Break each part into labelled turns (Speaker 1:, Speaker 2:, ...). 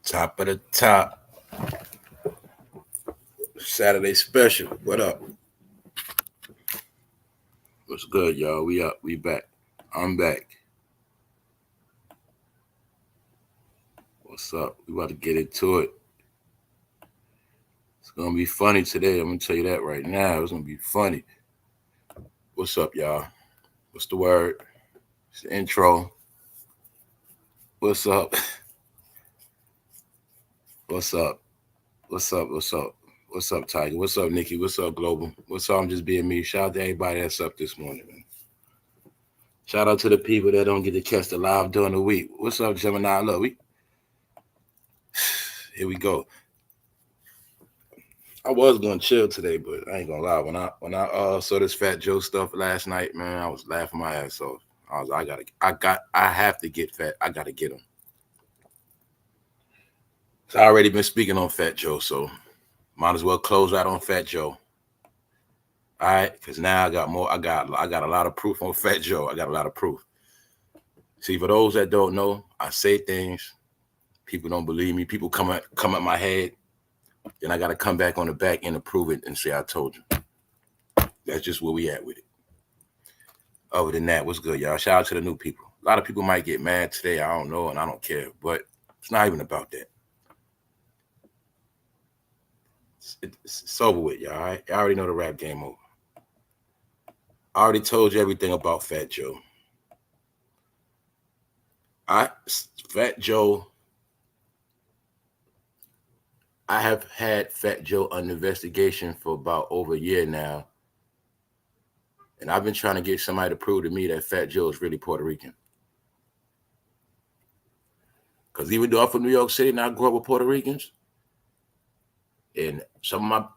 Speaker 1: Top of the top. Saturday special. What up? What's good, y'all? We up. We back. I'm back. What's up? We about to get into it. It's gonna be funny today. I'm gonna tell you that right now. It's gonna be funny. What's up, y'all? What's the word? It's the intro. What's up? What's up? What's up? What's up? What's up, Tiger? What's up, Nikki? What's up, Global? What's up? I'm just being me. Shout out to everybody that's up this morning, man. Shout out to the people that don't get to catch the live during the week. What's up, Gemini? Look, here we go. I was gonna chill today, but I ain't gonna lie. When I saw this Fat Joe stuff last night, man, I was laughing my ass off. I have to get Fat. I gotta get him. So I already been speaking on Fat Joe, so might as well close out on Fat Joe. All right, because now I got more. I got a lot of proof on Fat Joe. I got a lot of proof. See, for those that don't know, I say things. People don't believe me. People come at my head. Then I got to come back on the back end and prove it and say I told you. That's just where we at with it. Other than that, what's good, y'all? Shout out to the new people. A lot of people might get mad today. I don't know, and I don't care. But it's not even about that. It's over with, y'all. All right? Y'all already know the rap game over. I already told you everything about Fat Joe. Fat Joe... I have had Fat Joe under investigation for about over a year now. And I've been trying to get somebody to prove to me that Fat Joe is really Puerto Rican. Because even though I'm from New York City and I grew up with Puerto Ricans, and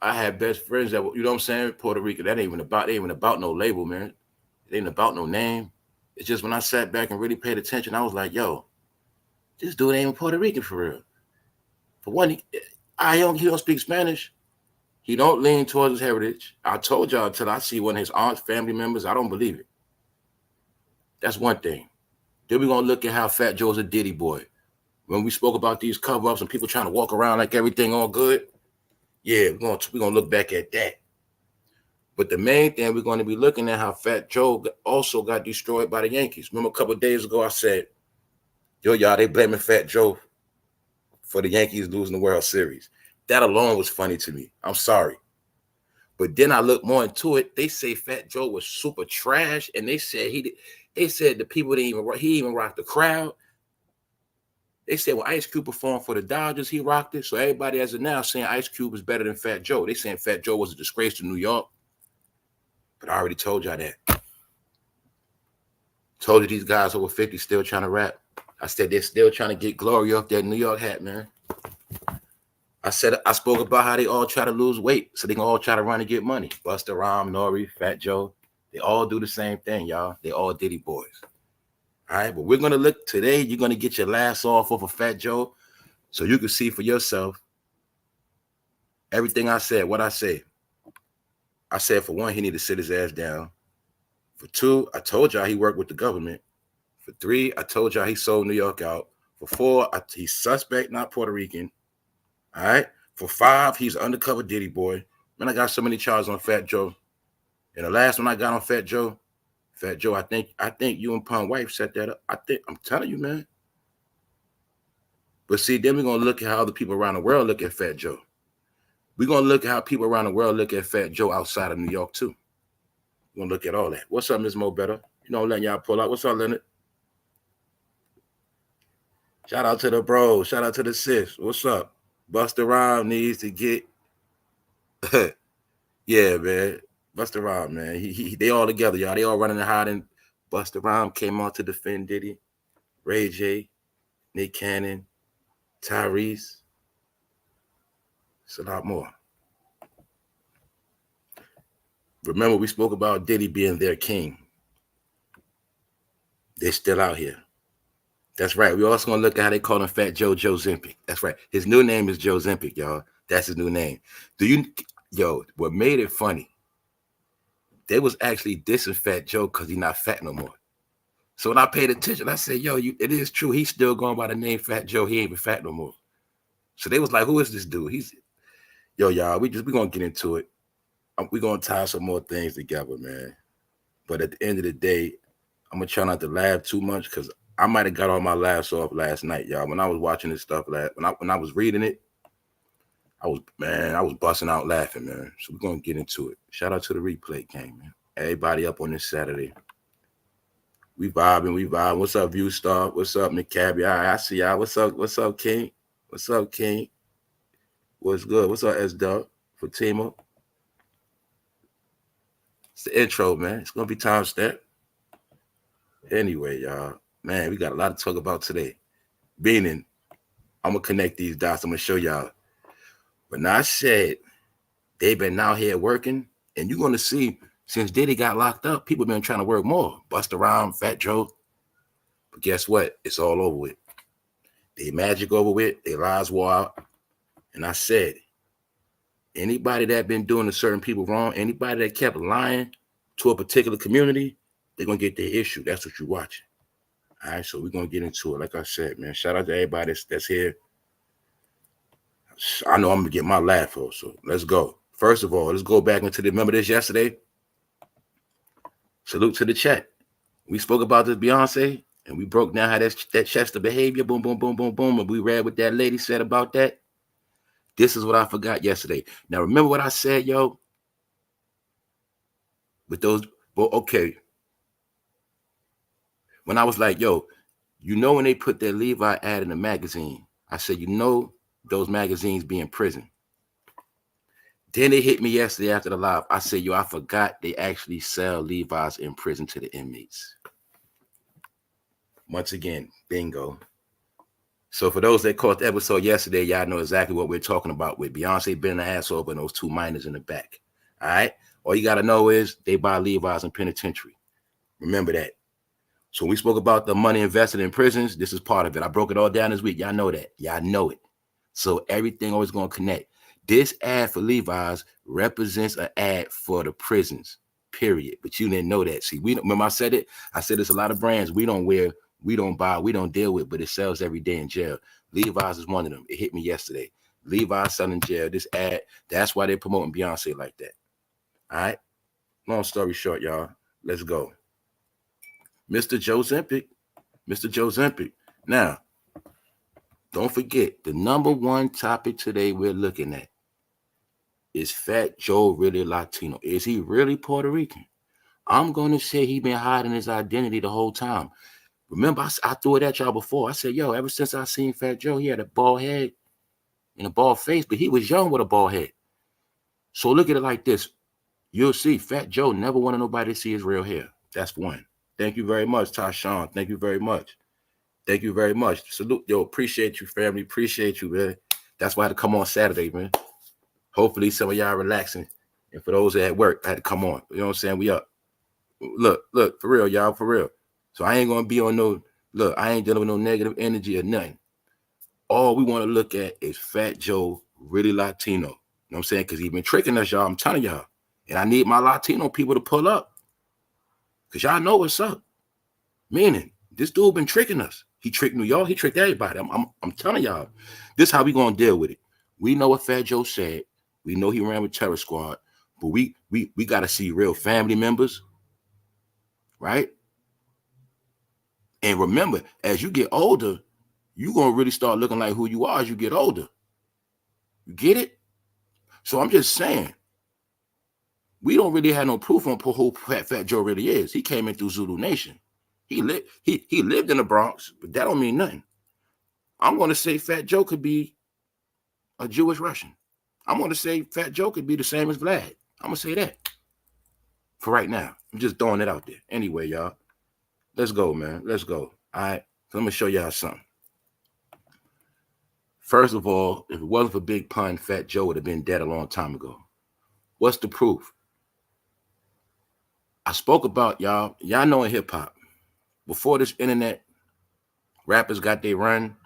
Speaker 1: I had best friends that, you know what I'm saying, Puerto Rican, that ain't even about no label, man. It ain't about no name. It's just when I sat back and really paid attention, I was like, yo, this dude ain't even Puerto Rican for real. For one, he don't speak Spanish. He don't lean towards his heritage. I told y'all until I see one of his aunt's family members, I don't believe it. That's one thing. Then we're going to look at how Fat Joe's a Diddy boy. When we spoke about these cover-ups and people trying to walk around like everything all good, yeah, we're going to look back at that. But the main thing, we're going to be looking at how Fat Joe also got destroyed by the Yankees. Remember a couple of days ago I said, yo, y'all, they blaming Fat Joe for the Yankees losing the World Series. That alone was funny to me. I'm sorry. But then I looked more into it. They say Fat Joe was super trash, and they said the people he even rocked the crowd. They said when Ice Cube performed for the Dodgers, he rocked it. So everybody as of now saying Ice Cube is better than Fat Joe. They saying Fat Joe was a disgrace to New York. But I already told y'all that. Told you these guys over 50 still trying to rap. I said they're still trying to get glory off that New York hat, man. I spoke about how they all try to lose weight so they can all try to run and get money. Busta Rhymes, Nori, Fat Joe, they all do the same thing, y'all. They all Diddy boys. All right, but we're going to look today. You're going to get your last off of Fat Joe so you can see for yourself everything I said, what I say. I said, for one, he need to sit his ass down. For two, I told y'all he worked with the government. For three, I told y'all he sold New York out. For four, he's suspect, not Puerto Rican. All right. For five, he's an undercover Diddy boy. Man, I got so many charges on Fat Joe. And the last one I got on Fat Joe, I think you and Pun Wife set that up. I'm telling you, man. But see, then we're gonna look at how the people around the world look at Fat Joe. We're gonna look at how people around the world look at Fat Joe outside of New York too. We're gonna look at all that. What's up, Ms. Mo Better? You know, letting y'all pull out. What's up, Leonard? Shout out to the bro. Shout out to the sis. What's up? Busta Rhymes needs to get. Yeah, man. Busta Rhymes, man. They all together, y'all. They all running and hiding. Busta Rhymes came on to defend Diddy. Ray J, Nick Cannon, Tyrese. It's a lot more. Remember, we spoke about Diddy being their king. They're still out here. That's right. We're also going to look at how they call him Fat Joe JOEZEMPIC. That's right. His new name is JOEZEMPIC, y'all. That's his new name. What made it funny, they was actually dissing Fat Joe because he's not fat no more. So when I paid attention, I said, it is true. He's still going by the name Fat Joe. He ain't even fat no more. So they was like, who is this dude? He's, yo, y'all, we gonna get into it. We're gonna tie some more things together, man. But at the end of the day, I'm gonna try not to laugh too much because I might have got all my laughs off last night, y'all. When I was watching this stuff, when I was reading it, I was busting out laughing, man. So we're gonna get into it. Shout out to the replay gang, man. Everybody up on this Saturday. We vibing. What's up, View Star? What's up, McCabby? All right, I see y'all. What's up, King? What's up, King? What's good? What's up, S-Dub? Fatima? It's the intro, man. It's gonna be time step. Anyway, y'all, man, we got a lot to talk about today. Meaning, I'm gonna connect these dots. I'm gonna show y'all. When I said they've been out here working, and you're gonna see since Diddy got locked up, people been trying to work more. Bust around, fatjoe. But guess what? It's all over with. They magic over with, they lies wore out. And I said, anybody that been doing to certain people wrong, anybody that kept lying to a particular community, they're gonna get their issue. That's what you're watching. All right, so we're gonna get into it. Like I said, man, shout out to everybody that's here. I know I'm gonna get my laugh off, so let's go. First of all, let's go back into the, remember this yesterday? Salute to the chat. We spoke about this Beyonce, and we broke down how that Chester behavior, boom, boom, boom, boom, boom, and we read what that lady said about that. This is what I forgot yesterday. Now, remember what I said, yo? With those, well, okay. When I was like, yo, you know when they put that Levi ad in the magazine, I said, you know those magazines be in prison. Then they hit me yesterday after the live. I said, yo, I forgot they actually sell Levi's in prison to the inmates. Once again, bingo. So for those that caught the episode yesterday, y'all know exactly what we're talking about with Beyonce bending the ass over and those two minors in the back. All right? All you got to know is they buy Levi's in penitentiary. Remember that. So we spoke about the money invested in prisons. This is part of it. I broke it all down this week. Y'all know that. Y'all know it. So everything always going to connect. This ad for Levi's represents an ad for the prisons, period. But you didn't know that. See, remember I said it? I said there's a lot of brands we don't wear, we don't buy, we don't deal with, but it sells every day in jail. Levi's is one of them. It hit me yesterday. Levi's selling jail. This ad, that's why they're promoting Beyonce like that. All right? Long story short, y'all. Let's go. Mr. JOEZEMPIC. Mr. JOEZEMPIC. Now, don't forget, the number one topic today we're looking at is Fat Joe really Latino? Is he really Puerto Rican? I'm going to say he been hiding his identity the whole time. Remember, I threw it at y'all before. I said, yo, ever since I seen Fat Joe, he had a bald head and a bald face, but he was young with a bald head. So look at it like this. You'll see Fat Joe never wanted nobody to see his real hair. That's one. Thank you very much, Tashawn. Thank you very much. Thank you very much. Salute. Yo, appreciate you, family. Appreciate you, man. That's why I had to come on Saturday, man. Hopefully some of y'all relaxing. And for those that at work, I had to come on. You know what I'm saying? We up. Look, for real, y'all, for real. So I ain't going to be on no, look, I ain't dealing with no negative energy or nothing. All we want to look at is Fat Joe really Latino. You know what I'm saying? Because he's been tricking us, y'all. I'm telling y'all. And I need my Latino people to pull up. Because y'all know what's up. Meaning, this dude been tricking us. He tricked New York. He tricked everybody. I'm telling y'all. This is how we going to deal with it. We know what Fat Joe said. We know he ran with Terror Squad. But we got to see real family members. Right? And remember, as you get older, you're going to really start looking like who you are as you get older. You get it? So I'm just saying, we don't really have no proof on who Fat Joe really is. He came in through Zulu Nation. He lived in the Bronx, but that don't mean nothing. I'm going to say Fat Joe could be a Jewish Russian. I'm going to say Fat Joe could be the same as Vlad. I'm going to say that for right now. I'm just throwing it out there. Anyway, y'all, let's go, man. Let's go. All right. So I'm going to show y'all something. First of all, if it wasn't for Big Pun, Fat Joe would have been dead a long time ago. What's the proof? I spoke about y'all know in hip hop, before this internet, rappers got their run,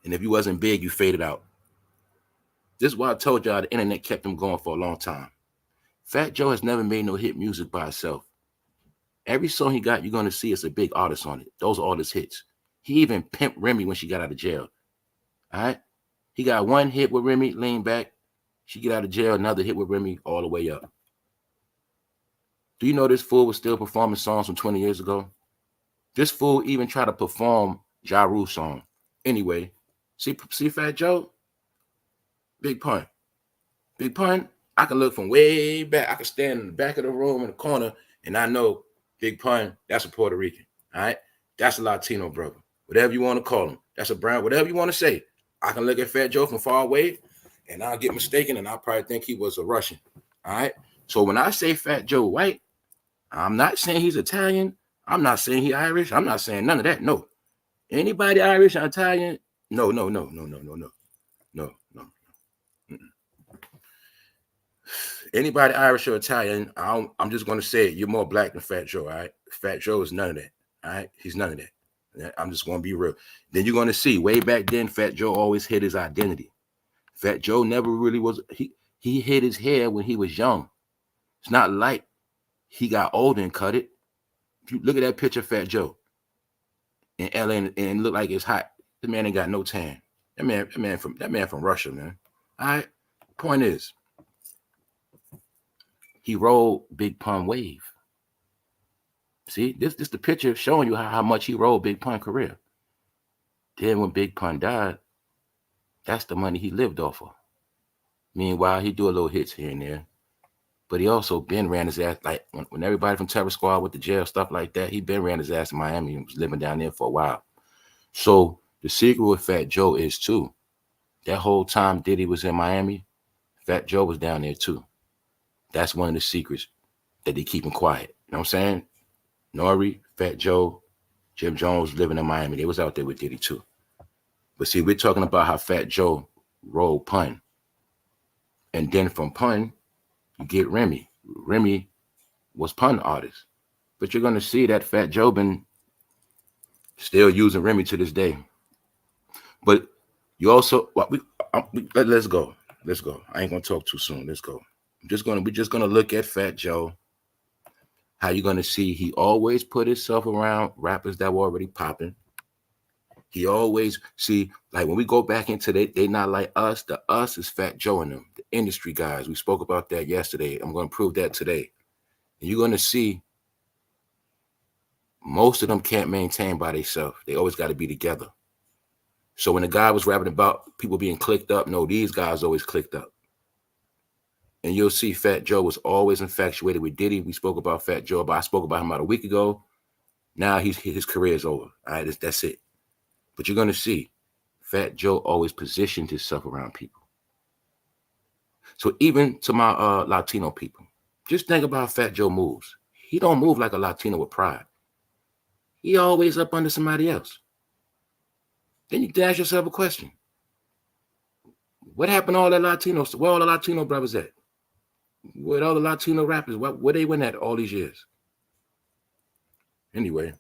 Speaker 1: and if you wasn't big, you faded out. This is why I told y'all the internet kept them going for a long time. Fat Joe has never made no hit music by himself. Every song he got, you're going to see it's a big artist on it. Those are all his hits. He even pimped Remy when she got out of jail. All right? He got one hit with Remy, lean back. She get out of jail, another hit with Remy, all the way up. Do you know this fool was still performing songs from 20 years ago? This fool even tried to perform Ja Rule's song. Anyway, see Fat Joe? Big pun. Big pun. I can look from way back. I can stand in the back of the room in the corner, and I know Big Pun, that's a Puerto Rican. All right? That's a Latino brother. Whatever you want to call him. That's a brown, whatever you want to say. I can look at Fat Joe from far away, and I'll get mistaken, and I'll probably think he was a Russian. All right? So when I say Fat Joe White, I'm not saying he's Italian. I'm not saying he's Irish. I'm not saying none of that. No. Anybody Irish or Italian? No. Anybody Irish or Italian, I'm just going to say it. You're more black than Fat Joe, all right? Fat Joe is none of that, all right? He's none of that. I'm just going to be real. Then you're going to see, way back then, Fat Joe always hid his identity. Fat Joe never really was, he hid his hair when he was young. It's not like he got older and cut it. If you look at that picture of Fat Joe in LA and look like it's hot, the man ain't got no tan. That man from Russia, man. All right? Point is, he rolled Big Pun wave. See, this the picture showing you how much he rolled Big Pun career. Then when Big Pun died, that's the money he lived off of. Meanwhile, he do a little hits here and there. But he also been ran his ass, like when everybody from Terror Squad went to jail, stuff like that, he been ran his ass in Miami and was living down there for a while. So the secret with Fat Joe is too, that whole time Diddy was in Miami, Fat Joe was down there too. That's one of the secrets that they keep him quiet. You know what I'm saying? Nori, Fat Joe, Jim Jones living in Miami. They was out there with Diddy too. But see, we're talking about how Fat Joe rolled Pun. And then from Pun, you get Remy. Remy was Pun artist. But you're going to see that Fat Joe been still using Remy to this day. But you also, let's go. Let's go. I ain't going to talk too soon. Let's go. We're just gonna look at Fat Joe. How you gonna see he always put himself around rappers that were already popping. He always see, like when we go back into they not like us. The us is Fat Joe and them, the industry guys. We spoke about that yesterday. I'm gonna prove that today. And you're gonna see most of them can't maintain by themselves. They always got to be together. So when the guy was rapping about people being clicked up, no, these guys always clicked up. And you'll see Fat Joe was always infatuated with Diddy. We spoke about Fat Joe, but I spoke about him about a week ago. Now his career is over. All right, that's it. But you're going to see Fat Joe always positioned himself around people. So even to my Latino people, just think about how Fat Joe moves. He don't move like a Latino with pride. He always up under somebody else. Then you can ask yourself a question. What happened to all that Latinos? Where all the Latino brothers at? Where all the Latino rappers? Where they went at all these years? Anyway,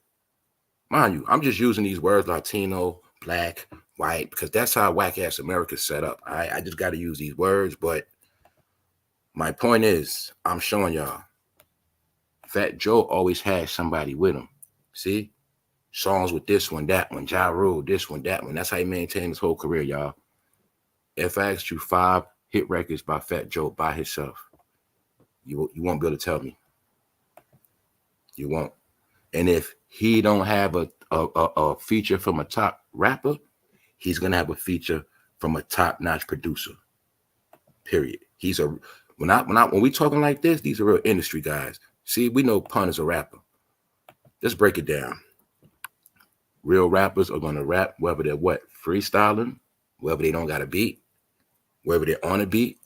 Speaker 1: mind you, I'm just using these words Latino, black, white, because that's how whack-ass America's set up. I just got to use these words, but my point is, I'm showing y'all, Fat Joe always had somebody with him. See? Songs with this one, that one, Ja Rule, this one, that one. That's how he maintained his whole career, y'all. If I asked you 5 hit records by Fat Joe by himself, you won't be able to tell me. You won't. And if he don't have a feature from a top rapper, he's gonna have a feature from a top-notch producer. Period. When we talking like this, these are real industry guys. See, we know Pun is a rapper. Let's break it down. Real rappers are gonna rap whether they're freestyling, whether they don't got a beat, whether they're on a beat.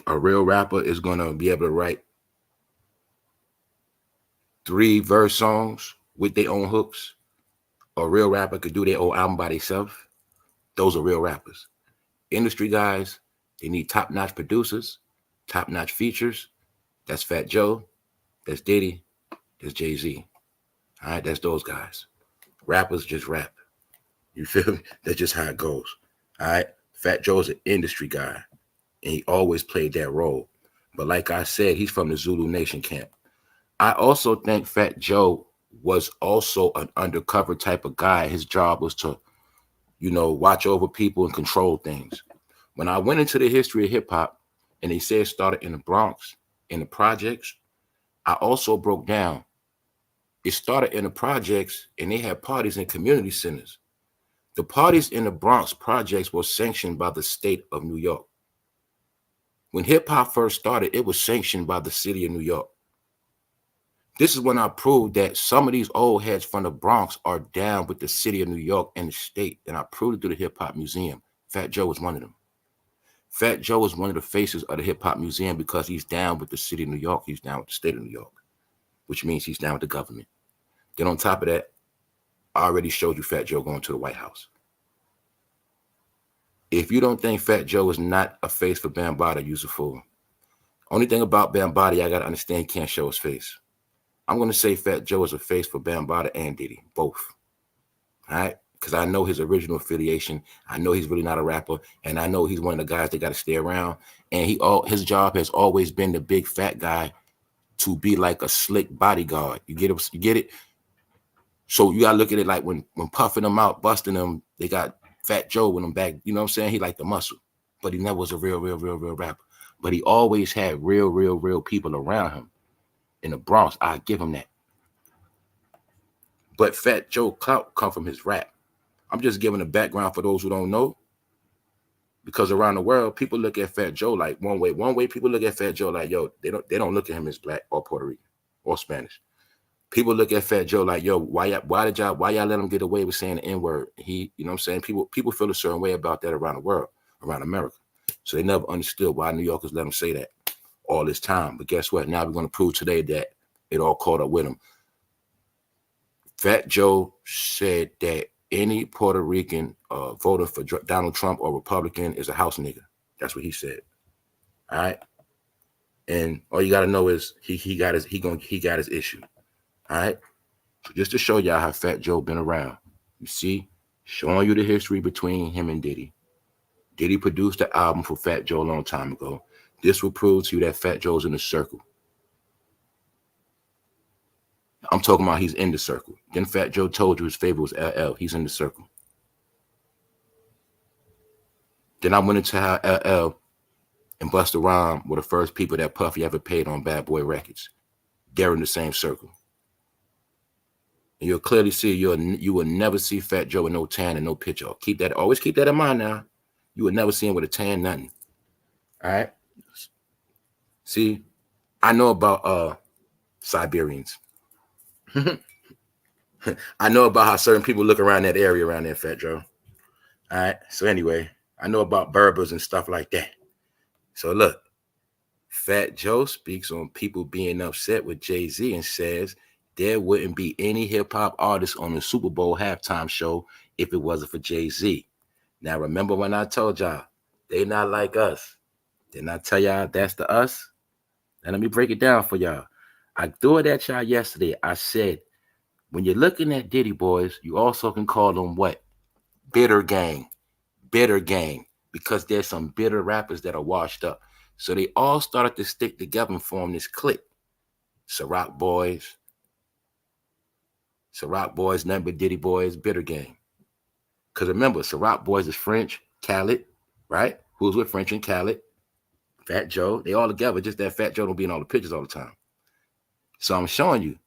Speaker 1: A real rapper is gonna be able to write 3 verse songs with their own hooks. A real rapper could do their own album by themselves. Those are real rappers. Industry guys, they need top-notch producers, top-notch features. That's Fat Joe, that's Diddy, that's Jay-Z. All right, that's those guys. Rappers just rap. You feel me? That's just how it goes. All right, Fat Joe's an industry guy, and he always played that role. But like I said, he's from the Zulu Nation camp. I also think Fat Joe was also an undercover type of guy. His job was to you know, watch over people and control things. When I went into the history of hip hop and they said it started in the Bronx, in the projects, I also broke down. It started in the projects and they had parties in community centers. The parties in the Bronx projects were sanctioned by the state of New York. When hip hop first started, it was sanctioned by the city of New York. This is when I proved that some of these old heads from the Bronx are down with the city of New York and the state. And I proved it through the Hip Hop Museum. Fat Joe was one of them. Fat Joe is one of the faces of the Hip Hop Museum because he's down with the city of New York. He's down with the state of New York, which means he's down with the government. Then on top of that, I already showed you Fat Joe going to the White House. If you don't think Fat Joe is not a face for Bambaataa, you're a fool. Only thing about Bambaataa, I got to understand, he can't show his face. I'm going to say Fat Joe is a face for Bambaataa and Diddy, both. All right? Because I know his original affiliation. I know he's really not a rapper. And I know he's one of the guys that got to stay around. And his job has always been the big fat guy to be like a slick bodyguard. You get it? You get it? So you got to look at it like when puffing them out, busting them, they got Fat Joe with him back. You know what I'm saying? He like the muscle. But he never was a real rapper. But he always had real people around him. In the Bronx, I give him that. But Fat Joe clout come from his rap. I'm just giving a background for those who don't know. Because around the world, people look at Fat Joe like one way. One way people look at Fat Joe like, yo, they don't look at him as black or Puerto Rican or Spanish. People look at Fat Joe like, yo, why y'all let him get away with saying the N-word? You know what I'm saying? People feel a certain way about that around the world, around America. So they never understood why New Yorkers let him say that all this time. But guess what? Now we're going to prove today that it all caught up with him. Fat Joe said that any Puerto Rican voter for Donald Trump or Republican is a house nigga. That's what he said. All right. And all you got to know is he got his issue. All right. So just to show y'all how Fat Joe been around, you see, showing you the history between him and Diddy. Diddy produced the album for Fat Joe a long time ago. This will prove to you that Fat Joe's in the circle. I'm talking about he's in the circle. Then Fat Joe told you his favorite was LL. He's in the circle. Then I went into how LL and Busta Rhymes were the first people that Puffy ever paid on Bad Boy Records. They're in the same circle. And you'll clearly see you will never see Fat Joe with no tan and no picture. Always keep that in mind now. You will never see him with a tan, nothing. All right. See, I know about Siberians. I know about how certain people look around that area around there, Fat Joe. All right. So anyway, I know about Berbers and stuff like that. So look, Fat Joe speaks on people being upset with Jay-Z and says there wouldn't be any hip-hop artists on the Super Bowl halftime show if it wasn't for Jay-Z. Now, remember when I told y'all, they not like us. Didn't I tell y'all that's the us? And let me break it down for y'all. I threw it at y'all yesterday. I said, when you're looking at Diddy boys, you also can call them what? Bitter gang. Bitter gang. Because there's some bitter rappers that are washed up. So they all started to stick together and form this clique. Ciroc boys, nothing but Diddy boys, bitter gang. Because remember, Ciroc boys is French, Khaled, right? Who's with French and Khaled? Fat Joe, they all together, just that Fat Joe don't be in all the pictures all the time. So I'm showing you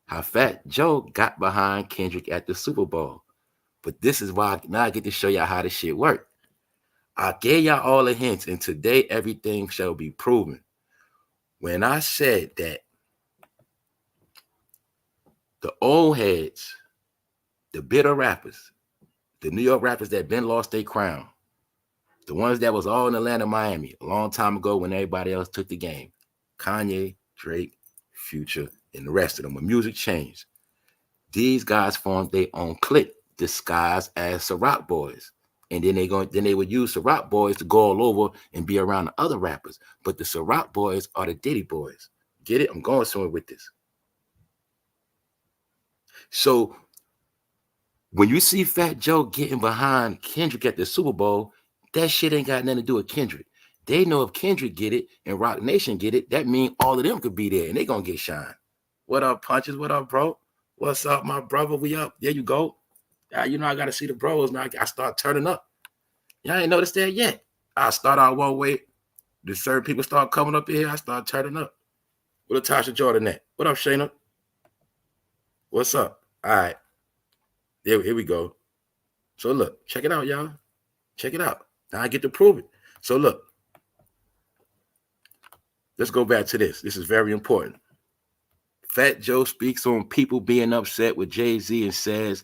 Speaker 1: how Fat Joe got behind Kendrick at the Super Bowl. But this is why now I get to show y'all how this shit work. I gave y'all all the hints, and today everything shall be proven. When I said that the old heads, the bitter rappers, the New York rappers that been lost their crown, the ones that was all in Atlanta, Miami, a long time ago when everybody else took the game, Kanye, Drake, Future, and the rest of them, when music changed, these guys formed their own clique, disguised as Ciroc boys. And then they would use Ciroc boys to go all over and be around the other rappers. But the Ciroc boys are the Diddy boys. Get it? I'm going somewhere with this. So when you see Fat Joe getting behind Kendrick at the Super Bowl, that shit ain't got nothing to do with Kendrick. They know if Kendrick get it and Rock Nation get it, that means all of them could be there and they gonna get shine. What up, Punches? What up, bro? What's up, my brother? We up. There you go. You know, I got to see the bros. Now I start turning up. Y'all ain't noticed that yet. I start out one way. The certain people start coming up here. I start turning up. What Tasha Jordan at? What up, Shayna? What's up? All right. Here we go. So look, check it out, y'all. Check it out. Now I get to prove it. So look. Let's go back to this. This is very important. Fat Joe speaks on people being upset with Jay-Z and says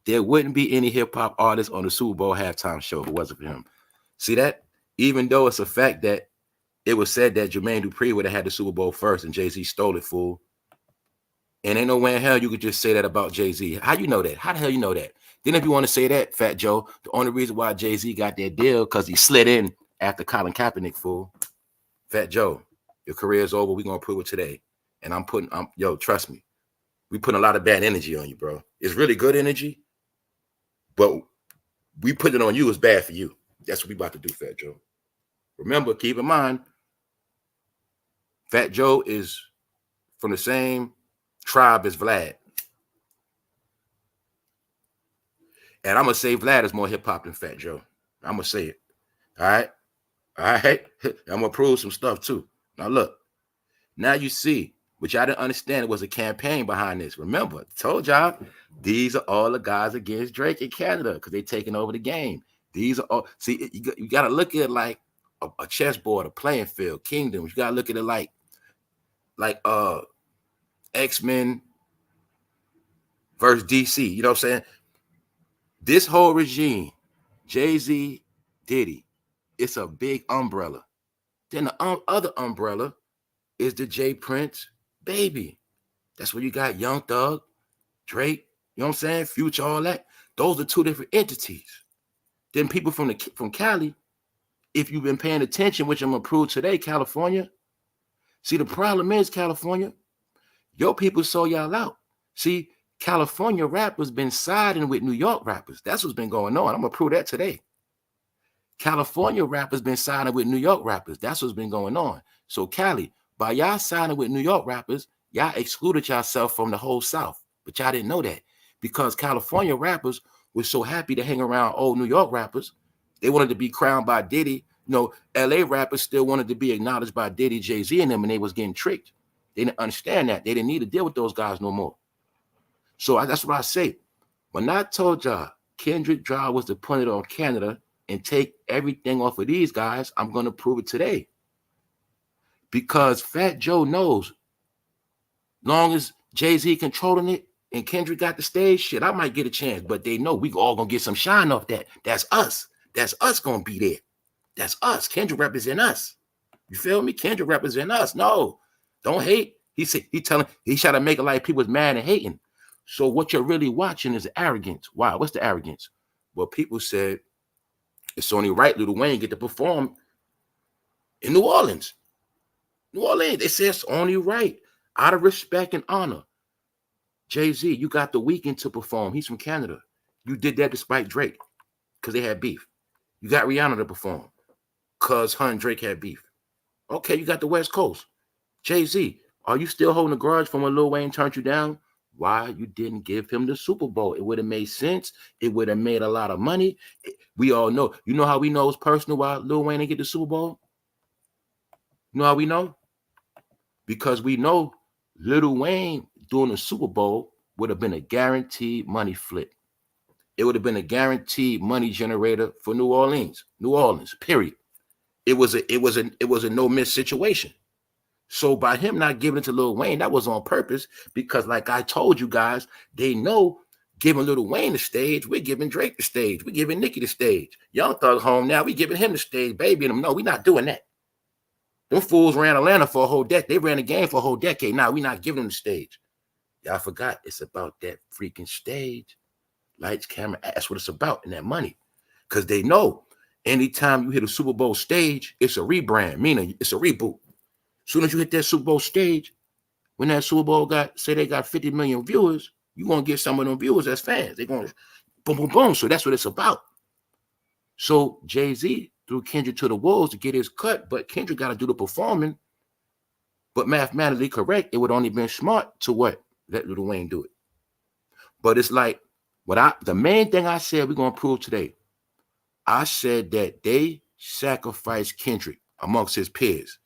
Speaker 1: there wouldn't be any hip-hop artists on the Super Bowl halftime show if it wasn't for him. See that? Even though it's a fact that it was said that Jermaine Dupri would have had the Super Bowl first and Jay-Z stole it, fool. And ain't no way in hell you could just say that about Jay-Z. How you know that? How the hell you know that? Then if you want to say that, Fat Joe, the only reason why Jay-Z got that deal because he slid in after Colin Kaepernick, fool. Fat Joe, your career is over. We're going to prove it today. And yo, trust me. We putting a lot of bad energy on you, bro. It's really good energy, but we put it on you is bad for you. That's what we about to do, Fat Joe. Remember, keep in mind, Fat Joe is from the same tribe as Vlad. And I'm going to say Vlad is more hip-hop than Fat Joe. I'm going to say it. All right? All right? I'm going to prove some stuff, too. Now, look. Now you see, which I didn't understand, it was a campaign behind this. Remember, I told y'all, these are all the guys against Drake in Canada because they're taking over the game. These are all, see, you got to look at it like a chessboard, a playing field, kingdoms. You got to look at it like X-Men versus DC. You know what I'm saying? This whole regime, Jay-Z, Diddy, it's a big umbrella. Then the other umbrella is the J Prince baby. That's where you got Young Thug, Drake, you know what I'm saying? Future, all that. Those are two different entities. Then people from Cali, if you've been paying attention, which I'm gonna prove today, California. See, the problem is, California, your people sold y'all out. See, California rappers been siding with New York rappers. That's what's been going on. I'm gonna prove that today. California rappers been siding with New York rappers. That's what's been going on. So Cali, by y'all signing with New York rappers, y'all excluded yourself from the whole South. But y'all didn't know that because California rappers were so happy to hang around old New York rappers. They wanted to be crowned by Diddy. You know, LA rappers still wanted to be acknowledged by Diddy, Jay-Z, and them, and they was getting tricked. They didn't understand that. They didn't need to deal with those guys no more. So that's what I say. When I told y'all Kendrick job was to put it on Canada and take everything off of these guys, I'm going to prove it today. Because Fat Joe knows, long as Jay-Z controlling it and Kendrick got the stage, shit, I might get a chance. But they know we all going to get some shine off that. That's us. That's us going to be there. That's us. Kendrick represent us. You feel me? Kendrick represent us. No, don't hate. He trying to make it like people's mad and hating. So what you're really watching is arrogance. Why? What's the arrogance? Well, people said it's only right Lil Wayne get to perform in New Orleans. New Orleans, they say it's only right. Out of respect and honor. Jay-Z, you got The Weeknd to perform. He's from Canada. You did that despite Drake because they had beef. You got Rihanna to perform because her and Drake had beef. Okay, you got the West Coast. Jay-Z, are you still holding a grudge from when Lil Wayne turned you down? Why you didn't give him the Super Bowl? It would have made sense. It would have made a lot of money. We all know. You know how we know it's personal why Lil Wayne didn't get the Super Bowl? You know how we know? Because we know Lil Wayne doing the Super Bowl would have been a guaranteed money flip. It would have been a guaranteed money generator for New Orleans. New Orleans, period. It was a no-miss situation. So by him not giving it to Lil Wayne, that was on purpose because like I told you guys, they know giving Lil Wayne the stage, we're giving Drake the stage, we're giving Nicki the stage. Young Thug home now, we giving him the stage, baby. And no, we're not doing that. Them fools ran Atlanta for a whole decade. They ran the game for a whole decade. Now we're not giving them the stage. Y'all forgot it's about that freaking stage. Lights, camera, that's what it's about, and that money. Because they know anytime you hit a Super Bowl stage, it's a rebrand, meaning it's a reboot. Soon as you hit that Super Bowl stage, when that Super Bowl say they got 50 million viewers, you're going to get some of them viewers as fans. They're going to boom, boom, boom. So that's what it's about. So Jay-Z threw Kendrick to the wolves to get his cut, but Kendrick got to do the performing. But mathematically correct, it would only been smart to what? Let Lil Wayne do it. But it's like The main thing I said we're gonna prove today, I said that they sacrificed Kendrick amongst his peers.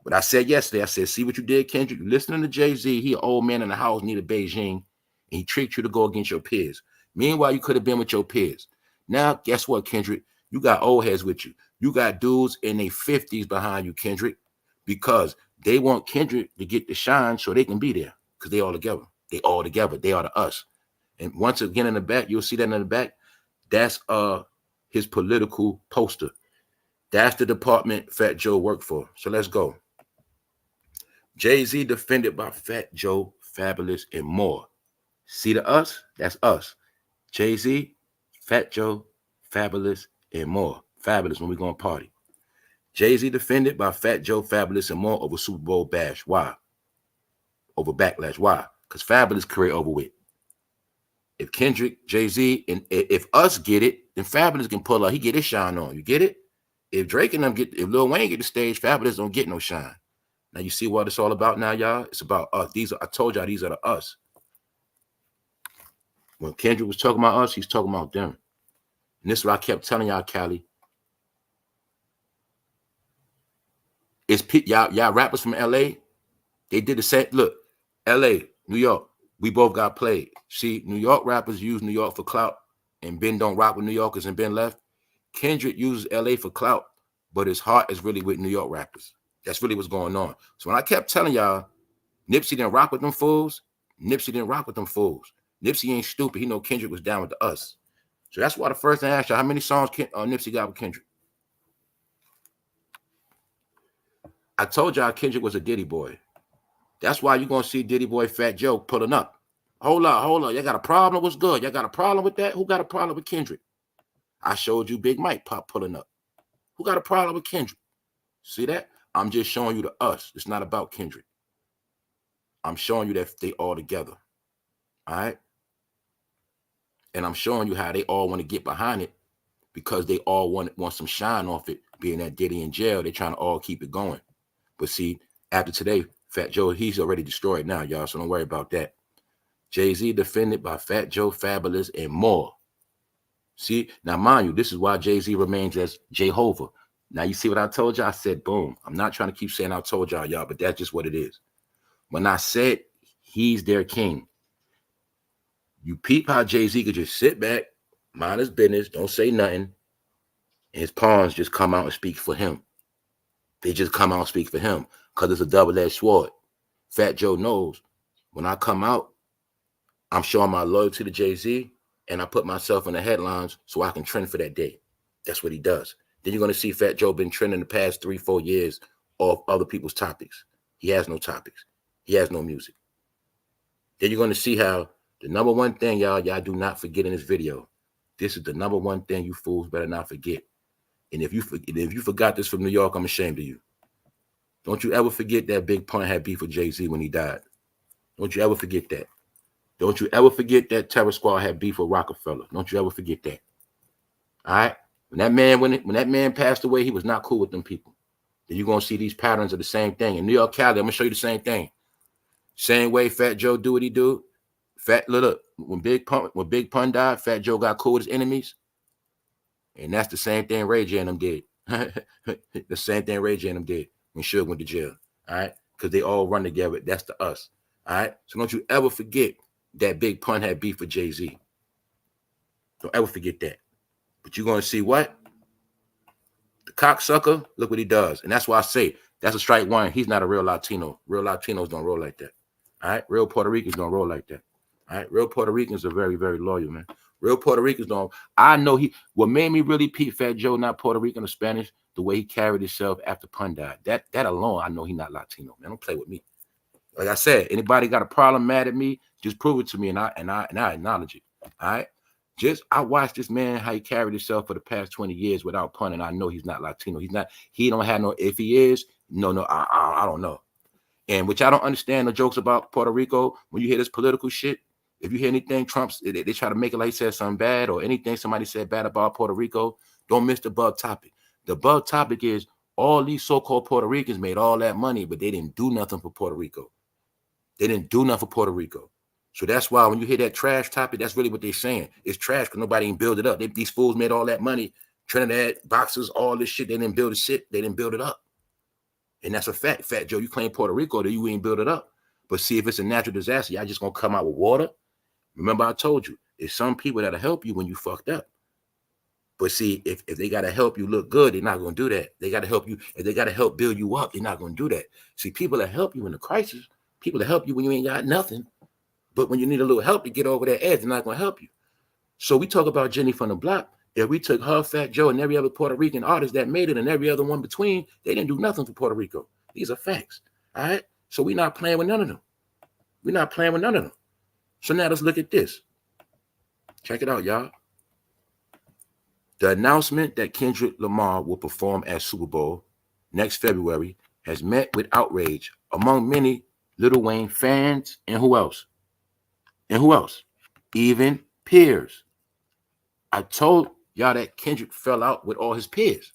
Speaker 1: But I said yesterday, I said, see what you did, Kendrick? You listening to Jay-Z, he an old man in the house, need a Beijing, and he tricked you to go against your peers. Meanwhile, you could have been with your peers. Now, guess what, Kendrick? You got old heads with you. You got dudes in their 50s behind you, Kendrick, because they want Kendrick to get the shine so they can be there, because they all together. They all together. They are the us. And once again in the back, you'll see that in the back. That's his political poster. That's the department Fat Joe worked for. So let's go. Jay-Z defended by Fat Joe, Fabulous, and more. See the us? That's us. Jay-Z, Fat Joe, Fabulous, and more. Fabulous when we go and party. Jay-Z defended by Fat Joe, Fabulous, and more over Super Bowl bash. Why? Over backlash. Why? Because Fabulous career over with. If Kendrick, Jay-Z, and if us get it, then Fabulous can pull up. He get his shine on. You get it? If Drake and them if Lil Wayne get the stage, Fabulous don't get no shine. Now you see what it's all about now, y'all? It's about us. I told y'all these are the us. When Kendrick was talking about us, he's talking about them. And this is what I kept telling y'all, Cali. It's y'all rappers from LA. They did the same. Look, LA, New York, we both got played. See, New York rappers use New York for clout, and Ben don't rock with New Yorkers and Ben left. Kendrick uses LA for clout, but his heart is really with New York rappers. That's really what's going on. So when I kept telling y'all, Nipsey didn't rock with them fools, Nipsey didn't rock with them fools. Nipsey ain't stupid. He know Kendrick was down with the us. So that's why the first thing I asked y'all, how many songs Nipsey got with Kendrick? I told y'all Kendrick was a Diddy boy. That's why you're going to see Diddy boy Fat Joe pulling up. Hold up. Y'all got a problem? What's good? Y'all got a problem with that? Who got a problem with Kendrick? I showed you Big Mike pop pulling up. Who got a problem with Kendrick? See that? I'm just showing you the us. It's not about Kendrick. I'm showing you that they all together. All right? And I'm showing you how they all want to get behind it because they all want some shine off it. Being that Diddy in jail, they're trying to all keep it going. But see, after today, Fat Joe, he's already destroyed now, y'all, so don't worry about that. Jay-Z defended by Fat Joe, Fabulous, and more. See, now mind you, this is why Jay-Z remains as Jehovah. Now you see what I told you? I said, boom. I'm not trying to keep saying I told y'all, but that's just what it is. When I said he's their king, you peep how Jay-Z could just sit back, mind his business, don't say nothing, and his pawns just come out and speak for him. They just come out and speak for him because it's a double-edged sword. Fat Joe knows when I come out, I'm showing my loyalty to Jay-Z, and I put myself in the headlines so I can trend for that day. That's what he does. Then you're going to see Fat Joe been trending the past 3-4 years off other people's topics. He has no topics. He has no music. Then you're going to see how the number one thing, y'all do not forget in this video. This is the number one thing you fools better not forget. And if you forgot this from New York, I'm ashamed of you. Don't you ever forget that Big Pun had beef with Jay-Z when he died. Don't you ever forget that. Don't you ever forget that Terror Squad had beef with Rockefeller. Don't you ever forget that. All right? When that man passed away, he was not cool with them people. Then you're going to see these patterns of the same thing. In New York, Cali, I'm going to show you the same thing. Same way Fat Joe do what he do. Look, when Big Pun died, Fat Joe got cool with his enemies. And that's the same thing Ray J and them did. The same thing Ray J and them did when Suge went to jail. All right? Because they all run together. That's the us. All right? So don't you ever forget that Big Pun had beef with Jay-Z. Don't ever forget that. But you're going to see what? The cocksucker, look what he does. And that's why I say, that's a strike one. He's not a real Latino. Real Latinos don't roll like that. All right? Real Puerto Ricans don't roll like that. All right? Real Puerto Ricans are very, very loyal, man. Real Puerto Ricans don't. I know what made me really peep Fat Joe, not Puerto Rican or Spanish, the way he carried himself after Pun died. That alone, I know he's not Latino, man. Don't play with me. Like I said, anybody got a problem mad at me, just prove it to me and I acknowledge it. All right? I watched this man, how he carried himself for the past 20 years without Pun, and I know he's not Latino. He don't have no, if he is, I don't know. And which I don't understand the jokes about Puerto Rico. When you hear this political shit, if you hear anything Trump's, they try to make it like he said something bad or anything somebody said bad about Puerto Rico, don't miss the above topic. The above topic is all these so-called Puerto Ricans made all that money, but they didn't do nothing for Puerto Rico. They didn't do nothing for Puerto Rico. So that's why when you hear that trash topic, that's really what they're saying. It's trash because nobody even build it up. These fools made all that money, Trinidad, boxers, all this shit. They didn't build the shit. They didn't build it up. And that's a fact. Fat Joe, you claim Puerto Rico, that you ain't build it up. But see, if it's a natural disaster, y'all just going to come out with water. Remember I told you, there's some people that'll help you when you fucked up. But see, if they got to help you look good, they're not going to do that. They got to help you. If they got to help build you up, they're not going to do that. See, people that help you in the crisis, people that help you when you ain't got nothing, but when you need a little help to get over that edge, they're not going to help you. So we talk about Jenny from the block. If we took her, Fat Joe, and every other Puerto Rican artist that made it and every other one between, they didn't do nothing for Puerto Rico. These are facts. All right? So we're not playing with none of them. We're not playing with none of them. So now let's look at this. Check it out, y'all. The announcement that Kendrick Lamar will perform at Super Bowl next February has met with outrage among many Lil Wayne fans and who else? And who else? Even peers. I told y'all that Kendrick fell out with all his peers.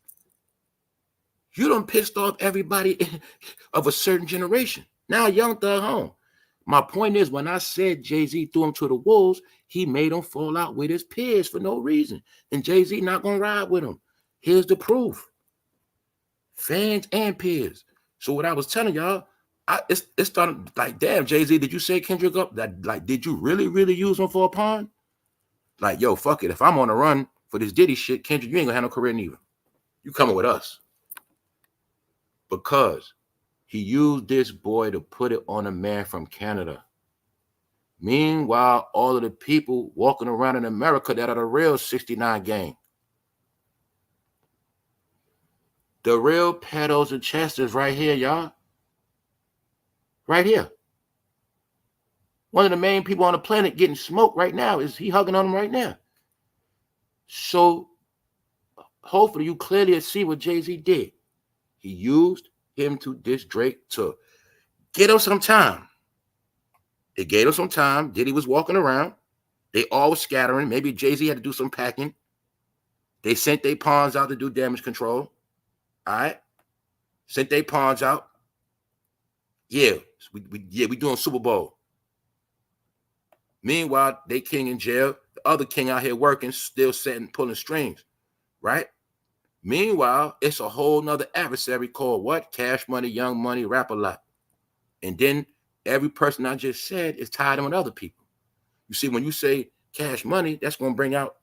Speaker 1: You done pissed off everybody of a certain generation. Now Young Thug home. My point is, when I said Jay-Z threw him to the wolves, he made him fall out with his peers for no reason. And Jay-Z not going to ride with him. Here's the proof. Fans and peers. So what I was telling y'all, it started like, damn, Jay-Z, did you say Kendrick up? Like, did you really use him for a pawn? Like, yo, fuck it. If I'm on a run for this Diddy shit, Kendrick, you ain't going to have no career neither. You coming with us. Because he used this boy to put it on a man from Canada. Meanwhile, all of the people walking around in America that are the real 69 gang. The real pedos and chesters right here, y'all. Right here. One of the main people on the planet getting smoked right now is he hugging on him right now. So hopefully you clearly see what Jay-Z did. He used him to diss Drake to get him some time. It gave him some time. Diddy was walking around. They all were scattering. Maybe Jay-Z had to do some packing. They sent their pawns out to do damage control. All right? Sent their pawns out. Yeah, we doing Super Bowl. Meanwhile, they king in jail. The other king out here working, still sitting, pulling strings. Right? Meanwhile, it's a whole nother adversary called what? Cash Money, Young Money, Rap a Lot. And then every person I just said is tied in with other people. You see, when you say Cash Money, that's going to bring out,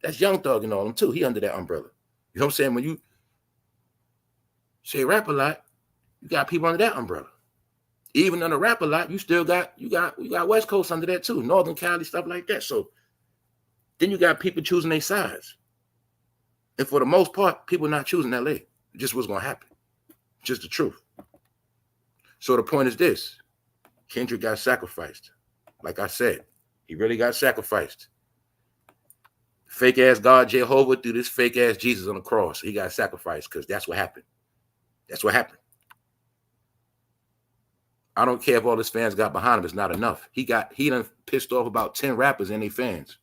Speaker 1: that's Young Thug and all them too. He under that umbrella. You know what I'm saying? When you say Rap a Lot, you got people under that umbrella. Even under Rap a Lot, you still got, you got West Coast under that too. Northern Cali, stuff like that. So then you got people choosing their sides. And for the most part, people not choosing LA. Just what's going to happen. Just the truth. So the point is this. Kendrick got sacrificed. Like I said, he really got sacrificed. Fake ass God Jehovah threw this fake ass Jesus on the cross. He got sacrificed because that's what happened. That's what happened. I don't care if all his fans got behind him. It's not enough. He done pissed off about 10 rappers and their fans.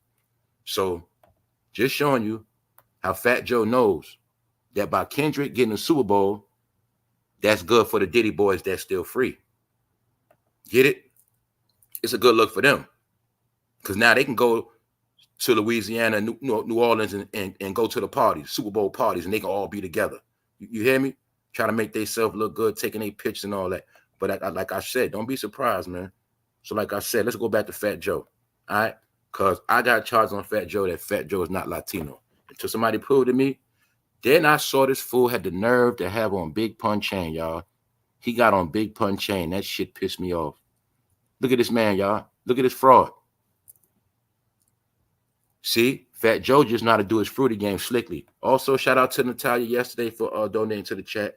Speaker 1: So just showing you how Fat Joe knows that by Kendrick getting the Super Bowl, that's good for the Diddy boys that's still free. Get it? It's a good look for them. Because now they can go to Louisiana, New Orleans, and go to the parties, Super Bowl parties, and they can all be together. You hear me? Trying to make themselves look good, taking their pictures and all that. But like I said, don't be surprised, man. So like I said, let's go back to Fat Joe. All right? Because I got charged on Fat Joe that Fat Joe is not Latino. Until somebody proved to me, then I saw this fool had the nerve to have on Big Pun chain, y'all. He got on Big Pun chain. That shit pissed me off. Look at this man, y'all. Look at this fraud. See, Fat Joe just know how to do his fruity game slickly. Also, shout out to Natalia yesterday for donating to the chat.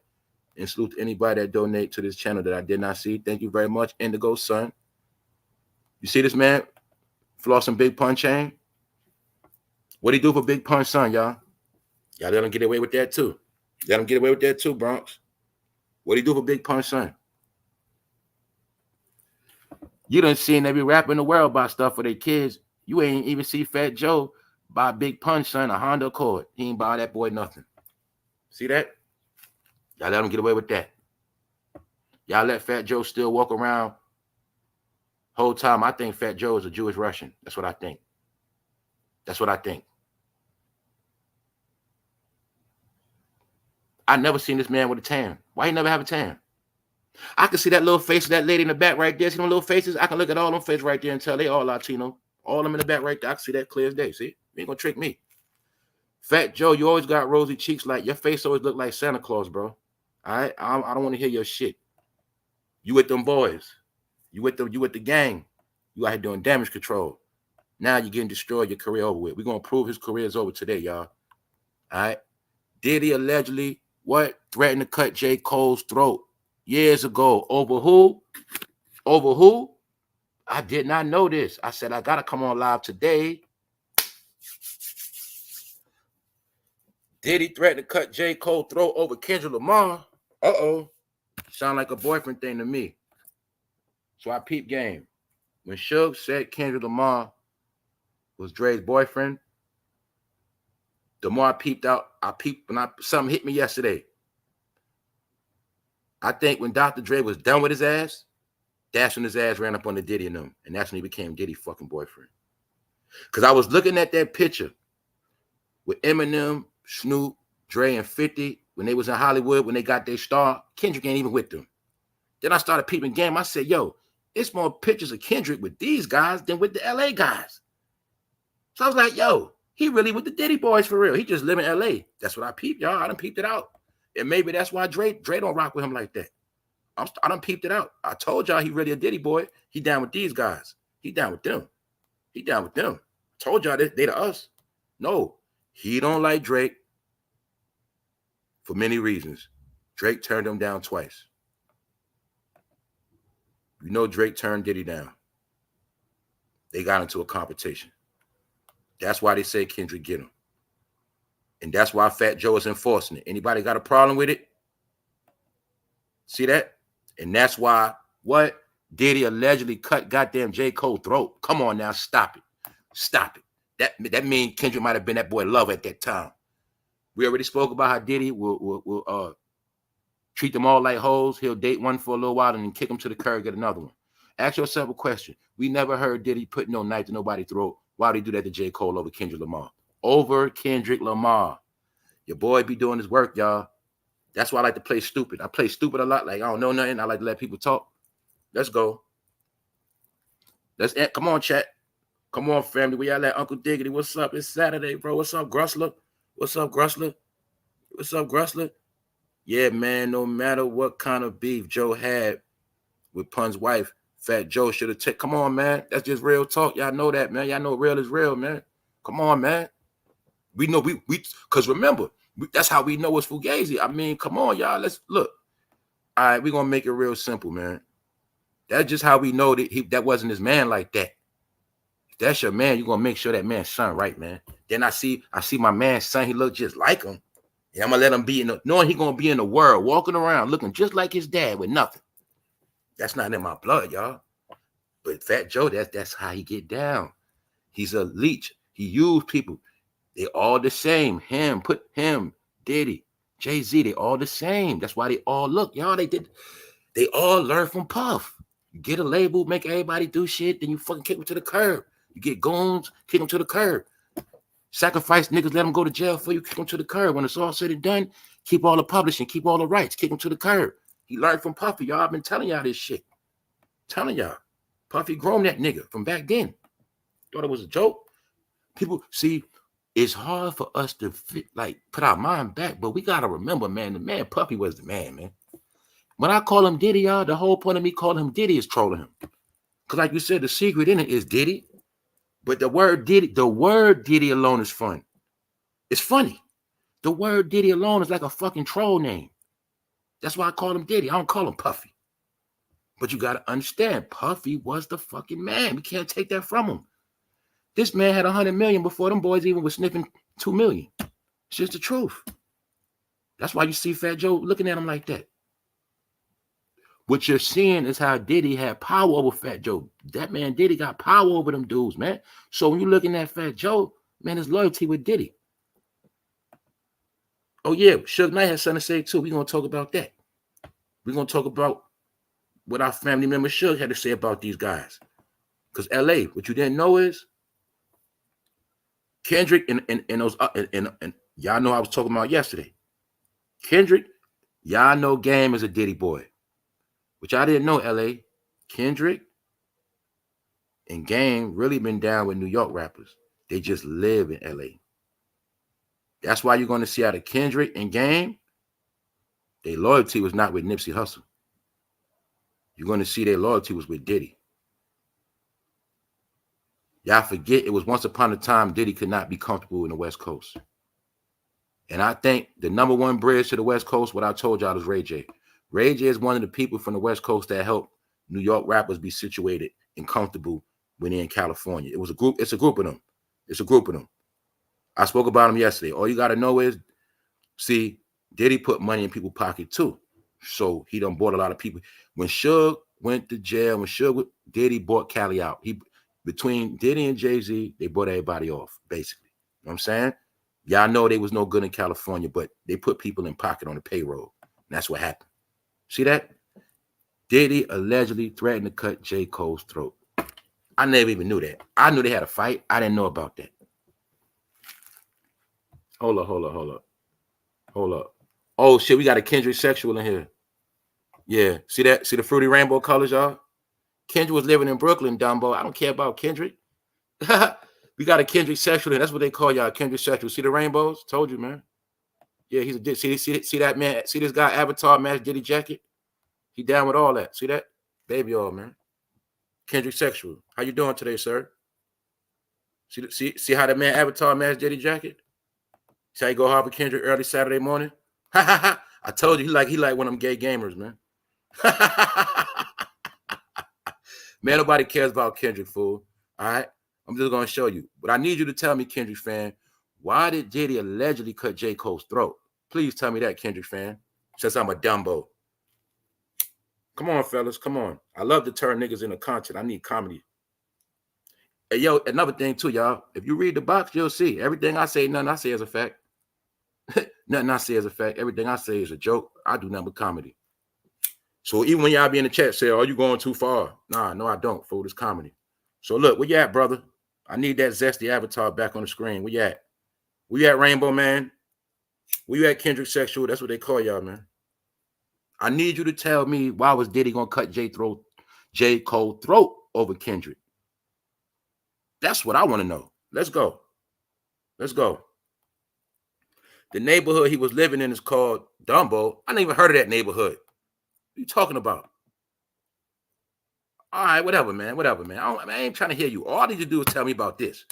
Speaker 1: And salute to anybody that donate to this channel that I did not see. Thank you very much, Indigo Son. You see this man flossing Big Pun chain? What he do for Big Pun son, y'all? Y'all let him get away with that too. Let him get away with that too, Bronx. What he do for Big Pun son? You done seen every rapper in the world buy stuff for their kids. You ain't even see Fat Joe buy Big Pun son a Honda Accord. He ain't buy that boy nothing. See that? Y'all let him get away with that. Y'all let Fat Joe still walk around Whole time I think Fat Joe is a Jewish Russian. That's what I think. That's what I think. I never seen this man with a tan. Why he never have a tan? I can see that little face of that lady in the back right there. See them little faces? I can look at all them faces right there and tell they all Latino. All of them in the back right there. I can see that clear as day. See? You ain't gonna trick me. Fat Joe, you always got rosy cheeks. Like your face always look like Santa Claus, bro. All right? I don't want to hear your shit. You with them boys. You with the gang. You out here doing damage control. Now you're getting destroyed, your career over with. We're gonna prove his career is over today, y'all. All right. Diddy allegedly what? Threatened to cut J. Cole's throat years ago. Over who? Over who? I did not know this. I said I gotta come on live today. Diddy threatened to cut J. Cole's throat over Kendrick Lamar. Uh-oh. Sound like a boyfriend thing to me. So I peep game. When Suge said Kendrick Lamar was Dre's boyfriend, the more I peeped out, something hit me yesterday. I think when Dr. Dre was done with his ass, that's when his ass ran up on the Diddy and them. And that's when he became Diddy's fucking boyfriend. Because I was looking at that picture with Eminem, Snoop, Dre, and 50 when they was in Hollywood, when they got their star. Kendrick ain't even with them. Then I started peeping game. I said, yo, it's more pictures of Kendrick with these guys than with the LA guys. So I was like, yo, he really with the Diddy boys for real. He just live in LA. That's what I peeped, y'all. I done peeped it out. And maybe that's why Dre don't rock with him like that. I done peeped it out. I told y'all he really a Diddy boy. He down with these guys. He down with them. He down with them. Told y'all they to us. No, he don't like Drake for many reasons. Drake turned him down twice. You know Drake turned Diddy down. They got into a competition. That's why they say Kendrick get him. And that's why Fat Joe is enforcing it. Anybody got a problem with it? See that? And that's why what? Diddy allegedly cut goddamn J. Cole's throat. Come on now, stop it. Stop it. That means Kendrick might have been that boy love at that time. We already spoke about how Diddy will treat them all like hoes. He'll date one for a little while and then kick them to the curb, get another one. Ask yourself a question. We never heard Diddy put no knife to nobody's throat. Why would he do that to J. Cole over Kendrick Lamar? Over Kendrick Lamar. Your boy be doing his work, y'all. That's why I like to play stupid. I play stupid a lot. Like, I don't know nothing. I like to let people talk. Let's go. Come on, chat. Come on, family. We y'all at Uncle Diggity. What's up? It's Saturday, bro. What's up, Grusler? What's up, Grusler? What's up, Grusler? Yeah, man, no matter what kind of beef Joe had with Pun's wife, Fat Joe should have taken. Come on, man. That's just real talk. Y'all know that, man. Y'all know real is real, man. Come on, man. We know because remember, that's how we know it's Fugazi. I mean, come on, y'all. Let's look. All right, we're gonna make it real simple, man. That's just how we know that that wasn't his man like that. If that's your man, you're gonna make sure that man's son right, man. Then I see my man's son, he look just like him. And I'm gonna let him be knowing he gonna be in the world, walking around, looking just like his dad with nothing. That's not in my blood, y'all. But Fat Joe, that's how he get down. He's a leech. He used people. They all the same. Put him, Diddy, Jay-Z, they all the same. That's why they all look, y'all. They all learn from Puff. You get a label, make everybody do shit, then you fucking kick them to the curb. You get goons, kick them to the curb. Sacrifice niggas, let them go to jail for you, kick them to the curb. When it's all said and done, keep all the publishing, keep all the rights, kick them to the curb. He learned from Puffy, y'all. I've been telling y'all this shit. Telling y'all. Puffy grown that nigga from back then. Thought it was a joke. People, see, it's hard for us to put our mind back, but we gotta remember, man, the man Puffy was the man. When I call him Diddy, y'all, the whole point of me calling him Diddy is trolling him. Because like you said, the secret in it is Diddy. But the word Diddy alone is fun. It's funny. The word Diddy alone is like a fucking troll name. That's why I call him Diddy. I don't call him Puffy. But you got to understand, Puffy was the fucking man. We can't take that from him. This man had 100 million before them boys even was sniffing 2 million. It's just the truth. That's why you see Fat Joe looking at him like that. What you're seeing is how Diddy had power over Fat Joe. That man Diddy got power over them dudes, man. So when you're looking at Fat Joe, man, his loyalty with Diddy. Oh, yeah, Suge Knight has something to say, too. We're going to talk about that. We're going to talk about what our family member Suge had to say about these guys. Because LA, what you didn't know is Kendrick and those and y'all know I was talking about yesterday. Kendrick, y'all know Game is a Diddy boy, which I didn't know. LA, Kendrick and Game really been down with New York rappers. They just live in LA. That's why you're going to see out of Kendrick and Game, their loyalty was not with Nipsey Hussle. You're going to see their loyalty was with Diddy. Y'all forget it was once upon a time Diddy could not be comfortable in the West Coast. And I think the number one bridge to the West Coast, what I told y'all, is Ray J. Ray J is one of the people from the West Coast that helped New York rappers be situated and comfortable when they're in California. It was a group. It's a group of them. It's a group of them. I spoke about them yesterday. All you got to know is, see, Diddy put money in people's pocket too. So he done bought a lot of people. When Suge went to jail, Diddy bought Cali out. Between Diddy and Jay-Z, they bought everybody off, basically. You know what I'm saying? Y'all know they was no good in California, but they put people in pocket on the payroll. And that's what happened. See that? Diddy allegedly threatened to cut J. Cole's throat. I never even knew that. I knew they had a fight. I didn't know about that. Hold up. Oh, shit, we got a Kendrick sexual in here. Yeah, see that? See the fruity rainbow colors, y'all? Kendrick was living in Brooklyn, Dumbo. I don't care about Kendrick. We got a Kendrick sexual. That's what they call y'all, Kendrick sexual. See the rainbows? Told you, man. Yeah, he's a see that man. See this guy avatar match Diddy jacket? He down with all that. See that? Baby all, man. Kendrick sexual. How you doing today, sir? See how that man avatar match Diddy jacket? See how you go hard for Kendrick early Saturday morning? I told you he like one of them gay gamers, man. Man, nobody cares about Kendrick, fool. All right? I'm just going to show you. But I need you to tell me, Kendrick fan, why did Diddy allegedly cut J. Cole's throat? Please tell me that, Kendrick fan, since I'm a Dumbo. Come on, fellas. Come on. I love to turn niggas into content. I need comedy. Hey, yo, another thing, too, y'all. If you read the box, you'll see. Everything I say, nothing I say is a fact. Nothing I say is a fact. Everything I say is a joke. I do nothing but comedy. So even when y'all be in the chat say, "Are you going too far?" Nah, no, I don't, fool. It's comedy. So look, where you at, brother? I need that zesty avatar back on the screen. Where you at? Where you at, Rainbow Man? Where you at, Kendrick Sexual? That's what they call y'all, man. I need you to tell me why was Diddy gonna cut J. Cole throat over Kendrick? That's what I want to know. Let's go. Let's go. The neighborhood he was living in is called Dumbo. I never even heard of that neighborhood. What are you talking about? All right, whatever, man. Whatever, man. I ain't trying to hear you. All I need you to do is tell me about this.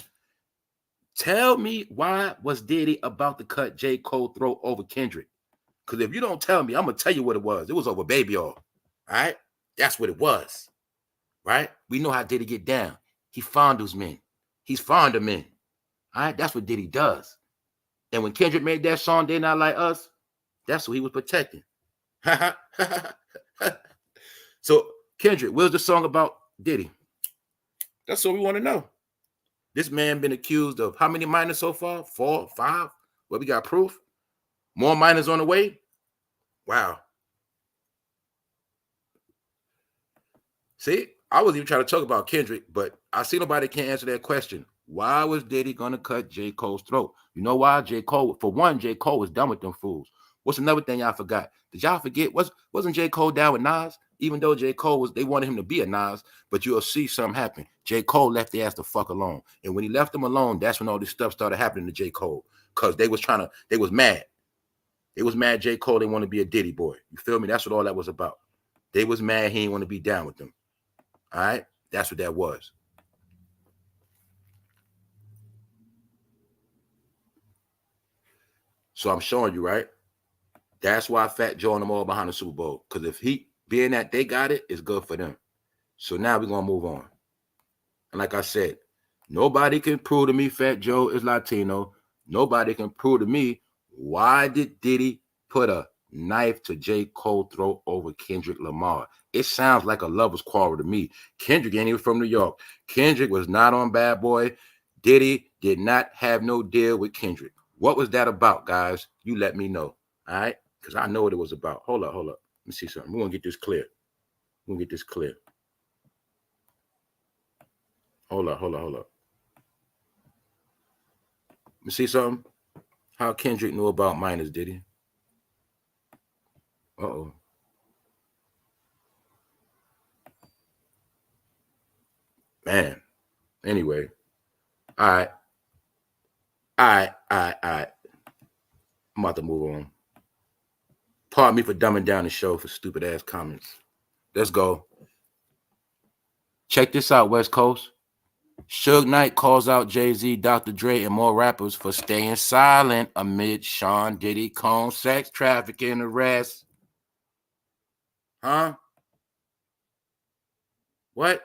Speaker 1: Tell me why was Diddy about to cut J. Cole throat over Kendrick? Because if you don't tell me, I'm going to tell you what it was. It was over Baby All. All right? That's what it was. Right? We know how Diddy get down. He fondles men. He's fond of men. All right? That's what Diddy does. And when Kendrick made that song, They Not Like Us, that's what he was protecting. So, Kendrick, where's the song about Diddy? That's what we want to know. This man been accused of how many minors so far? 4, 5? Well, we got proof. More minors on the way? Wow. See, I wasn't even trying to talk about Kendrick, but I see nobody can't answer that question. Why was Diddy going to cut J. Cole's throat? You know why? J. Cole, for one, J. Cole was done with them fools. What's another thing y'all forgot? Did y'all forget? Wasn't J. Cole down with Nas? Even though J. Cole they wanted him to be a Nas, but you'll see something happen. J. Cole left the ass the fuck alone. And when he left them alone, that's when all this stuff started happening to J. Cole. Because they was mad. They was mad J. Cole didn't want to be a Diddy boy. You feel me? That's what all that was about. They was mad he didn't want to be down with them. All right? That's what that was. So I'm showing you, right? That's why Fat Joe and them all behind the Super Bowl. Because if he, being that they got it, it's good for them. So now we're going to move on. And like I said, nobody can prove to me Fat Joe is Latino. Nobody can prove to me why did Diddy put a knife to J. Cole throat over Kendrick Lamar. It sounds like a lover's quarrel to me. Kendrick ain't even from New York. Kendrick was not on Bad Boy. Diddy did not have no deal with Kendrick. What was that about, guys? You let me know. All right? Because I know what it was about. Hold up. Let me see something. We're going to get this clear. Hold up. Let me see something. How Kendrick knew about minors, did he? Uh-oh. Man. Anyway. All right. I'm about to move on. Pardon me for dumbing down the show for stupid ass comments. Let's go. Check this out, West Coast. Suge Knight calls out Jay-Z, Dr. Dre, and more rappers for staying silent amid Sean Diddy Combs sex trafficking arrest. Huh? What?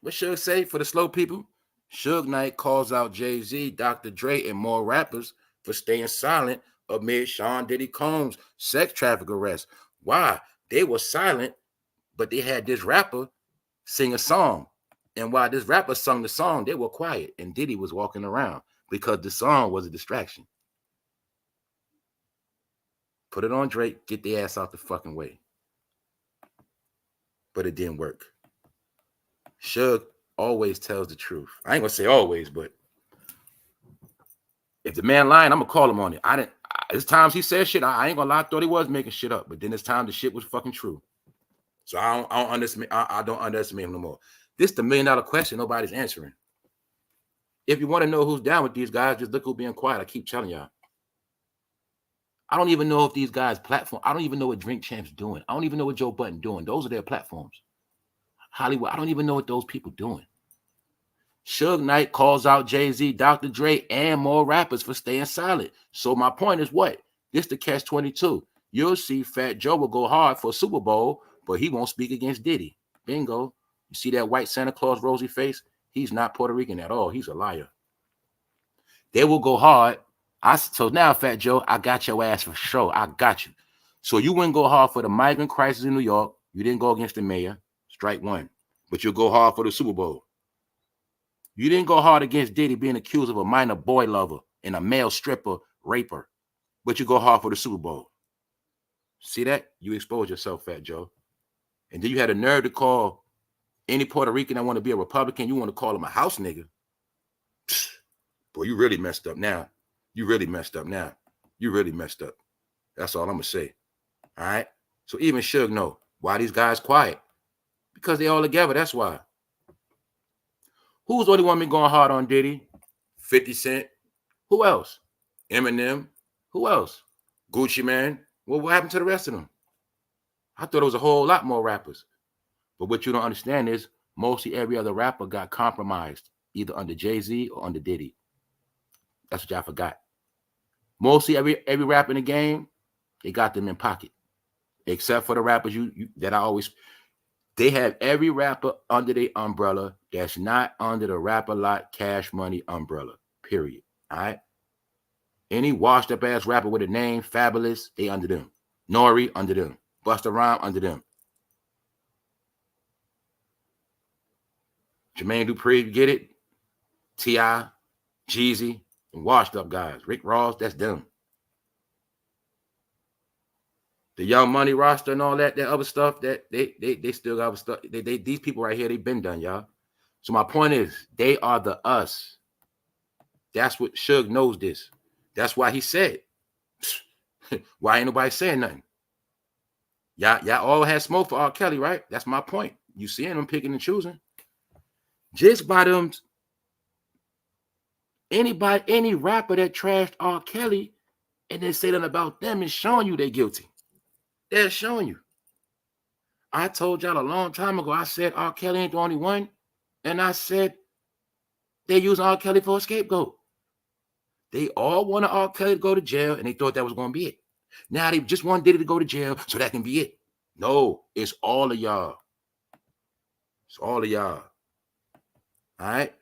Speaker 1: What Suge say for the slow people? Suge Knight calls out Jay-Z, Dr. Dre, and more rappers for staying silent amid Sean Diddy Combs sex traffic arrest. Why? They were silent, but they had this rapper sing a song. And while this rapper sung the song, they were quiet. And Diddy was walking around because the song was a distraction. Put it on Drake, get the ass out the fucking way. But it didn't work. Suge always tells the truth. I ain't gonna say always, but if the man lying, I'm gonna call him on it. There's times he said shit. I ain't gonna lie, I thought he was making shit up, but then there's times the shit was fucking true. So I don't underestimate him no more. This is the $1 million question nobody's answering. If you want to know who's down with these guys, just look who's being quiet. I keep telling y'all. I don't even know if these guys platform. I don't even know what Drink Champ's doing. I don't even know what Joe Budden doing. Those are their platforms. Hollywood, I don't even know what those people doing. Suge Knight calls out Jay-Z, Dr. Dre, and more rappers for staying silent. So my point is what? This the catch-22. You'll see Fat Joe will go hard for a Super Bowl, but he won't speak against Diddy. Bingo. You see that white Santa Claus rosy face? He's not Puerto Rican at all. He's a liar. They will go hard. So now, Fat Joe, I got your ass for sure. I got you. So you wouldn't go hard for the migrant crisis in New York. You didn't go against the mayor. Strike one. But you'll go hard for the Super Bowl. You didn't go hard against Diddy being accused of a minor boy lover and a male stripper raper. But you go hard for the Super Bowl. See that? You exposed yourself, Fat Joe. And then you had a nerve to call any Puerto Rican that want to be a Republican, you want to call him a house nigga. Boy, you really messed up now. You really messed up. That's all I'm going to say. All right? So even Suge know why these guys quiet. Because they all together, that's why. Who's the only one been going hard on Diddy? 50 Cent. Who else? Eminem. Who else? Gucci Man. Well, what happened to the rest of them? I thought it was a whole lot more rappers. But what you don't understand is mostly every other rapper got compromised, either under Jay-Z or under Diddy. That's what y'all forgot. Mostly every rapper in the game, they got them in pocket. Except for the rappers they have every rapper under their umbrella that's not under the Rapper Lot Cash Money umbrella, period. All right? Any washed up ass rapper with a name, Fabulous, they under them. Nori, under them. Busta Rhymes, under them. Jermaine Dupri, you get it? T.I., Jeezy, and washed up guys. Rick Ross, that's them. The Young Money roster and all that other stuff, that they still got other stuff. These people right here, they've been done, y'all. So my point is, they are the us. That's what Suge knows this. That's why he said, why ain't nobody saying nothing? Y'all all had smoke for R. Kelly, right? That's my point. You seeing them picking and choosing. Just by them, any rapper that trashed R. Kelly and then say that about them is showing you they're guilty. They're showing you. I told y'all a long time ago, I said R. Kelly ain't the only one. And I said they use R. Kelly for a scapegoat. They all wanted R. Kelly to go to jail, and they thought that was going to be it. Now they just want Diddy to go to jail so that can be it. No, it's all of y'all. It's all of y'all. All right?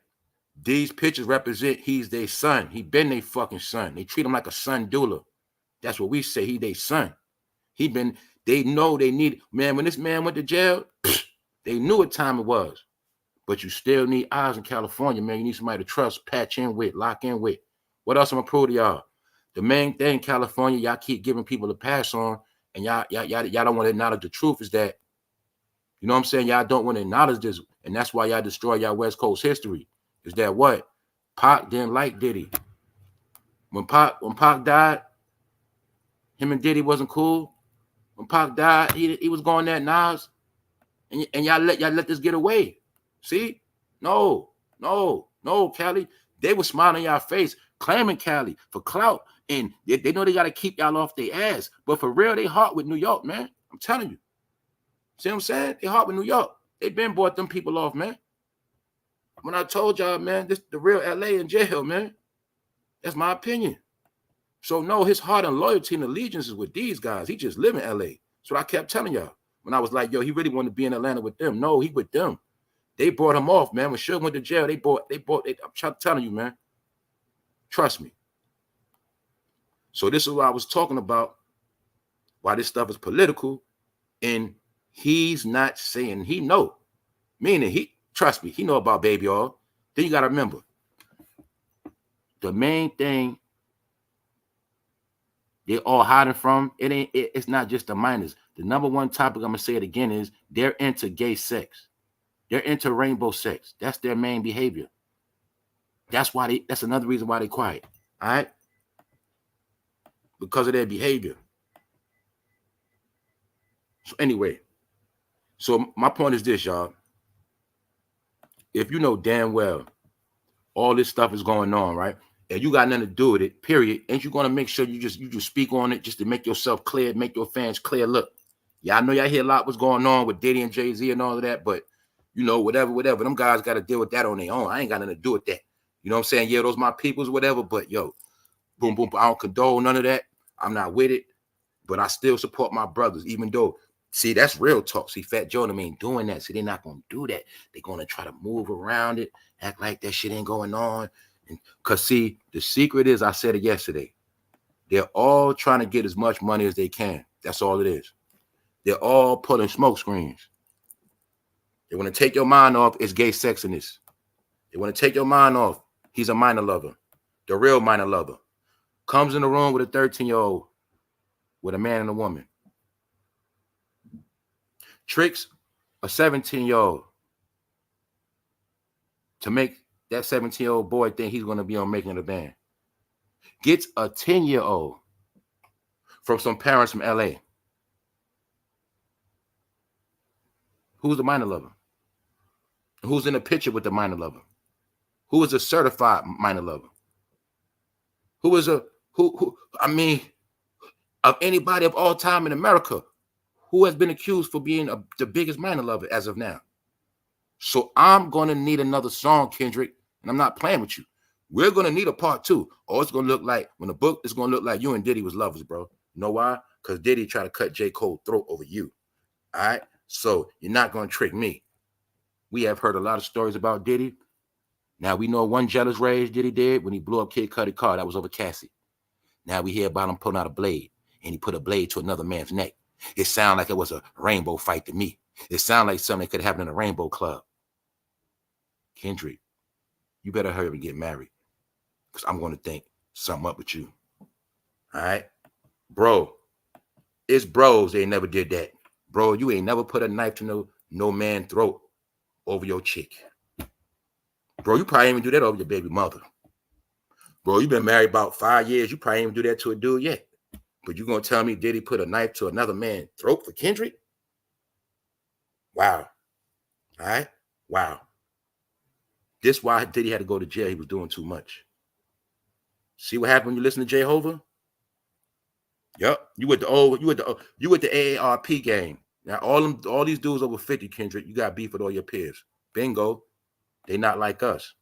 Speaker 1: These pictures represent he's their son. He been their fucking son. They treat him like a son doula. That's what we say. He their son. They know they need, man, when this man went to jail, they knew what time it was. But you still need eyes in California, man. You need somebody to trust, patch in with, lock in with. What else I'm gonna prove to y'all? The main thing, California, y'all keep giving people a pass on, and y'all don't want to acknowledge the truth is that You know what I'm saying? Y'all don't want to acknowledge this, and that's why y'all destroy y'all West Coast history. Is that what? Pac didn't like Diddy. When Pac died, him and Diddy wasn't cool. When Pac died, he was going at Nas, and y'all let this get away. See? No, Cali. They were smiling in y'all face, claiming Cali for clout, and they know they got to keep y'all off their ass. But for real, they hard with New York, man. I'm telling you. See what I'm saying? They hard with New York. They been bought them people off, man. When I told y'all, man, this the real LA in jail, man. That's my opinion. So no, his heart and loyalty and allegiance is with these guys. He just live in LA. That's what I kept telling y'all. When I was like, yo, he really wanted to be in Atlanta with them. No, he with them. They brought him off, man. When Suge went to jail, I'm telling you, man. Trust me. So this is what I was talking about, why this stuff is political, and he's not saying he know. Meaning trust me, he know about Baby All. Then you got to remember, the main thing they're all hiding from, it's not just the minors. The number one topic, I'm going to say it again, is they're into gay sex. They're into rainbow sex. That's their main behavior. That's another reason why they quiet. All right? Because of their behavior. So anyway, so my point is this, y'all. If you know damn well all this stuff is going on, right? And you got nothing to do with it, period. Ain't you gonna make sure you just speak on it just to make yourself clear, make your fans clear? Look, yeah, I know y'all hear a lot what's going on with Diddy and Jay-Z and all of that, but you know, whatever. Them guys got to deal with that on their own. I ain't got nothing to do with that. You know what I'm saying? Yeah, those my peoples, whatever. But yo, boom, boom. I don't condone none of that. I'm not with it. But I still support my brothers, even though, see, that's real talk. See, Fat Joe and them ain't doing that. See, they're not going to do that. They're going to try to move around it, act like that shit ain't going on. Because, see, the secret is, I said it yesterday, they're all trying to get as much money as they can. That's all it is. They're all pulling smoke screens. They want to take your mind off, it's gay sex in this. They want to take your mind off, he's a minor lover. The real minor lover. Comes in the room with a 13-year-old, with a man and a woman. Tricks a 17-year-old to make that 17-year-old boy think he's going to be on Making the Band. Gets a 10-year-old from some parents from LA. Who's the minor lover? Who's in the picture with the minor lover? Who is a certified minor lover? Who is of anybody of all time in America, who has been accused for being the biggest minor lover as of now? So I'm going to need another song, Kendrick, and I'm not playing with you. We're going to need a part 2. Or it's going to look like, when the book, it's going to look like you and Diddy was lovers, bro. You know why? Because Diddy tried to cut J. Cole's throat over you. All right? So you're not going to trick me. We have heard a lot of stories about Diddy. Now we know one jealous rage Diddy did when he blew up Kid Cudi's car. That was over Cassie. Now we hear about him pulling out a blade, and he put a blade to another man's neck. It sounded like it was a rainbow fight to me. It sounded like something that could happen in a rainbow club. Kendrick, you better hurry up and get married, because I'm going to think something up with you. All right? Bro, it's bros. They never did that. Bro, you ain't never put a knife to no man's throat over your chick. Bro, you probably ain't even do that over your baby mother. Bro, you been married about 5 years. You probably ain't even do that to a dude yet. But you going to tell me Diddy put a knife to another man's throat for Kendrick? Wow. All right? Wow. This why Diddy had to go to jail. He was doing too much. See what happened when you listen to Jehovah? Yep. You with the AARP game. Now all these dudes over 50, Kendrick, you got beef with all your peers. Bingo. They not like us.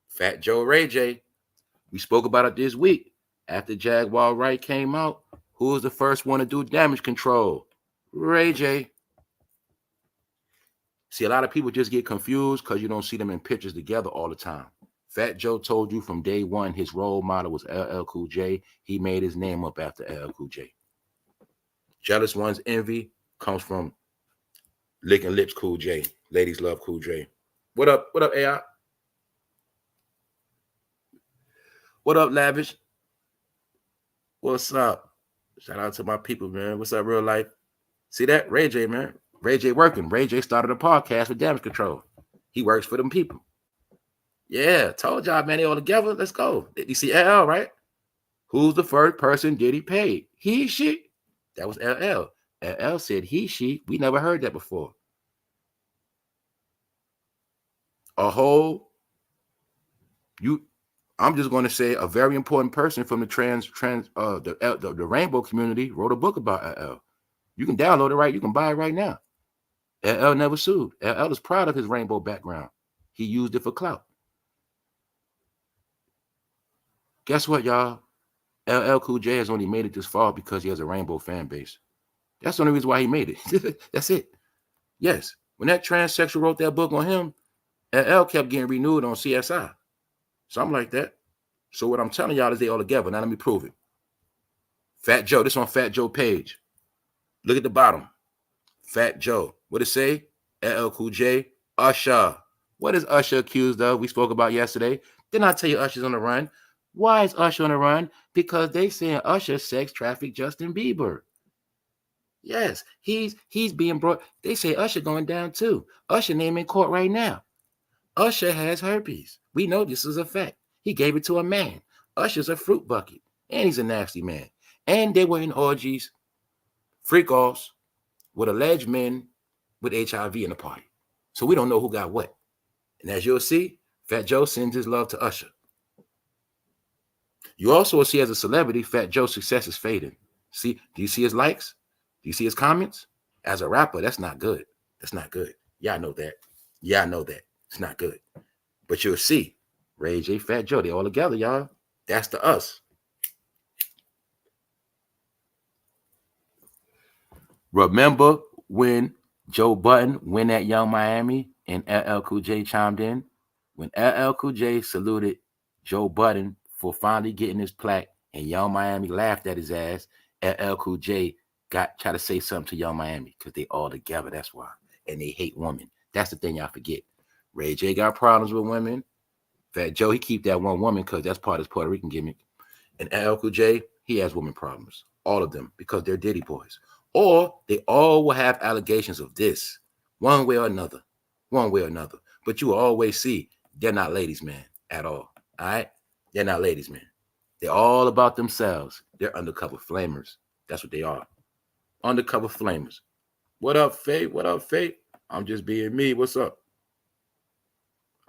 Speaker 1: Fat Joe Ray J. We spoke about it this week. After Jaguar Wright came out, who was the first one to do damage control? Ray J. See, a lot of people just get confused because you don't see them in pictures together all the time. Fat Joe told you from day one his role model was LL Cool J. He made his name up after LL Cool J. Jealous One's envy comes from Licking Lips Cool J. Ladies love Cool J. What up? What up, AI? What up, Lavish? What's up? Shout out to my people, man. What's up, real life? See that? Ray J, man. Ray J working. Ray J started a podcast with Damage Control. He works for them people. Yeah, told y'all, man, they all together. Let's go. You see LL, right? Who's the first person Diddy paid? He, she? That was LL. LL said he, she. We never heard that before. I'm just going to say a very important person from the the rainbow community wrote a book about LL. You can download it, right? You can buy it right now. LL never sued. LL is proud of his rainbow background. He used it for clout. Guess what, y'all? LL Cool J has only made it this far because he has a rainbow fan base. That's the only reason why he made it. That's it. Yes. When that transsexual wrote that book on him, LL kept getting renewed on CSI. Something like that. So what I'm telling y'all is they all together. Now let me prove it. Fat Joe. This on Fat Joe page. Look at the bottom. Fat Joe. What it say? LL Cool J. Usher. What is Usher accused of? We spoke about yesterday. Didn't I tell you Usher's on the run? Why is Usher on the run? Because they saying Usher sex trafficked Justin Bieber. Yes, he's being brought. They say Usher going down too. Usher name in court right now. Usher has herpes. We know this is a fact. He gave it to a man. Usher's a fruit bucket. And he's a nasty man. And they were in orgies, freak-offs, with alleged men with HIV in the party. So we don't know who got what. And as you'll see, Fat Joe sends his love to Usher. You also will see as a celebrity, Fat Joe's success is fading. See, do you see his likes? Do you see his comments? As a rapper, that's not good. That's not good. Yeah, I know that. Yeah, I know that. It's not good. But you'll see, Ray J, Fat Joe, they all together, y'all. That's the us. Remember when Joe Budden went at Young Miami and LL Cool J chimed in? When LL Cool J saluted Joe Budden for finally getting his plaque and Young Miami laughed at his ass, LL Cool J tried to say something to Young Miami because they all together, that's why. And they hate women. That's the thing y'all forget. Ray J got problems with women. Fat Joe, he keep that one woman because that's part of his Puerto Rican gimmick. And LL Cool J, he has woman problems. All of them, because they're Diddy boys. Or they all will have allegations of this, one way or another. One way or another. But you will always see they're not ladies, man, at all. All right? They're not ladies, man. They're all about themselves. They're undercover flamers. That's what they are. Undercover flamers. What up, Faith? What up, Faith? I'm just being me. What's up?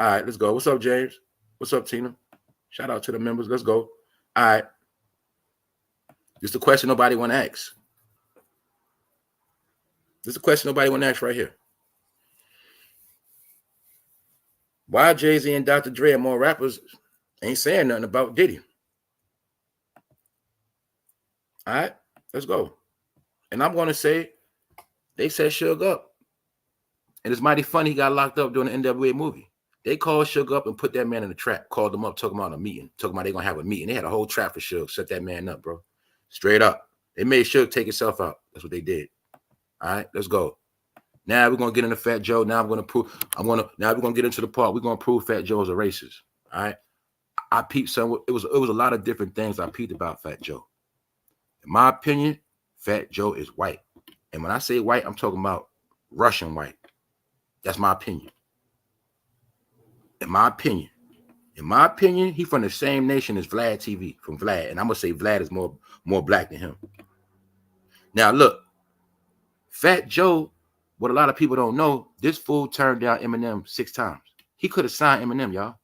Speaker 1: All right, let's go. What's up, James? What's up, Tina? Shout out to the members. Let's go. All right. Just a question nobody want to ask. This is a question nobody want to ask right here. Why Jay-Z and Dr. Dre and more rappers ain't saying nothing about Diddy? All right, let's go. And I'm going to say they said Suge up. And it's mighty funny he got locked up during the NWA movie. They called Suge up and put that man in a trap. Called him up, talking about a meeting. Talking about they going to have a meeting. They had a whole trap for Suge. Set that man up, bro. Straight up. They made Suge take himself out. That's what they did. All right, let's go. Now we're gonna get into Fat Joe. Now we're gonna get into the part. We're gonna prove Fat Joe is a racist. All right. I peeped some. It was a lot of different things I peeped about Fat Joe. In my opinion, Fat Joe is white. And when I say white, I'm talking about Russian white. That's my opinion. In my opinion, he from the same nation as Vlad TV, from Vlad. And I'm gonna say Vlad is more black than him. Now look. Fat Joe, what a lot of people don't know, this fool turned down Eminem 6 times. He could have signed Eminem, y'all.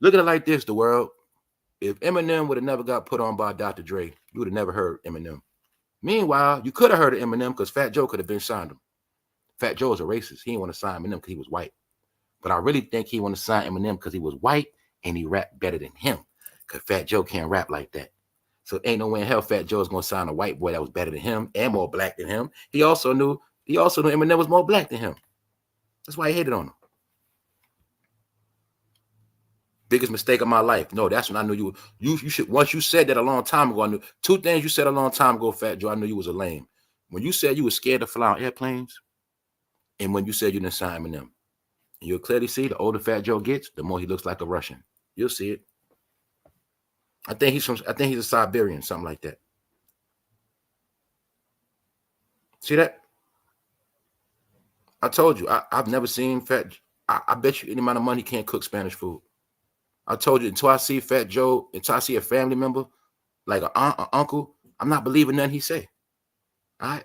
Speaker 1: Look at it like this, the world. If Eminem would have never got put on by Dr. Dre, you would have never heard Eminem. Meanwhile, you could have heard of Eminem because Fat Joe could have been signed him. Fat Joe is a racist. He didn't want to sign Eminem because he was white. But I really think he wanted to sign Eminem because he was white and he rapped better than him. Because Fat Joe can't rap like that. So ain't no way in hell Fat Joe's gonna sign a white boy that was better than him and more black than him. He also knew Eminem was more black than him. That's why he hated on him. Biggest mistake of my life. No, that's when I knew you should. Once you said that a long time ago, I knew 2 things you said a long time ago, Fat Joe. I knew you was a lame. When you said you were scared to fly on airplanes, and when you said you didn't sign Eminem. And you'll clearly see the older Fat Joe gets, the more he looks like a Russian. You'll see it. I think he's a Siberian, something like that. See that? I told you, I've never seen Fat. I bet you any amount of money can't cook Spanish food. I told you, until I see Fat Joe, until I see a family member, like an aunt or uncle, I'm not believing nothing he say. All right?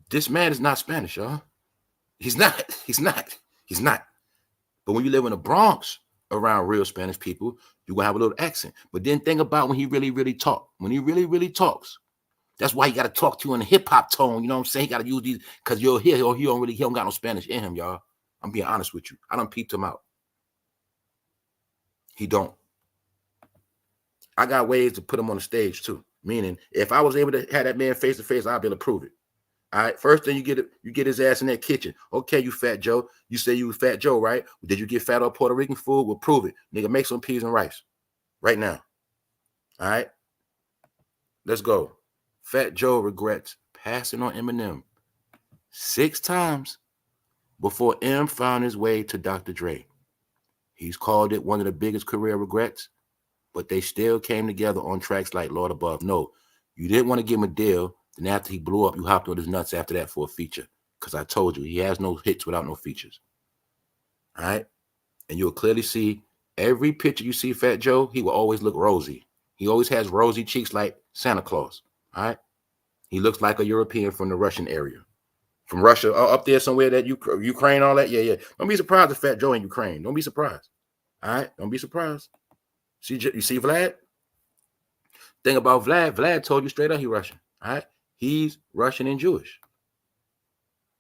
Speaker 1: This man is not Spanish, y'all. He's not. He's not. He's not. But when you live in the Bronx around real Spanish people, you're going to have a little accent. But then think about when he really, really talk. When he really, really talks. That's why he got to talk to you in a hip-hop tone. You know what I'm saying? He got to use these, because you'll hear, he don't got no Spanish in him, y'all. I'm being honest with you. I done peeped him out. He don't. I got ways to put him on the stage too. Meaning, if I was able to have that man face to face, I'd be able to prove it. All right. First thing you get his ass in that kitchen. Okay, you Fat Joe. You say you was Fat Joe, right? Did you get fat on Puerto Rican food? We'll prove it. Nigga, make some peas and rice. Right now. All right. Let's go. Fat Joe regrets passing on Eminem 6 times before M found his way to Dr. Dre. He's called it one of the biggest career regrets, but they still came together on tracks like Lord Above. No, you didn't want to give him a deal. Then after he blew up, you hopped on his nuts after that for a feature. Because I told you, he has no hits without no features. All right? And you'll clearly see every picture you see Fat Joe, he will always look rosy. He always has rosy cheeks like Santa Claus. All right? He looks like a European from the Russian area. From Russia, up there somewhere, that Ukraine, all that. Yeah. Don't be surprised if Fat Joe in Ukraine. Don't be surprised. All right? Don't be surprised. You see Vlad? Thing about Vlad told you straight up he Russian. All right? He's Russian and Jewish.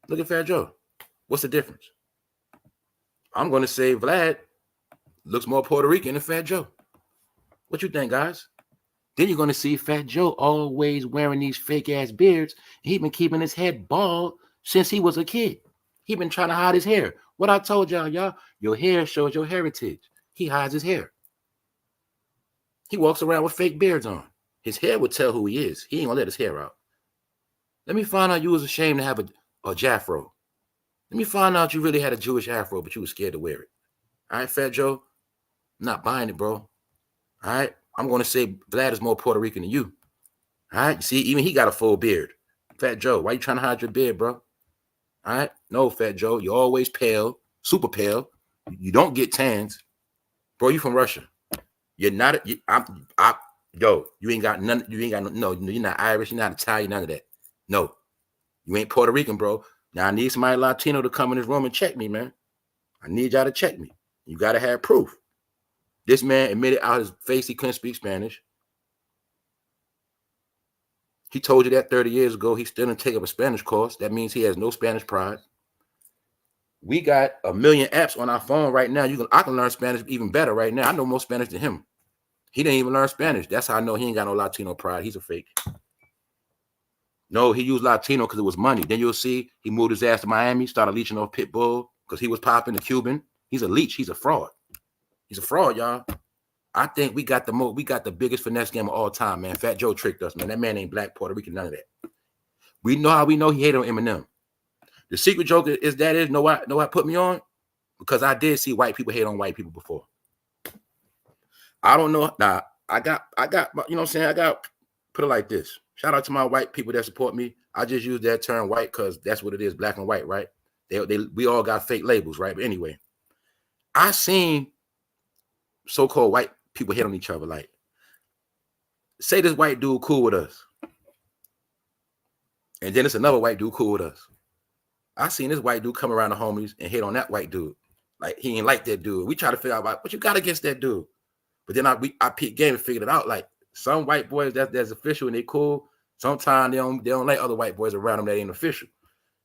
Speaker 1: Look at Fat Joe. What's the difference? I'm going to say Vlad looks more Puerto Rican than Fat Joe. What you think, guys? Then you're going to see Fat Joe always wearing these fake-ass beards. He's been keeping his head bald since he was a kid. He been trying to hide his hair. What I told y'all, your hair shows your heritage. He hides his hair. He walks around with fake beards on. His hair would tell who he is. He ain't going to let his hair out. Let me find out you was ashamed to have a Jafro. Let me find out you really had a Jewish afro, but you was scared to wear it. All right, Fat Joe? I'm not buying it, bro. All right? I'm going to say Vlad is more Puerto Rican than you. All right? You see, even he got a full beard. Fat Joe, why you trying to hide your beard, bro? All right? No, Fat Joe, you're always pale, super pale. You don't get tans. Bro, you from Russia. You're not, you ain't got none, you're not Irish, you're not Italian, none of that. No, you ain't Puerto Rican, bro. Now I need somebody Latino to come in this room and check me, man. I need y'all to check me. You got to have proof. This man admitted out his face he couldn't speak Spanish. He told you that 30 years ago. He still didn't take up a Spanish course. That means he has no Spanish pride. We got a million apps on our phone right now. I can learn Spanish even better right now. I know more Spanish than him. He didn't even learn Spanish. That's how I know he ain't got no Latino pride. He's a fake. No, he used Latino because it was money. Then you'll see he moved his ass to Miami, started leeching off Pitbull because he was popping the Cuban. He's a leech. He's a fraud. He's a fraud, y'all. I think we got the biggest finesse game of all time, man. Fat Joe tricked us, man. That man ain't black, Puerto Rican, none of that. We know how we know he hated on Eminem. The secret joke is know what put me on? Because I did see white people hate on white people before. I don't know. Nah, I got, you know what I'm saying? Put it like this. Shout out to my white people that support me. I just use that term white because that's what it is, black and white, right? We all got fake labels, right? But anyway, I seen so-called white people hit on each other. Like, say this white dude cool with us. And then it's another white dude cool with us. I seen this white dude come around the homies and hit on that white dude. Like, he ain't like that dude. We try to figure out what you got against that dude. But then I peeped game and figured it out. Like, some white boys that's official and they cool. Sometimes they don't like other white boys around them that ain't official.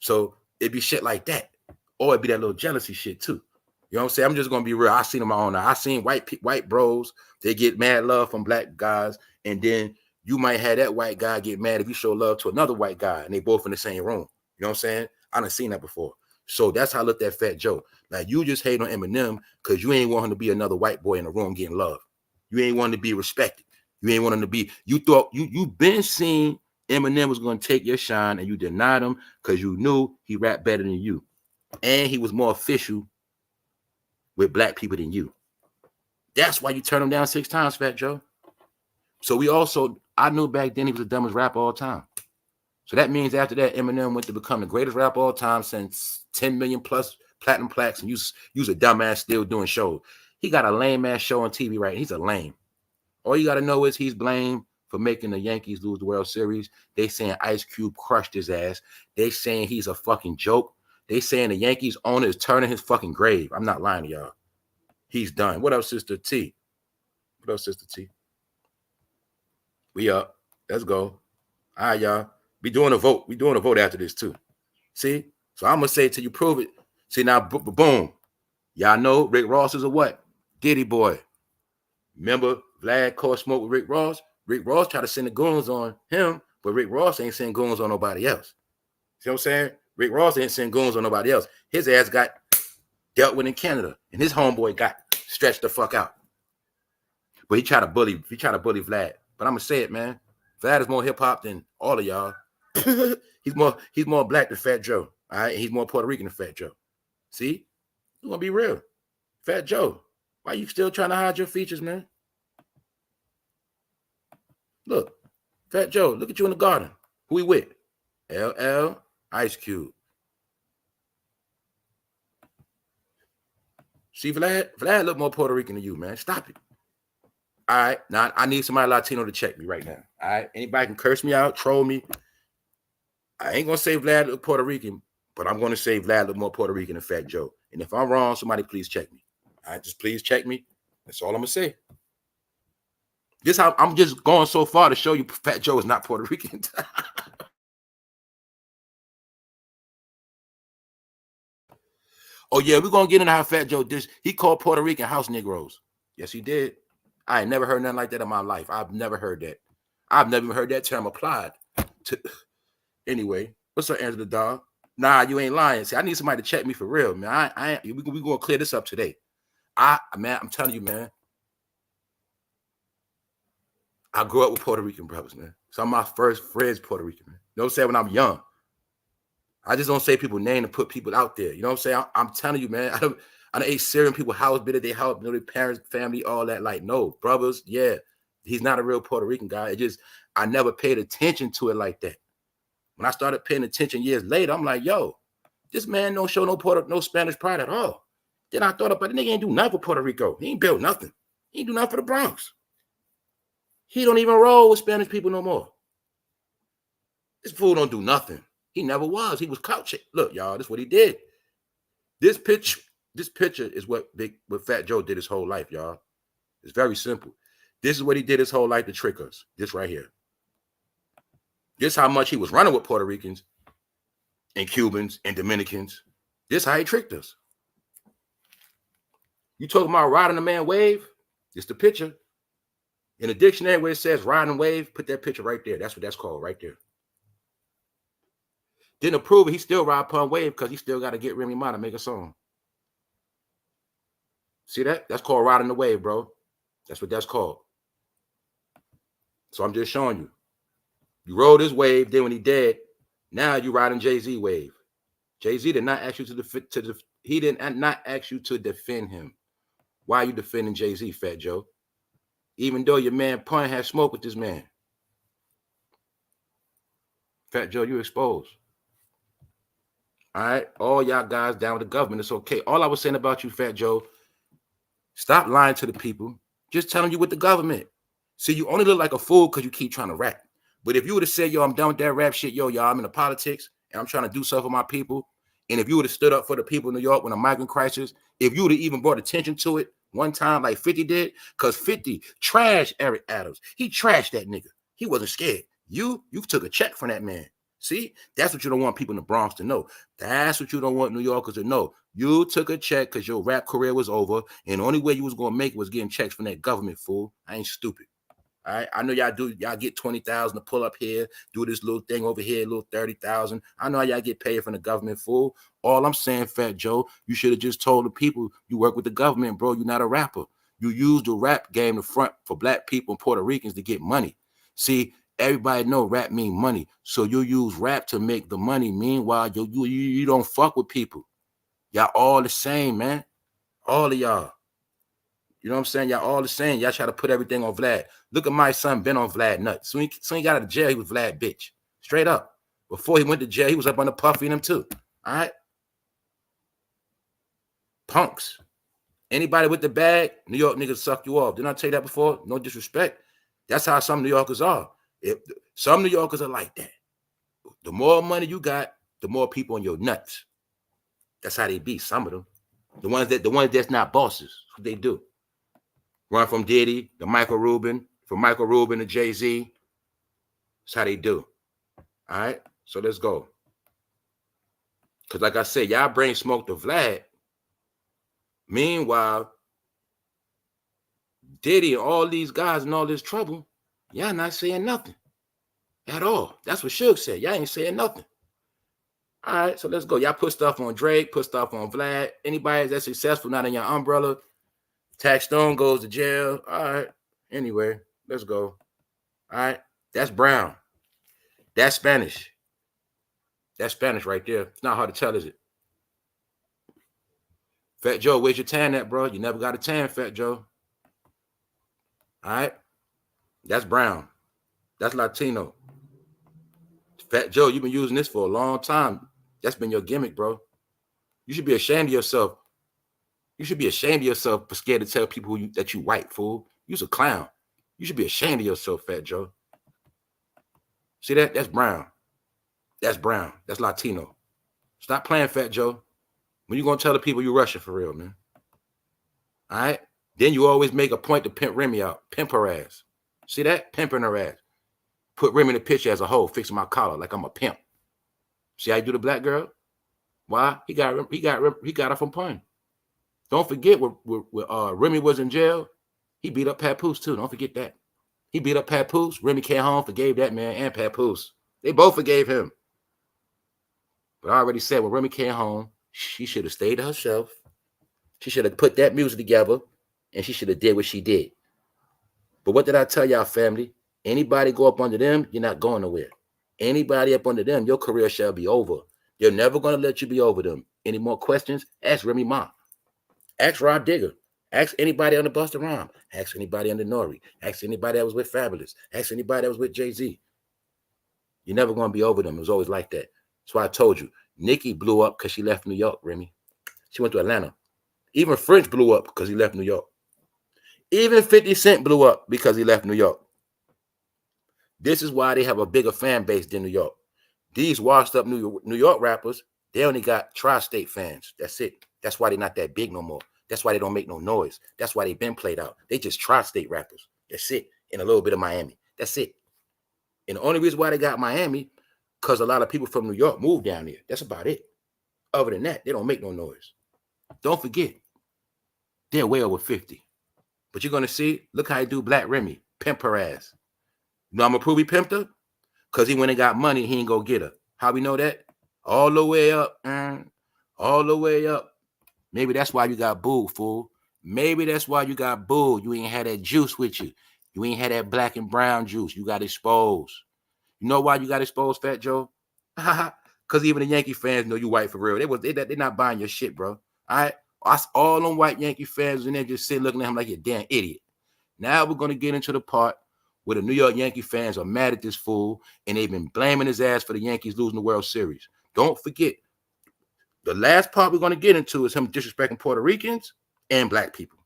Speaker 1: So it'd be shit like that. Or it'd be that little jealousy shit too. You know what I'm saying? I'm just gonna be real. I seen them on now. I seen white bros, they get mad love from black guys, and then you might have that white guy get mad if you show love to another white guy and they both in the same room. You know what I'm saying? I done seen that before. So that's how I looked at Fat Joe. Like, you just hate on Eminem because you ain't want him to be another white boy in the room getting love. You ain't want him to be respected. You ain't want him to be, you thought you've been seeing Eminem was going to take your shine and you denied him because you knew he rapped better than you. And he was more official with black people than you. That's why you turned him down 6 times, Fat Joe. So I knew back then he was the dumbest rapper all time. So that means after that, Eminem went to become the greatest rapper of all time, since 10 million plus platinum plaques, and use a dumbass still doing shows. He got a lame ass show on TV, right? He's a lame. All you got to know is he's blamed for making the Yankees lose the World Series. They saying Ice Cube crushed his ass. They saying he's a fucking joke. They saying the Yankees owner is turning his fucking grave. I'm not lying to y'all. He's done. What up, Sister T? What up, Sister T? We up. Let's go. All right, y'all. We doing a vote. We doing a vote after this too. See? So I'm gonna say till you prove it. See now, boom. Y'all know Rick Ross is a what? Diddy boy. Remember Vlad caught smoke with Rick Ross? Rick Ross tried to send the goons on him, but Rick Ross ain't sending goons on nobody else. See what I'm saying? Rick Ross ain't sending goons on nobody else. His ass got dealt with in Canada, and his homeboy got stretched the fuck out. But he tried to bully Vlad. But I'm gonna say it, man. Vlad is more hip hop than all of y'all. he's more black than Fat Joe. All right, he's more Puerto Rican than Fat Joe. See, we're gonna be real. Fat Joe, why you still trying to hide your features, man? Look, Fat Joe, look at you in the garden. Who we with? LL, Ice Cube. See, Vlad look more Puerto Rican than you, man. Stop it. All right, now I need somebody Latino to check me right now. All right, anybody can curse me out, troll me. I ain't gonna say Vlad look Puerto Rican, but I'm gonna say Vlad look more Puerto Rican than Fat Joe. And if I'm wrong, somebody please check me. All right, just please check me. That's all I'm gonna say. This how I'm just going so far to show you Fat Joe is not Puerto Rican. Oh yeah, we're gonna get into how Fat Joe did. He called Puerto Rican house Negroes. Yes, he did. I ain't never heard nothing like that in my life. I've never heard that. I've never even heard that term applied to. Anyway, what's up, Angela Dog? Nah, you ain't lying. See, I need somebody to check me for real, man. We gonna clear this up today. Man, I'm telling you, man. I grew up with Puerto Rican brothers, man. Some of my first friends Puerto Rican, man. You know what I'm saying? When I'm young, I just don't say people's name to put people out there. You know what I'm saying? I'm telling you, man. I don't ate cereal in people's house, bit of their house, their parents, family, all that. Like, no, brothers, yeah. He's not a real Puerto Rican guy. It just, I never paid attention to it like that. When I started paying attention years later, I'm like, yo, this man don't show no Spanish pride at all. Then I thought about the nigga ain't do nothing for Puerto Rico. He ain't built nothing. He ain't do nothing for the Bronx. He don't even roll with Spanish people no more. This fool don't do nothing. He never was. He was couching. Look, y'all, this is what he did. This picture is what Fat Joe did his whole life, y'all. It's very simple. This is what he did his whole life to trick us. This right here. This how much he was running with Puerto Ricans and Cubans and Dominicans. This how he tricked us. You talking about riding a man wave? It's the picture. In the dictionary where it says riding wave, put that picture right there. That's what that's called right there. Didn't approve it. He still ride upon wave because he still got to get Remy Ma to make a song. See that? That's called riding the wave, bro. That's what that's called. So I'm just showing you. You rode his wave, then when he dead, now you riding Jay-Z wave. Jay-Z did not ask you he did not ask you to defend him. Why are you defending Jay-Z, Fat Joe? Even though your man Pun had smoke with this man. Fat Joe, you exposed. All right, all y'all guys down with the government, it's okay. All I was saying about you, Fat Joe, stop lying to the people. Just telling you with the government. See, you only look like a fool because you keep trying to rap. But if you would have said, yo, I'm done with that rap shit, yo, y'all, I'm in the politics and I'm trying to do something for my people. And if you would have stood up for the people in New York when a migrant crisis, if you would have even brought attention to it one time like 50 did, because 50 trashed Eric Adams. He trashed that nigga. He wasn't scared. You took a check from that man. See, that's what you don't want people in the Bronx to know. That's what you don't want New Yorkers to know. You took a check because your rap career was over, and the only way you was going to make it was getting checks from that government, fool. I ain't stupid. All right, I know y'all get 20,000 to pull up here, do this little thing over here, little 30,000. I know y'all get paid from the government, fool. All I'm saying, Fat Joe, you should have just told the people you work with the government, bro. You're not a rapper. You use the rap game to front for black people and Puerto Ricans to get money. See, everybody know rap mean money, so you use rap to make the money. Meanwhile, you don't fuck with people. Y'all all the same, man. All of y'all. You know what I'm saying? Y'all all the same. Y'all try to put everything on Vlad. Look at my son been on Vlad nuts. So he got out of jail, he was Vlad bitch. Straight up. Before he went to jail, he was up on the Puffy and them too. All right. Punks. Anybody with the bag, New York niggas suck you off. Didn't I tell you that before? No disrespect. That's how some New Yorkers are. Some New Yorkers are like that. The more money you got, the more people on your nuts. That's how they be. Some of them. The ones that's not bosses. What they do. Run from Diddy to Michael Rubin, from Michael Rubin to JayZ. That's how they do. All right. So let's go. Because like I said, y'all brain smoke to Vlad. Meanwhile, Diddy and all these guys in all this trouble, y'all not saying nothing at all. That's what Suge said. Y'all ain't saying nothing. All right, so let's go. Y'all put stuff on Drake, put stuff on Vlad. Anybody that's successful, not in your umbrella. Tax Stone goes to jail. All right. Anyway, let's go. All right. That's brown. That's Spanish. That's Spanish right there. It's not hard to tell, is it? Fat Joe, where's your tan at, bro? You never got a tan, Fat Joe. All right. That's brown. That's Latino. Fat Joe, you've been using this for a long time. That's been your gimmick, bro. You should be ashamed of yourself. You should be ashamed of yourself for scared to tell people that you white, fool. You's a clown. You should be ashamed of yourself, Fat Joe. See that? That's brown. That's brown. That's Latino. Stop playing, Fat Joe. When you gonna tell the people you Russian for real, man? All right? Then you always make a point to pimp Remy out. Pimp her ass. See that? Pimping her ass. Put Remy in the picture as a hoe, fixing my collar like I'm a pimp. See how you do the black girl? Why? He got her from Pun. Don't forget when Remy was in jail, he beat up Papoose too. Don't forget that. He beat up Papoose. Remy came home, forgave that man and Papoose. They both forgave him. But I already said when Remy came home, she should have stayed to herself. She should have put that music together, and she should have did what she did. But what did I tell y'all, family? Anybody go up under them, you're not going nowhere. Anybody up under them, your career shall be over. They're never going to let you be over them. Any more questions? Ask Remy Ma. Ask Rod Digger. Ask anybody on the Busta Rhymes. Ask anybody under Nori. Ask anybody that was with Fabulous. Ask anybody that was with Jay-Z. You're never going to be over them. It was always like that. That's why I told you. Nicki blew up because she left New York, Remy. She went to Atlanta. Even French blew up because he left New York. Even 50 Cent blew up because he left New York. This is why they have a bigger fan base than New York. These washed up New York rappers, they only got tri-state fans. That's it. That's why they're not that big no more. That's why they don't make no noise. That's why they've been played out. They just tri-state rappers. That's it. And a little bit of Miami. That's it. And the only reason why they got Miami, because a lot of people from New York moved down there. That's about it. Other than that, they don't make no noise. Don't forget, they're way over 50. But you're going to see, look how he do Black Remy. Pimp her ass. You know I'm going to prove he pimped her? Because he went and got money, he ain't go get her. How we know that? All the way up. All the way up. Maybe that's why you got booed, fool. Maybe that's why you got booed. You ain't had that juice with you. You ain't had that black and brown juice. You got exposed. You know why you got exposed, Fat Joe? Because even the Yankee fans know you white for real. They're not buying your shit, bro. All right? All them white Yankee fans and they're just sitting looking at him like you're a damn idiot. Now we're going to get into the part where the New York Yankee fans are mad at this fool and they've been blaming his ass for the Yankees losing the World Series. Don't forget, the last part we're going to get into is him disrespecting Puerto Ricans and black people.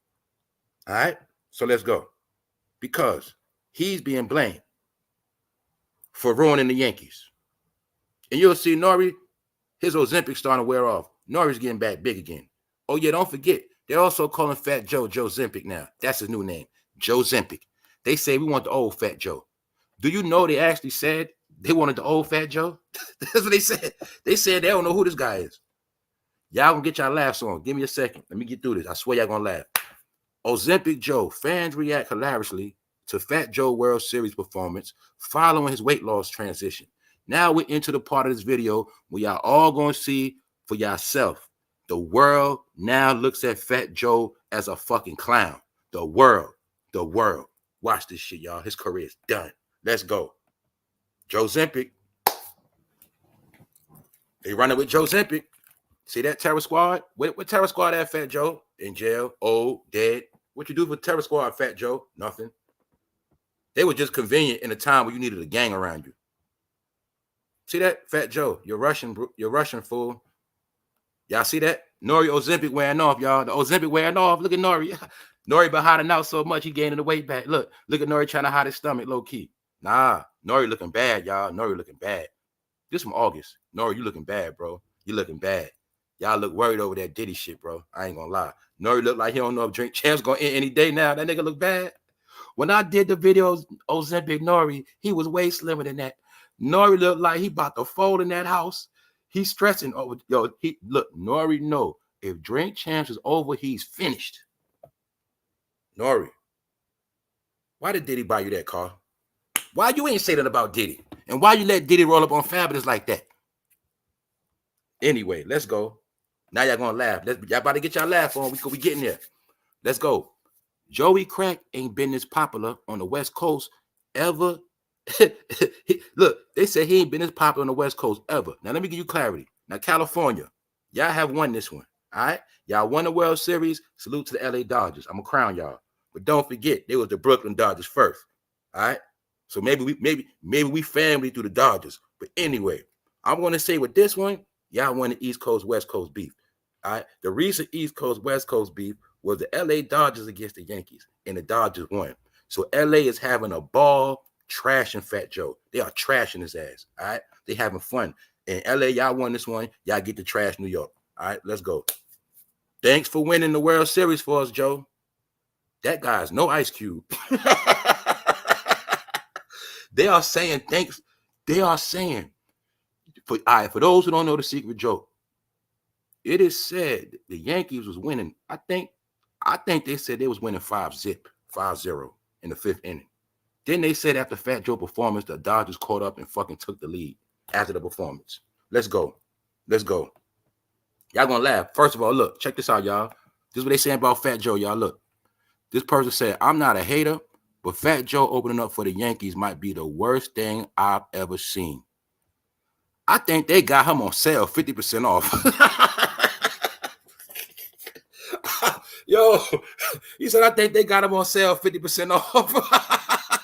Speaker 1: All right? So let's go. Because he's being blamed for ruining the Yankees. And you'll see Nori, his Ozempic starting to wear off. Nori's getting back big again. Oh, yeah, don't forget, they're also calling Fat Joe JOEZEMPIC now. That's his new name, JOEZEMPIC. They say we want the old Fat Joe. Do you know they actually said they wanted the old Fat Joe? That's what they said. They said they don't know who this guy is. Y'all gonna get y'all laughs on. Give me a second. Let me get through this. I swear y'all gonna laugh. Ozempic Joe. Fans react hilariously to Fat Joe World Series performance following his weight loss transition. Now we're into the part of this video where y'all all gonna see for yourself. The world now looks at Fat Joe as a fucking clown. The world. Watch this shit, y'all. His career is done. Let's go. JOEZEMPIC. They running with JOEZEMPIC. See that Terror Squad? What Terror Squad at, Fat Joe? In jail, old, dead. What you do for Terror Squad, Fat Joe? Nothing. They were just convenient in a time where you needed a gang around you. See that? Fat Joe, you're Russian, fool. Y'all see that? Nori Ozempic wearing off, y'all. The Ozempic wearing off. Look at Nori. Nori been hiding out so much, he gaining the weight back. Look at Nori trying to hide his stomach low key. Nah, Nori looking bad, y'all. Nori looking bad. This from August. Nori, you looking bad, bro. You looking bad. Y'all look worried over that Diddy shit, bro. I ain't gonna lie. Nori look like he don't know if Drink Champ's gonna end any day now. That nigga look bad. When I did the videos, Ozempic Nori, he was way slimmer than that. Nori looked like he about to fold in that house. He's stressing over, look, Nori know if Drink Champs is over, he's finished. Nori, why did Diddy buy you that car? Why you ain't say that about Diddy? And why you let Diddy roll up on Fabulous like that? Anyway, let's go. Now y'all gonna laugh. Y'all about to get y'all laugh on. We getting there. Let's go. Joey Crack ain't been this popular on the West Coast ever. Look, they say he ain't been this popular on the West Coast ever. Now, let me give you clarity. Now, California, y'all have won this one. All right? Y'all won the World Series. Salute to the LA Dodgers. I'm gonna crown y'all. But don't forget, they was the Brooklyn Dodgers first. All right? So maybe we family through the Dodgers. But anyway, I'm gonna say with this one, y'all won the East Coast, West Coast beef. All right. The recent East Coast, West Coast beef was the LA Dodgers against the Yankees, and the Dodgers won. So LA is having a ball trashing Fat Joe. They are trashing his ass. All right. They having fun. And LA, y'all won this one. Y'all get to trash New York. All right, let's go. Thanks for winning the World Series for us, Joe. That guy's no Ice Cube. They are saying thanks. They are saying, for those who don't know the secret joke, it is said the Yankees was winning. I think they said they was winning 5-0 in the 5th inning. Then they said after Fat Joe performance, the Dodgers caught up and fucking took the lead after the performance. Let's go. Let's go. Y'all gonna laugh. First of all, look, check this out, y'all. This is what they saying about Fat Joe, y'all. Look, this person said, I'm not a hater, but Fat Joe opening up for the Yankees might be the worst thing I've ever seen. I think they got him on sale 50% off. Yo, he said, I think they got him on sale 50% off.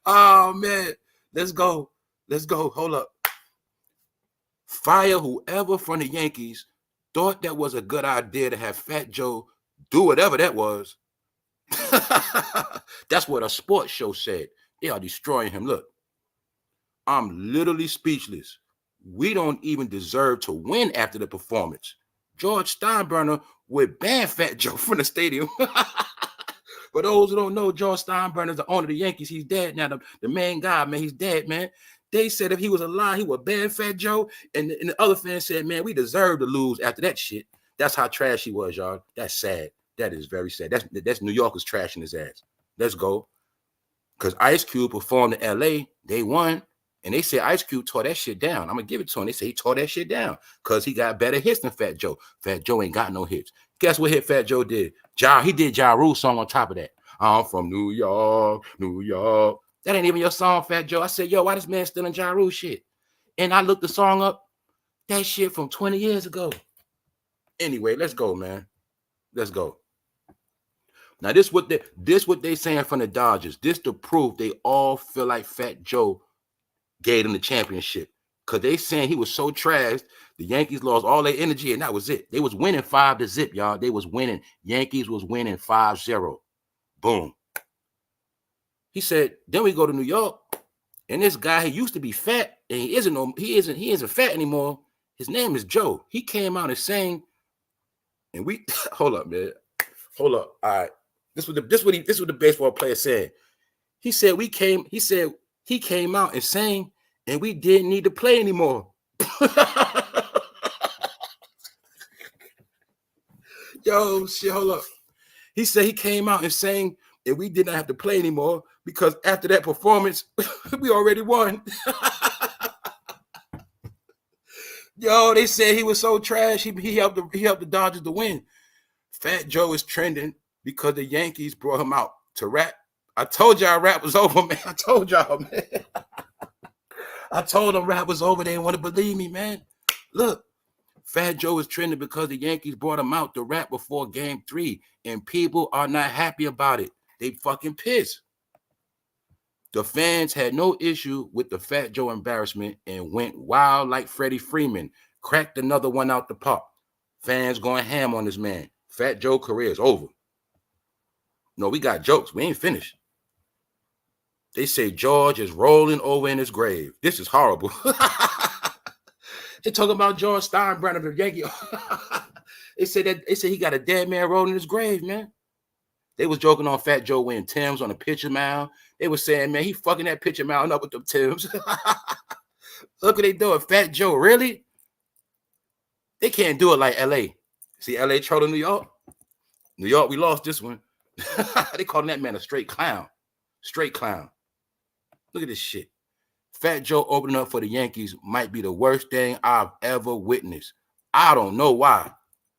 Speaker 1: Oh, man. Let's go. Let's go. Hold up. Fire whoever from the Yankees thought that was a good idea to have Fat Joe do whatever that was. That's what a sports show said. They are destroying him. Look, I'm literally speechless. We don't even deserve to win after the performance. George Steinbrenner would ban Fat Joe from the stadium. For those who don't know, George Steinbrenner is the owner of the Yankees. He's dead now. The main guy, man, he's dead, man. They said if he was alive, he would ban Fat Joe. And the other fans said, man, we deserve to lose after that shit. That's how trash he was, y'all. That's sad. That is very sad. That's New Yorkers trashing his ass. Let's go. Because Ice Cube performed in LA. They won. And they said Ice Cube tore that shit down. I'm going to give it to him. They say he tore that shit down because he got better hits than Fat Joe. Fat Joe ain't got no hits. Guess what hit Fat Joe did? He did Ja Rule song on top of that. I'm from New York, New York. That ain't even your song, Fat Joe. I said, yo, why this man stealing Ja Rule shit? And I looked the song up. That shit from 20 years ago. Anyway, let's go, man. Let's go. Now, this what they saying from the Dodgers. This the proof they all feel like Fat Joe gave them the championship. Because they saying he was so trashed, the Yankees lost all their energy, and that was it. They was winning 5-0, y'all. They was winning. Yankees was winning 5-0. Boom. He said, then we go to New York, and this guy, he used to be fat, and he isn't fat anymore. His name is Joe. He came out and sang, and we hold up, man. Hold up. All right. This was the baseball player said. He said he came out and sang, and we didn't need to play anymore. Yo, shit, hold up. He said he came out and sang, and we did not have to play anymore because after that performance, we already won. Yo, they said he was so trash. He helped the Dodgers to win. Fat Joe is trending because the Yankees brought him out to rap. I told y'all rap was over, man. I told y'all, man. I told them rap was over. They didn't want to believe me, man. Look, Fat Joe is trending because the Yankees brought him out to rap before Game 3, and people are not happy about it. They fucking pissed. The fans had no issue with the Fat Joe embarrassment and went wild like Freddie Freeman, cracked another one out the park. Fans going ham on this man. Fat Joe career is over. No, we got jokes. We ain't finished. They say George is rolling over in his grave. This is horrible. They talking about George Steinbrenner, the Yankee. They said he got a dead man rolling in his grave, man. They was joking on Fat Joe wearing Timbs on a pitcher mound. They was saying, man, he fucking that pitcher mound up with them Timbs. Look what they doing. Fat Joe, really? They can't do it like LA. See, LA trolling New York? New York, we lost this one. They calling that man a straight clown. Straight clown. Look at this shit. Fat Joe opening up for the Yankees might be the worst thing I've ever witnessed. I don't know why.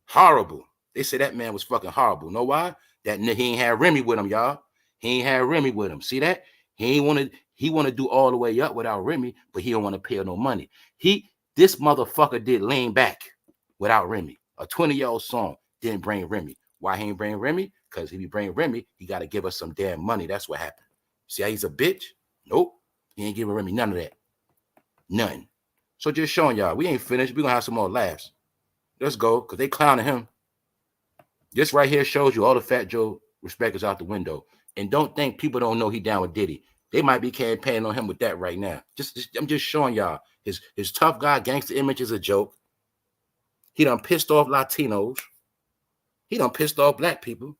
Speaker 1: Horrible. They say that man was fucking horrible. Know why? That he ain't had Remy with him, y'all. He ain't had Remy with him. See that? He want to do all the way up without Remy, but he don't want to pay no money. This motherfucker did Lean Back without Remy. A 20-year-old song didn't bring Remy. Why he ain't bring Remy? Because if he bring Remy, he got to give us some damn money. That's what happened. See how he's a bitch? Nope. He ain't giving Remy none of that. None. So just showing y'all, we ain't finished. We're going to have some more laughs. Let's go, because they clowning him. This right here shows you all the Fat Joe respect is out the window. And don't think people don't know he down with Diddy. They might be campaigning on him with that right now. I'm just showing y'all his tough guy gangster image is a joke. He done pissed off Latinos. He done pissed off black people.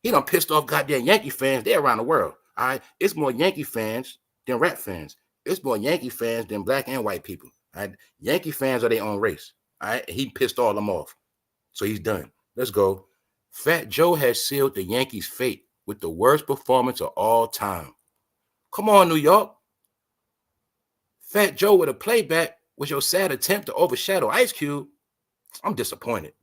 Speaker 1: He done pissed off goddamn Yankee fans. They're around the world. All right. It's more Yankee fans than rap fans. It's more Yankee fans than black and white people. All right. Yankee fans are their own race. All right. He pissed all them off. So he's done. Let's go. Fat Joe has sealed the Yankees' fate with the worst performance of all time. Come on, New York. Fat Joe with a playback was your sad attempt to overshadow Ice Cube. I'm disappointed.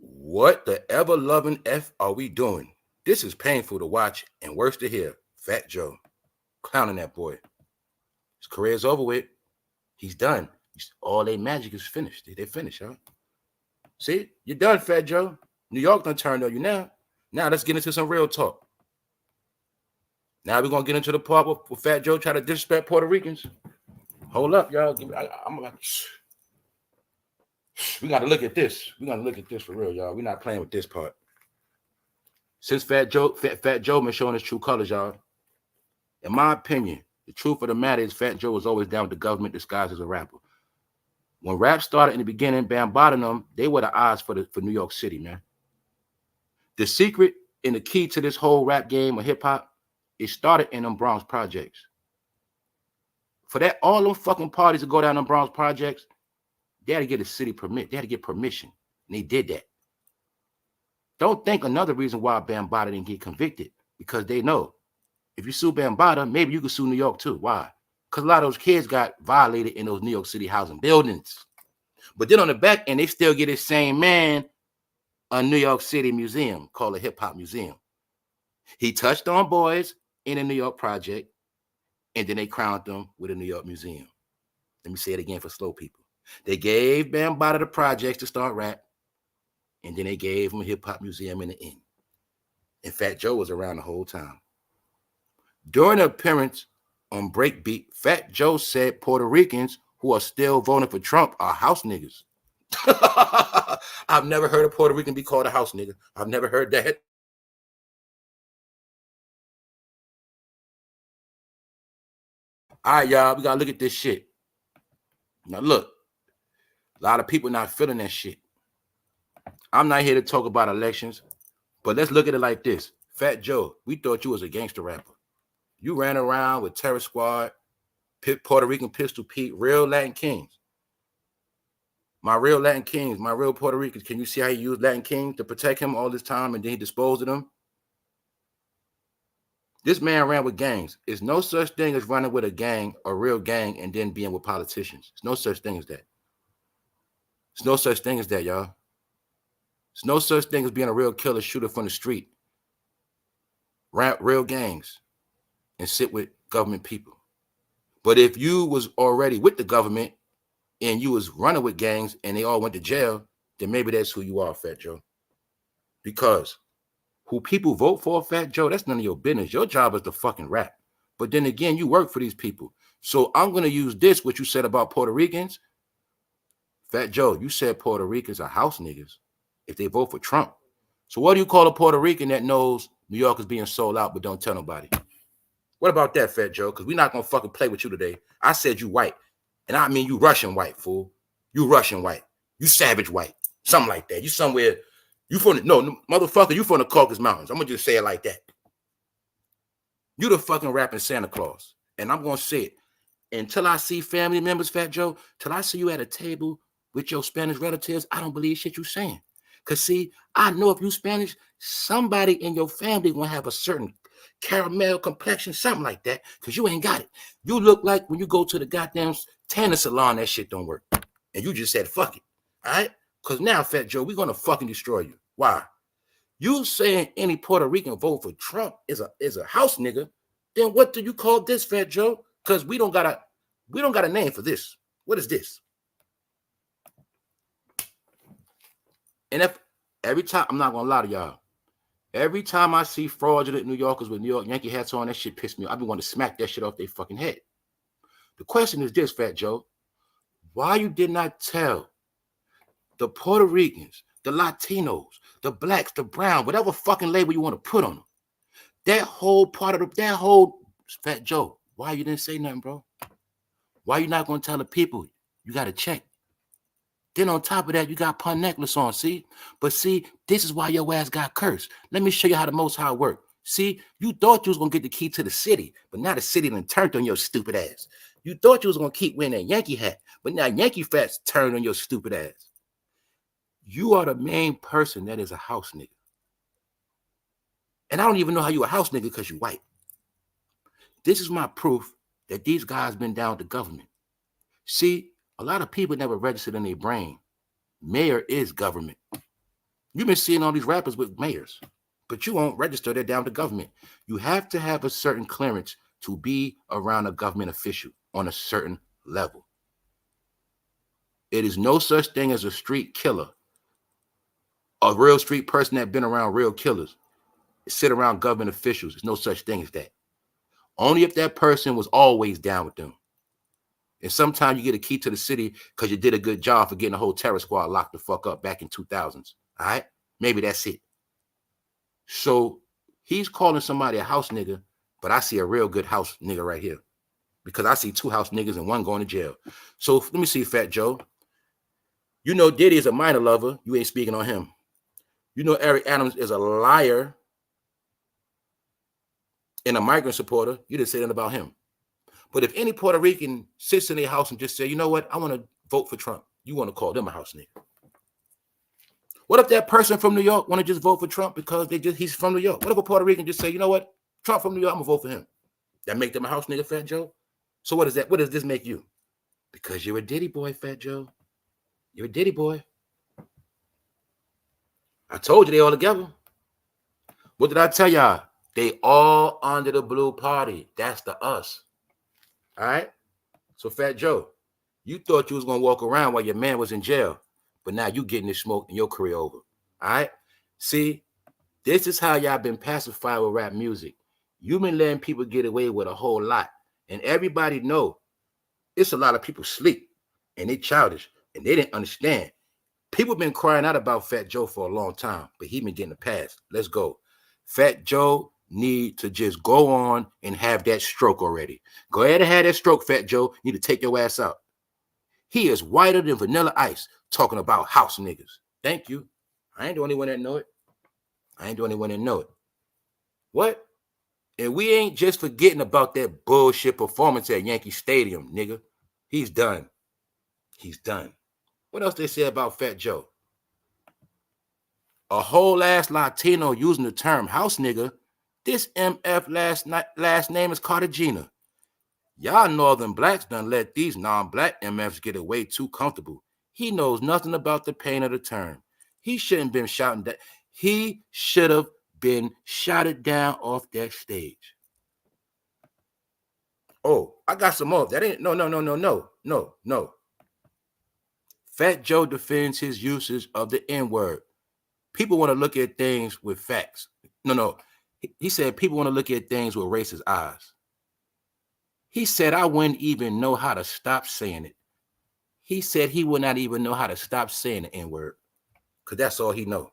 Speaker 1: What the ever-loving F are we doing? This is painful to watch and worse to hear. Fat Joe. Clowning that boy. His career's over with. He's done. All their magic is finished. They finished, huh? See? You're done, Fat Joe. New York done turned on you now. Now let's get into some real talk. Now we're going to get into the part where Fat Joe try to disrespect Puerto Ricans. Hold up, y'all. We got to look at this. We got to look at this for real, y'all. We're not playing with this part. Since Fat Joe been showing his true colors, y'all. In my opinion, the truth of the matter is Fat Joe was always down with the government disguised as a rapper. When rap started in the beginning, Bambaataa them, they were the eyes for New York City, man. The secret and the key to this whole rap game of hip-hop, it started in them Bronx projects. For that, all them fucking parties to go down them Bronx projects, they had to get a city permit. They had to get permission. And they did that. Don't think another reason why Bambaataa didn't get convicted, because they know if you sue Bambaataa, maybe you can sue New York too. Why? Because a lot of those kids got violated in those New York City housing buildings. But then on the back end, they still get the same man a New York City museum called a hip-hop museum. He touched on boys in a New York project, and then they crowned them with a New York museum. Let me say it again for slow people. They gave Bambaataa the projects to start rap, and then they gave him a hip-hop museum in the end. And Fat Joe was around the whole time. During an appearance on Breakbeat, Fat Joe said Puerto Ricans who are still voting for Trump are house niggas. I've never heard a Puerto Rican be called a house nigga. I've never heard that. All right, y'all, we got to look at this shit. Now, look, a lot of people not feeling that shit. I'm not here to talk about elections, but let's look at it like this. Fat Joe, we thought you was a gangster rapper. You ran around with Terror Squad, Puerto Rican Pistol Pete, real Latin Kings. My real Latin Kings, my real Puerto Ricans. Can you see how he used Latin Kings to protect him all this time and then he disposed of them? This man ran with gangs. There's no such thing as running with a gang, a real gang, and then being with politicians. There's no such thing as that. There's no such thing as that, y'all. There's no such thing as being a real killer shooter from the street. Rap real gangs and sit with government people. But if you was already with the government and you was running with gangs and they all went to jail, then maybe that's who you are, Fat Joe. Because Who people vote for, Fat Joe, that's none of your business. Your job is to fucking rap. But then again, you work for these people. So I'm going to use this, what you said about Puerto Ricans. Fat Joe, you said Puerto Ricans are house niggas if they vote for Trump. So what do you call a Puerto Rican that knows New York is being sold out but don't tell nobody? What about that, Fat Joe? Because we're not going to fucking play with you today. I said you white. And I mean you Russian white, fool. You Russian white. You savage white. Something like that. You somewhere. You from the, no, motherfucker, you from the Caucasus Mountains. I'm going to just say it like that. You the fucking rapping Santa Claus. And I'm going to say it. Until I see family members, Fat Joe, till I see you at a table with your Spanish relatives, I don't believe shit you saying. Because, see, I know if you Spanish, somebody in your family going to have a certain caramel complexion, something like that, because you ain't got it. You look like when you go to the goddamn tanning salon, that shit don't work. And you just said, fuck it. All right? Because now, Fat Joe, we're going to fucking destroy you. Why? You saying any Puerto Rican vote for Trump is a house nigga, then what do you call this, Fat Joe? Because we don't got a name for this. What is this? And if every time, I'm not gonna lie to y'all, every time I see fraudulent New Yorkers with New York Yankee hats on, that shit piss me off. I be wanting to smack that shit off their fucking head. The question is this, Fat Joe, why you did not tell the Puerto Ricans, the Latinos, the blacks, the brown, whatever fucking label you want to put on them, that whole part of that whole, Fat Joe, why you didn't say nothing, bro? Why you not going to tell the people you got to check? Then on top of that, you got pun necklace on, see? But see, this is why your ass got cursed. Let me show you how the Most High work. See, you thought you was going to get the key to the city, but now the city done turned on your stupid ass. You thought you was going to keep wearing that Yankee hat, but now Yankee fats turned on your stupid ass. You are the main person that is a house nigga. And I don't even know how you a house nigga because you white. This is my proof that these guys been down with the government. See, a lot of people never registered in their brain. Mayor is government. You've been seeing all these rappers with mayors, but you won't register. They're down to government. You have to have a certain clearance to be around a government official on a certain level. It is no such thing as a street killer, a real street person that been around real killers, sit around government officials. There's no such thing as that. Only if that person was always down with them. And sometimes you get a key to the city because you did a good job for getting the whole terror squad locked the fuck up back in 2000s. All right? Maybe that's it. So he's calling somebody a house nigga, but I see a real good house nigga right here because I see two house niggas and one going to jail. So let me see, Fat Joe. You know Diddy is a minor lover. You ain't speaking on him. You know Eric Adams is a liar and a migrant supporter. You didn't say nothing about him. But if any Puerto Rican sits in their house and just say, you know what, I want to vote for Trump, you want to call them a house nigga. What if that person from New York want to just vote for Trump because he's from New York? What if a Puerto Rican just say, you know what, Trump from New York, I'm gonna vote for him? That make them a house nigga, Fat Joe? So what is that? What does this make you? Because you're a Diddy boy, Fat Joe. You're a Diddy boy. I told you they all together. What did I tell y'all? They all under the blue party. That's the us. All right? So, Fat Joe, you thought you was going to walk around while your man was in jail, but now you getting this smoke and your career over. All right? See, this is how y'all been pacified with rap music. You've been letting people get away with a whole lot. And everybody know it's a lot of people sleep and they childish and they didn't understand. People been crying out about Fat Joe for a long time, but he been getting a pass. Let's go. Fat Joe need to just go on and have that stroke already. Go ahead and have that stroke, Fat Joe. You need to take your ass out. He is whiter than vanilla ice talking about house niggas. Thank you. I ain't the only one that know it. I ain't the only one that know it. What? And we ain't just forgetting about that bullshit performance at Yankee Stadium, nigga. He's done. He's done. What else they say about Fat Joe? A whole ass Latino using the term house nigga. This MF last name is Cartagena. Y'all northern blacks done let these non-black MFs get away too comfortable. He knows nothing about the pain of the term. He shouldn't been shouting that. He should have been shouted down off that stage. Oh, I got some more. That ain't no. Fat Joe defends his usage of the N-word. People want to look at things with facts. No. He said people want to look at things with racist eyes. He said I wouldn't even know how to stop saying it. He said he would not even know how to stop saying the N-word, because that's all he know.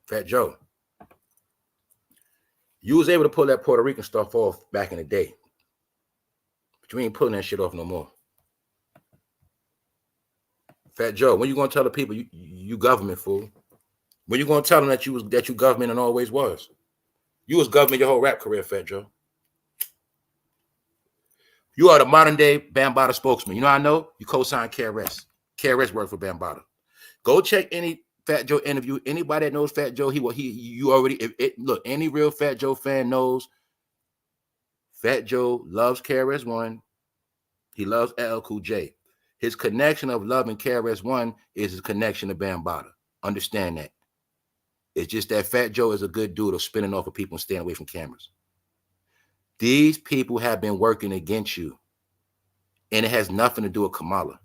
Speaker 1: Fat Joe, you was able to pull that Puerto Rican stuff off back in the day, but you ain't pulling that shit off no more. Fat Joe, when you gonna tell the people you government, fool? When you gonna tell them that you government and always was? You was government your whole rap career, Fat Joe. You are the modern day Bambaataa spokesman. You know I know? You co-signed KRS. KRS worked for Bambaataa. Go check any Fat Joe interview. Anybody that knows Fat Joe, you already look, any real Fat Joe fan knows Fat Joe loves KRS-One. He loves LL Cool J. His connection of loving KRS-One is his connection to Bambaataa. Understand that. It's just that Fat Joe is a good dude of spinning off of people and staying away from cameras. These people have been working against you. And it has nothing to do with Kamala.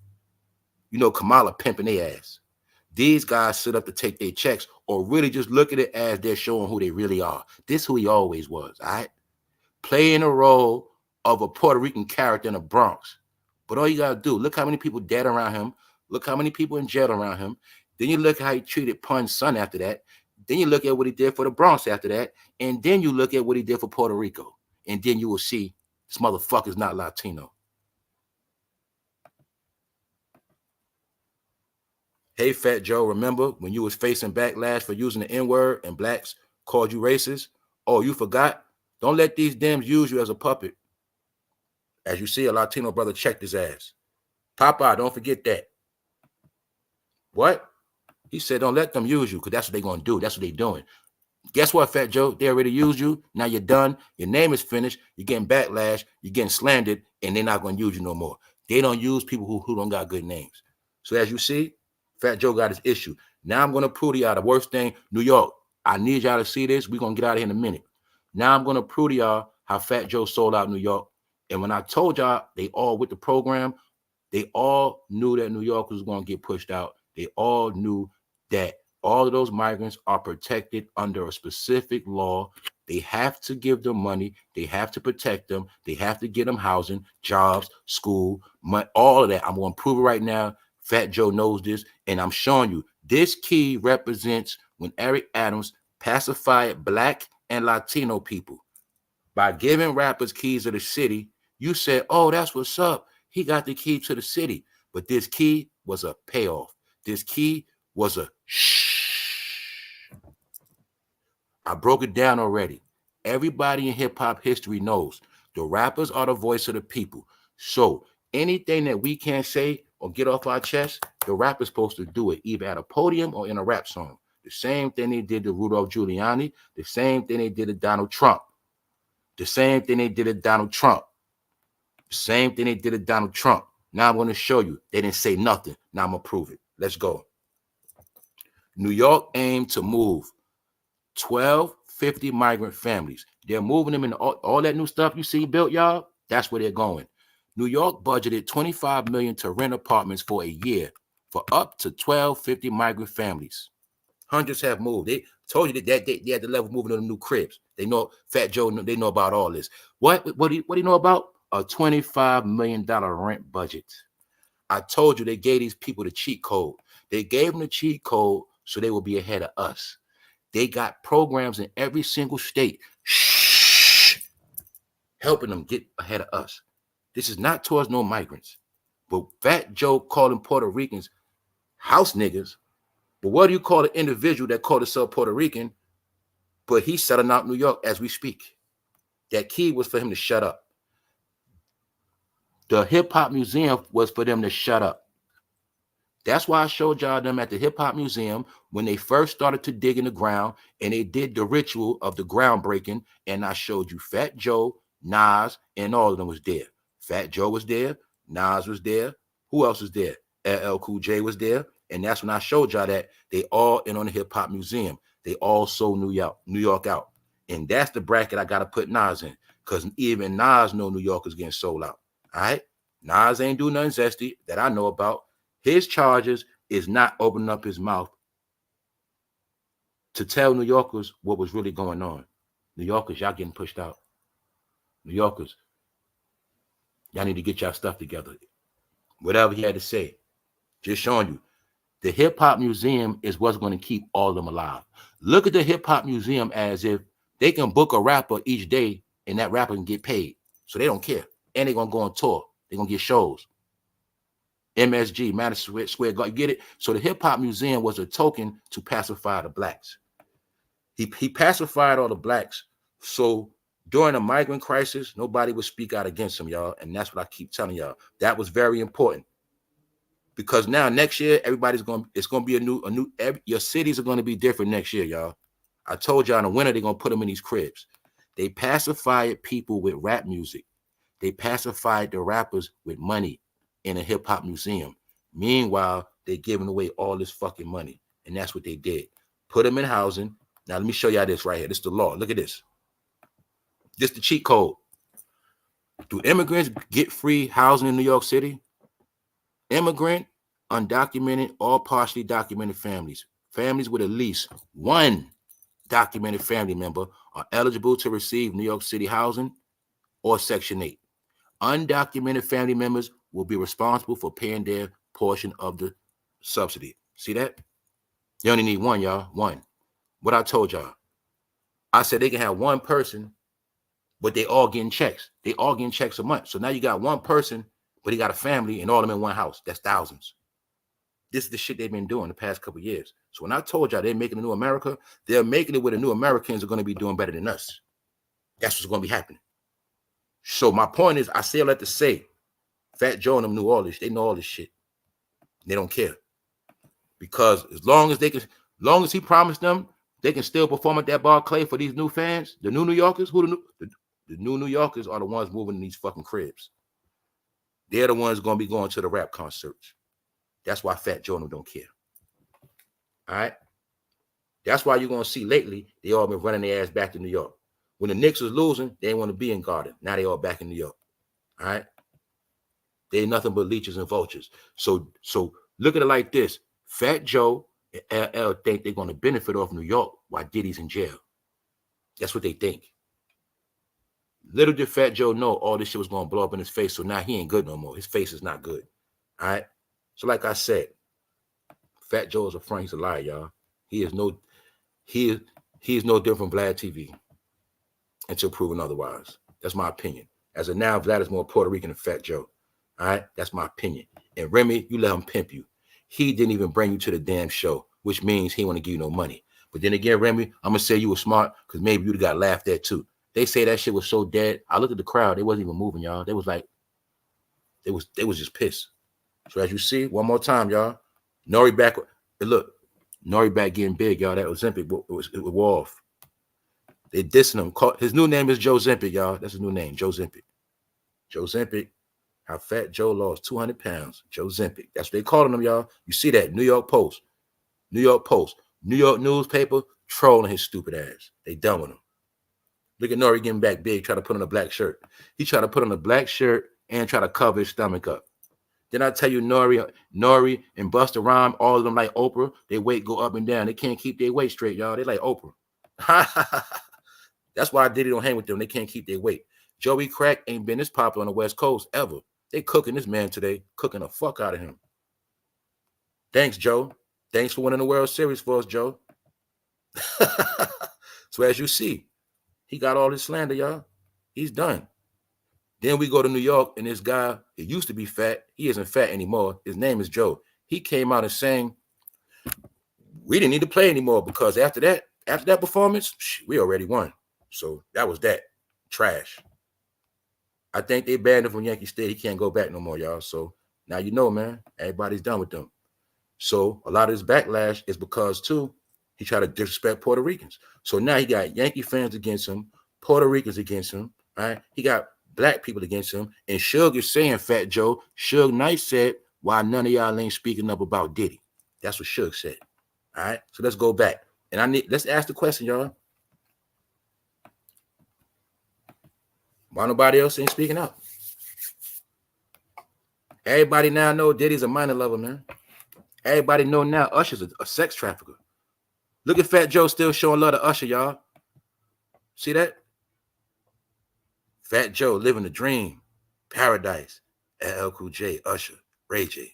Speaker 1: You know, Kamala pimping their ass. These guys sit up to take their checks or really just look at it as they're showing who they really are. This is who he always was, all right? Playing a role of a Puerto Rican character in the Bronx. But all you got to do, look how many people dead around him. Look how many people in jail around him. Then you look at how he treated Pun's son after that. Then you look at what he did for the Bronx after that. And then you look at what he did for Puerto Rico. And then you will see this motherfucker's not Latino. Hey, Fat Joe, remember when you was facing backlash for using the N-word and blacks called you racist? Oh, you forgot? Don't let these Dems use you as a puppet. As you see, a Latino brother checked his ass. Papa, don't forget that. What? He said, don't let them use you, because that's what they're going to do. That's what they're doing. Guess what, Fat Joe? They already used you. Now you're done. Your name is finished. You're getting backlash. You're getting slandered, and they're not going to use you no more. They don't use people who don't got good names. So as you see, Fat Joe got his issue. Now I'm going to prove to y'all the worst thing. New York, I need y'all to see this. We're going to get out of here in a minute. Now I'm going to prove to y'all how Fat Joe sold out New York. And when I told y'all they all with the program, they all knew that New York was going to get pushed out. They all knew that all of those migrants are protected under a specific law. They have to give them money. They have to protect them. They have to get them housing, jobs, school, money, all of that. I'm going to prove it right now. Fat Joe knows this, and I'm showing you this key represents when Eric Adams pacified black and Latino people. By giving rappers keys to the city, you said, oh, that's what's up. He got the key to the city. But this key was a payoff. This key was a shh. I broke it down already. Everybody in hip-hop history knows the rappers are the voice of the people. So anything that we can't say or get off our chest, the rapper's supposed to do it, either at a podium or in a rap song. The same thing they did to Rudolph Giuliani. The same thing they did to Donald Trump. The same thing they did to Donald Trump. The same thing they did to Donald Trump. Now I'm going to show you. They didn't say nothing. Now I'm going to prove it. Let's go. New York aimed to move 1,250 migrant families. They're moving them in all that new stuff you see built, y'all. That's where they're going. New York budgeted $25 million to rent apartments for a year for up to 1,250 migrant families. Hundreds have moved. They told you that they had the level moving to the new cribs. They know Fat Joe. They know about all this. What do you know about? A $25 million rent budget. I told you they gave these people the cheat code. They gave them the cheat code so they will be ahead of us. They got programs in every single state, helping them get ahead of us. This is not towards no migrants. But Fat Joe calling Puerto Ricans house niggas. But what do you call an individual that called himself Puerto Rican, but he's selling out New York as we speak? That key was for him to shut up. The Hip Hop Museum was for them to shut up. That's why I showed y'all them at the Hip Hop Museum when they first started to dig in the ground and they did the ritual of the groundbreaking. And I showed you Fat Joe, Nas, and all of them was there. Fat Joe was there. Nas was there. Who else was there? LL Cool J was there. And that's when I showed y'all that they all in on the Hip Hop Museum. They all sold New York out. And that's the bracket I got to put Nas in, because even Nas know New York is getting sold out. All right? Nas ain't do nothing zesty that I know about. His charges is not opening up his mouth to tell New Yorkers what was really going on. New Yorkers, y'all getting pushed out. New Yorkers, y'all need to get y'all stuff together. Whatever he had to say, just showing you. The Hip Hop Museum is what's going to keep all of them alive. Look at the Hip Hop Museum as if they can book a rapper each day and that rapper can get paid. So they don't care. And they're going to go on tour. They're going to get shows. MSG, Madison Square Garden, get it? So the Hip Hop Museum was a token to pacify the blacks. He pacified all the blacks. So during the migrant crisis, nobody would speak out against him, y'all. And that's what I keep telling y'all. That was very important. Because now next year, it's going to be your cities are going to be different next year, y'all. I told y'all in the winter, they're going to put them in these cribs. They pacified people with rap music. They pacified the rappers with money in a hip hop museum. Meanwhile, they're giving away all this fucking money. And that's what they did. Put them in housing. Now, let me show y'all this right here. This is the law. Look at this. This is the cheat code. Do immigrants get free housing in New York City? Immigrant, undocumented, or partially documented families with at least one documented family member are eligible to receive New York City housing or Section 8. Undocumented family members will be responsible for paying their portion of the subsidy. See that? You only need one, y'all. One. What I told y'all. I said they can have one person, but they all getting checks. They all getting checks a month. So now you got one person, but he got a family and all of them in one house. That's thousands. This is the shit they've been doing the past couple of years. So when I told y'all they're making a new America, they're making it where the new Americans are going to be doing better than us. That's what's going to be happening. So my point is, I say all that to say, Fat Joe and them knew all this. They know all this shit. They don't care. Because as long as he promised them, they can still perform at that Barclay for these new fans, the new New Yorkers. The new New Yorkers are the ones moving in these fucking cribs. They're the ones going to be going to the rap concerts. That's why Fat Joe and them don't care. All right? That's why you're going to see lately, they all been running their ass back to New York. When the Knicks was losing, they didn't want to be in Garden. Now they all back in New York. All right? They ain't nothing but leeches and vultures. So look at it like this. Fat Joe and LL think they're going to benefit off New York while Diddy's in jail. That's what they think. Little did Fat Joe know all this shit was going to blow up in his face, so now he ain't good no more. His face is not good. All right? So like I said, Fat Joe is a front. He's a liar, y'all. He is no different from Vlad TV until proven otherwise. That's my opinion. As of now, Vlad is more Puerto Rican than Fat Joe. All right? That's my opinion. And Remy, you let him pimp you. He didn't even bring you to the damn show, which means he want to give you no money. But then again, Remy, I'm going to say you were smart because maybe you'd have got laughed at too. They say that shit was so dead. I looked at the crowd. They wasn't even moving, y'all. They was like, they was just pissed. So as you see, one more time, y'all. Nori back. Look, Nori back getting big, y'all. That Ozempic it wore off. They dissing him. His new name is JOEZEMPIC, y'all. That's his new name, JOEZEMPIC. JOEZEMPIC. How Fat Joe lost 200 pounds. JOEZEMPIC. That's what they calling him, y'all. You see that? New York Post. New York Post. New York newspaper trolling his stupid ass. They done with him. Look at Nori getting back big, try to put on a black shirt. He tried to put on a black shirt and try to cover his stomach up. Then I tell you, Nori and Busta Rhymes, all of them like Oprah, their weight go up and down. They can't keep their weight straight, y'all. They like Oprah. That's why Diddy don't hang with them. They can't keep their weight. Joey Crack ain't been this popular on the West Coast ever. They cooking this man today, cooking the fuck out of him. Thanks, Joe. Thanks for winning the World Series for us, Joe. So as you see, he got all this slander, y'all. He's done. Then we go to New York, and this guy, he used to be fat. He isn't fat anymore. His name is Joe. He came out and saying, we didn't need to play anymore because after that performance, we already won. So that was that. Trash. I think they banned him from Yankee Stadium. He can't go back no more, y'all. So now you know, man, everybody's done with them. So a lot of this backlash is because, too, he tried to disrespect Puerto Ricans. So now he got Yankee fans against him, Puerto Ricans against him, right? He got black people against him. And Suge is saying, Fat Joe, Suge Knight said, why none of y'all ain't speaking up about Diddy? That's what Suge said. All right? So let's go back. And let's ask the question, y'all. Why nobody else ain't speaking up? Everybody now know Diddy's a minor lover, man. Everybody know now Usher's a sex trafficker. Look at Fat Joe still showing love to Usher, y'all. See that? Fat Joe living the dream. Paradise. LL Cool J, Usher, Ray J.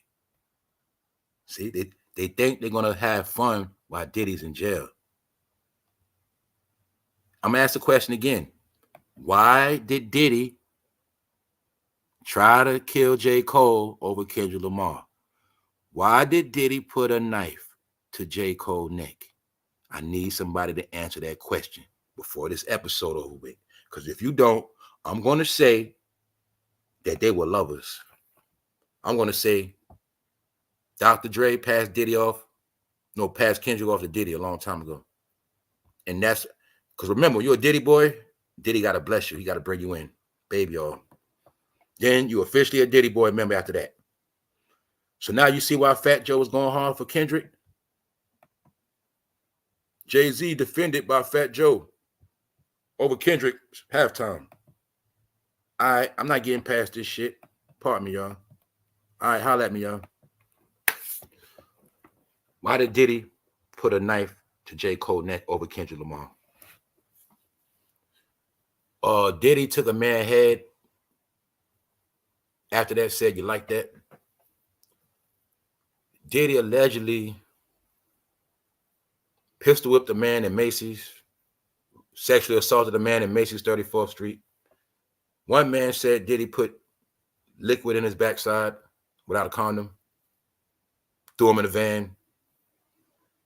Speaker 1: See, they think they're going to have fun while Diddy's in jail. I'm going to ask the question again. Why did Diddy try to kill J. Cole over Kendrick Lamar? Why did Diddy put a knife to J. Cole's neck? I need somebody to answer that question before this episode over with. Because if you don't, I'm going to say that they were lovers. I'm going to say Dr. Dre passed Kendrick off to Diddy a long time ago. And that's because remember, you're a Diddy boy. Diddy got to bless you. He got to bring you in. Baby, y'all. Then you officially a Diddy boy member after that. So now you see why Fat Joe was going hard for Kendrick? Jay-Z defended by Fat Joe over Kendrick's halftime. All right, I'm not getting past this shit. Pardon me, y'all. All right, holla at me, y'all. Why did Diddy put a knife to J. Cole's neck over Kendrick Lamar? Diddy took a man's head. After that said, you like that? Diddy allegedly pistol whipped a man in Macy's, sexually assaulted a man in Macy's 34th Street. One man said Diddy put liquid in his backside without a condom, threw him in a van.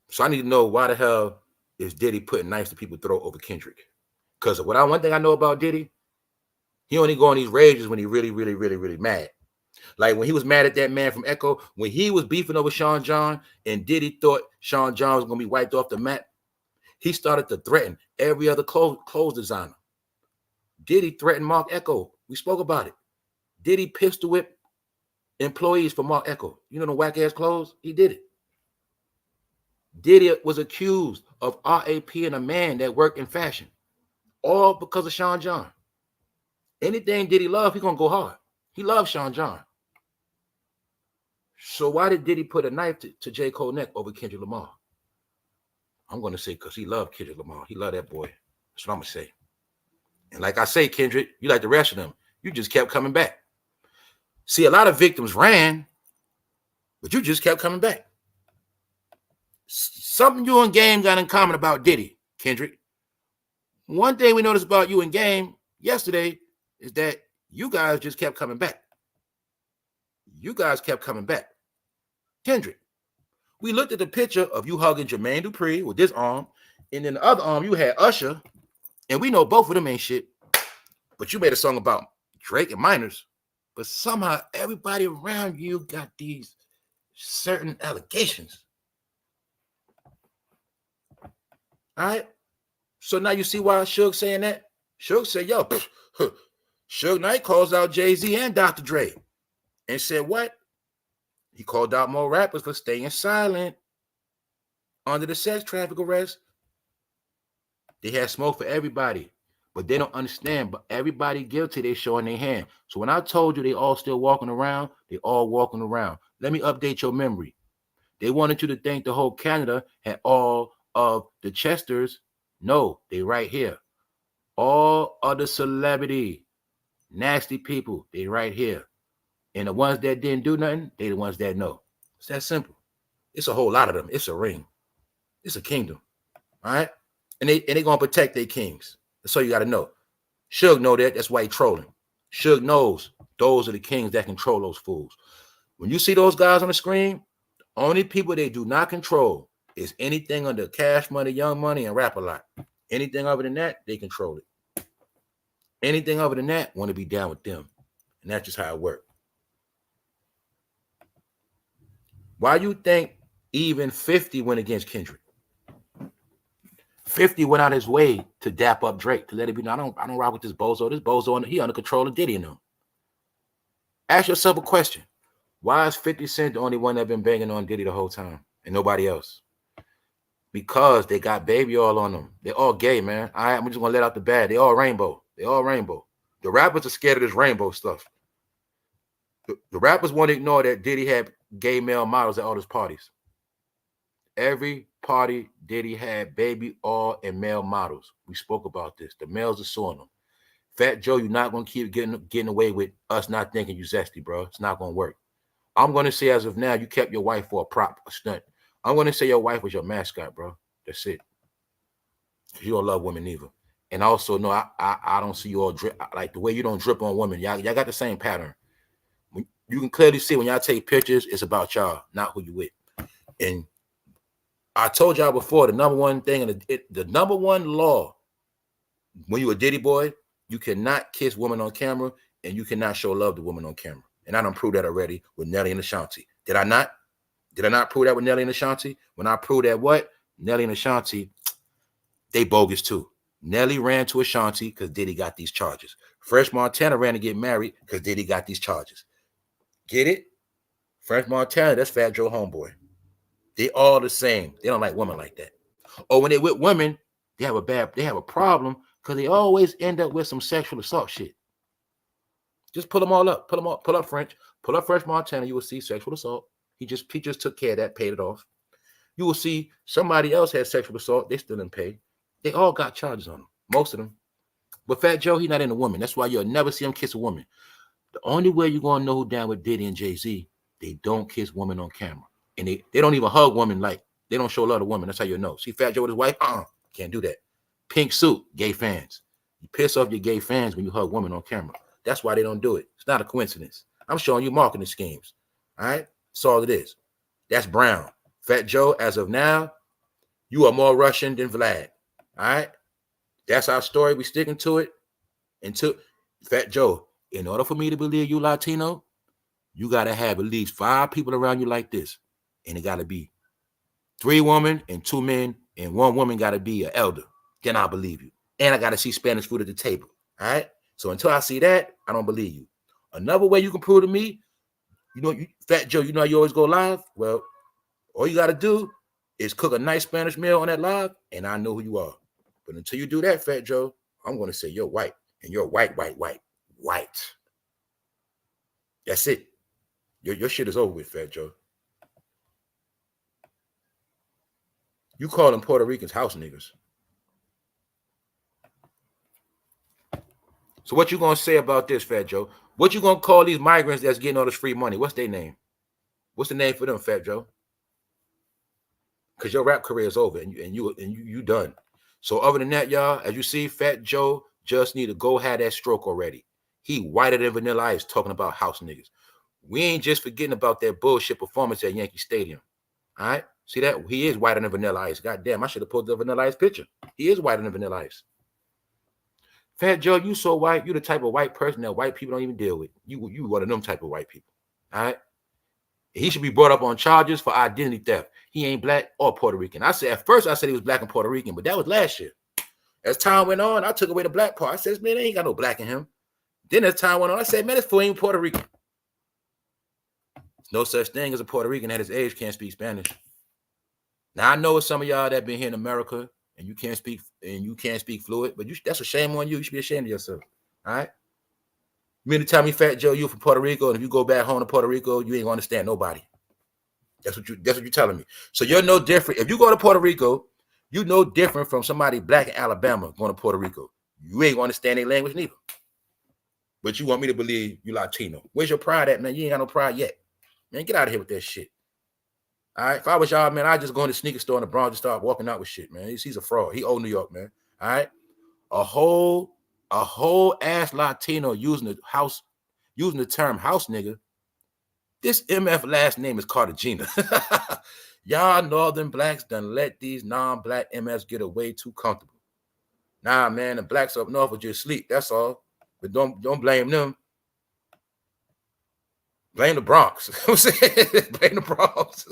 Speaker 1: So I need to know why the hell is Diddy putting knives to people's throat over Kendrick? Because one thing I know about Diddy, he only go on these rages when he really, really, really, really mad. Like when he was mad at that man from Echo, when he was beefing over Sean John and Diddy thought Sean John was going to be wiped off the map, he started to threaten every other clothes designer. Diddy threatened Mark Echo. We spoke about it. Diddy pistol whipped employees for Mark Echo. You know the whack-ass clothes? He did it. Diddy was accused of RAPing a man that worked in fashion. All because of Sean John. Anything Diddy love, he going to go hard. He loves Sean John. So why did Diddy put a knife to J. Cole's neck over Kendrick Lamar? I'm going to say because he loved Kendrick Lamar. He loved that boy. That's what I'm going to say. And like I say, Kendrick, you like the rest of them. You just kept coming back. See, a lot of victims ran, but you just kept coming back. Something you and Game got in common about Diddy, Kendrick. One thing we noticed about you and Game yesterday is that you guys just kept coming back. You guys kept coming back. Kendrick, we looked at the picture of you hugging Jermaine Dupri with this arm, and in the other arm you had Usher, and we know both of them ain't shit. But you made a song about Drake and minors, but somehow everybody around you got these certain allegations. All right? So now you see why Suge saying that? Suge said, yo, Suge Knight calls out Jay-Z and Dr. Dre and said what? He called out more rappers for staying silent under the sex traffic arrest. They had smoke for everybody, but they don't understand. But everybody guilty, they showing their hand. So when I told you they all still walking around, they all walking around. Let me update your memory. They wanted you to think the whole Canada had all of the Chesters. No, they right here. All other celebrity, nasty people, they right here. And the ones that didn't do nothing, they the ones that know. It's that simple. It's a whole lot of them. It's a ring. It's a kingdom. All right? And they going to protect their kings. That's all you got to know. Suge know that. That's why he trolling. Suge knows those are the kings that control those fools. When you see those guys on the screen, only people they do not control is anything under Cash Money, Young Money, and Rap A Lot. Anything other than that, they control it. Anything other than that, want to be down with them. And that's just how it works. Why you think even 50 went against Kendrick? 50 went out his way to dap up Drake, to let it be known, I don't rock with this bozo. This bozo, he under control of Diddy and them. Ask yourself a question. Why is 50 Cent the only one that been banging on Diddy the whole time and nobody else? Because they got baby all on them. They're all gay, man. I'm just going to let out the bad. They all rainbow. They all rainbow. The rappers are scared of this rainbow stuff. The rappers want to ignore that Diddy had gay male models at all his parties. Every party Diddy had baby, all, and male models. We spoke about this. The males are suing them. Fat Joe, you're not gonna keep getting away with us not thinking you zesty, bro. It's not gonna work. I'm gonna say as of now, you kept your wife for a prop, a stunt. I'm gonna say your wife was your mascot, bro. That's it. You don't love women either. And also, no, I don't see you all drip like the way you don't drip on women. Y'all got the same pattern. You can clearly see when y'all take pictures, it's about y'all, not who you with. And I told y'all before, the number one thing and the number one law when you a Diddy boy, you cannot kiss women on camera and you cannot show love to women on camera. And I done proved that already with Nelly and Ashanti. Did I not? Did I not prove that with Nelly and Ashanti? When I proved that what? Nelly and Ashanti, they bogus too. Nelly ran to Ashanti because Diddy got these charges. Fresh Montana ran to get married because Diddy got these charges. Get it? Fresh Montana, that's Fat Joe homeboy. They all the same. They don't like women like that. Or when they with women, they have a problem because they always end up with some sexual assault shit. Just pull them all up. Pull up Fresh Montana. You will see sexual assault. He just took care of that, paid it off. You will see somebody else had sexual assault. They still didn't pay. They all got charges on them. Most of them. But Fat Joe, he's not into women. That's why you'll never see him kiss a woman. The only way you're going to know who down with Diddy and Jay-Z, they don't kiss women on camera. And they don't even hug women like, they don't show love to women. That's how you know. See Fat Joe with his wife? Can't do that. Pink suit, gay fans. You piss off your gay fans when you hug women on camera. That's why they don't do it. It's not a coincidence. I'm showing you marketing schemes. All right? That's all it is. That's Brown. Fat Joe, as of now, you are more Russian than Vlad. All right? That's our story. We sticking to it. Until Fat Joe, in order for me to believe you Latino, you got to have at least 5 people around you like this. And it got to be 3 women and 2 men, and 1 woman got to be an elder. Then I'll believe you. And I got to see Spanish food at the table. All right? So until I see that, I don't believe you. Another way you can prove to me, Fat Joe, you know how you always go live? Well, all you got to do is cook a nice Spanish meal on that live, and I know who you are. But until you do that, Fat Joe, I'm going to say you're white. And you're white. That's it. Your shit is over with, Fat Joe. You call them Puerto Ricans house niggas. So what you gonna say about this, Fat Joe? What you gonna call these migrants that's getting all this free money? What's their name? What's the name for them, Fat Joe? Because your rap career is over and you done. So other than that, y'all, as you see, Fat Joe just need to go have that stroke already. He whiter than Vanilla Ice talking about house niggas. We ain't just forgetting about that bullshit performance at Yankee Stadium. All right? See that? He is whiter than Vanilla Ice. God damn, I should have pulled the Vanilla Ice picture. He is whiter than Vanilla Ice. Fat Joe, you so white. You the type of white person that white people don't even deal with. You one of them type of white people. All right? He should be brought up on charges for identity theft. He ain't black or Puerto Rican. At first I said he was black and Puerto Rican, but that was last year. As time went on, I took away the black part. I said, man, they ain't got no black in him. Then as time went on, I said, man, this fool ain't Puerto Rican. There's no such thing as a Puerto Rican at his age can't speak Spanish. Now I know it's some of y'all that been here in America and you can't speak fluid, but that's a shame on you. You should be ashamed of yourself. All right? You mean to tell me, Fat Joe, you from Puerto Rico, and if you go back home to Puerto Rico, you ain't gonna understand nobody. That's what you're telling me. So you're no different. If you go to Puerto Rico, you no different from somebody black in Alabama going to Puerto Rico. You ain't gonna understand their language neither. But you want me to believe you Latino. Where's your pride at, man? You ain't got no pride yet. Man, get out of here with that shit. All right? If I was y'all, man, I'd just go in the sneaker store in the Bronx and start walking out with shit, man. He's a fraud. He old New York, man. All right? A whole ass Latino using the term house nigga. This MF last name is Cartagena. Y'all northern blacks done let these non-black MFs get away too comfortable. Nah, man, the blacks up north are just sleep. That's all. But don't blame them. Blame the Bronx. I'm saying, blame the Bronx.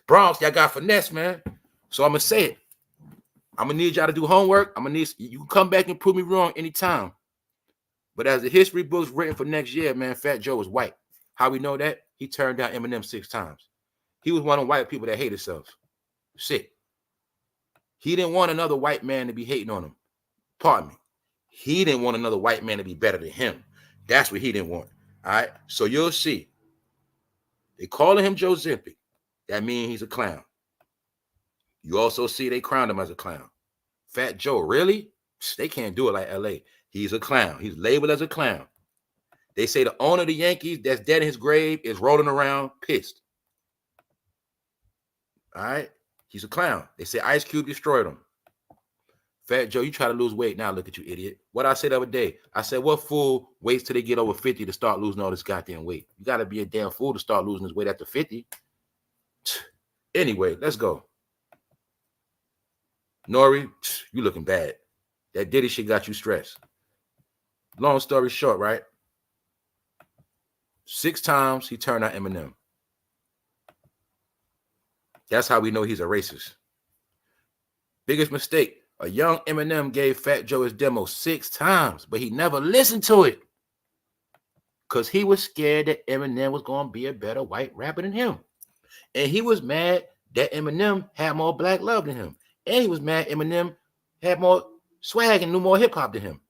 Speaker 1: Bronx, y'all got finesse, man. So I'm gonna say it. I'm gonna need y'all to do homework. You can come back and prove me wrong anytime. But as the history books written for next year, man, Fat Joe was white. How we know that? He turned down Eminem 6 times. He was one of the white people that hate themselves. Sick. He didn't want another white man to be hating on him. Pardon me. He didn't want another white man to be better than him. That's what he didn't want. All right? So you'll see. They calling him JOEZEMPIC. That means he's a clown. You also see they crowned him as a clown. Fat Joe, really? They can't do it like LA. He's a clown. He's labeled as a clown. They say the owner of the Yankees that's dead in his grave is rolling around pissed. All right? He's a clown. They say Ice Cube destroyed him. Fat Joe, you try to lose weight. Now look at you, idiot. What I said the other day, I said, what fool waits till they get over 50 to start losing all this goddamn weight? You got to be a damn fool to start losing this weight after 50. Anyway, let's go. Nori, you looking bad. That Diddy shit got you stressed. Long story short, right? 6 times he turned out Eminem. That's how we know he's a racist. Biggest mistake. A young Eminem gave Fat Joe his demo 6 times, but he never listened to it. Because he was scared that Eminem was going to be a better white rapper than him. And he was mad that Eminem had more black love than him. And he was mad Eminem had more swag and knew more hip-hop than him.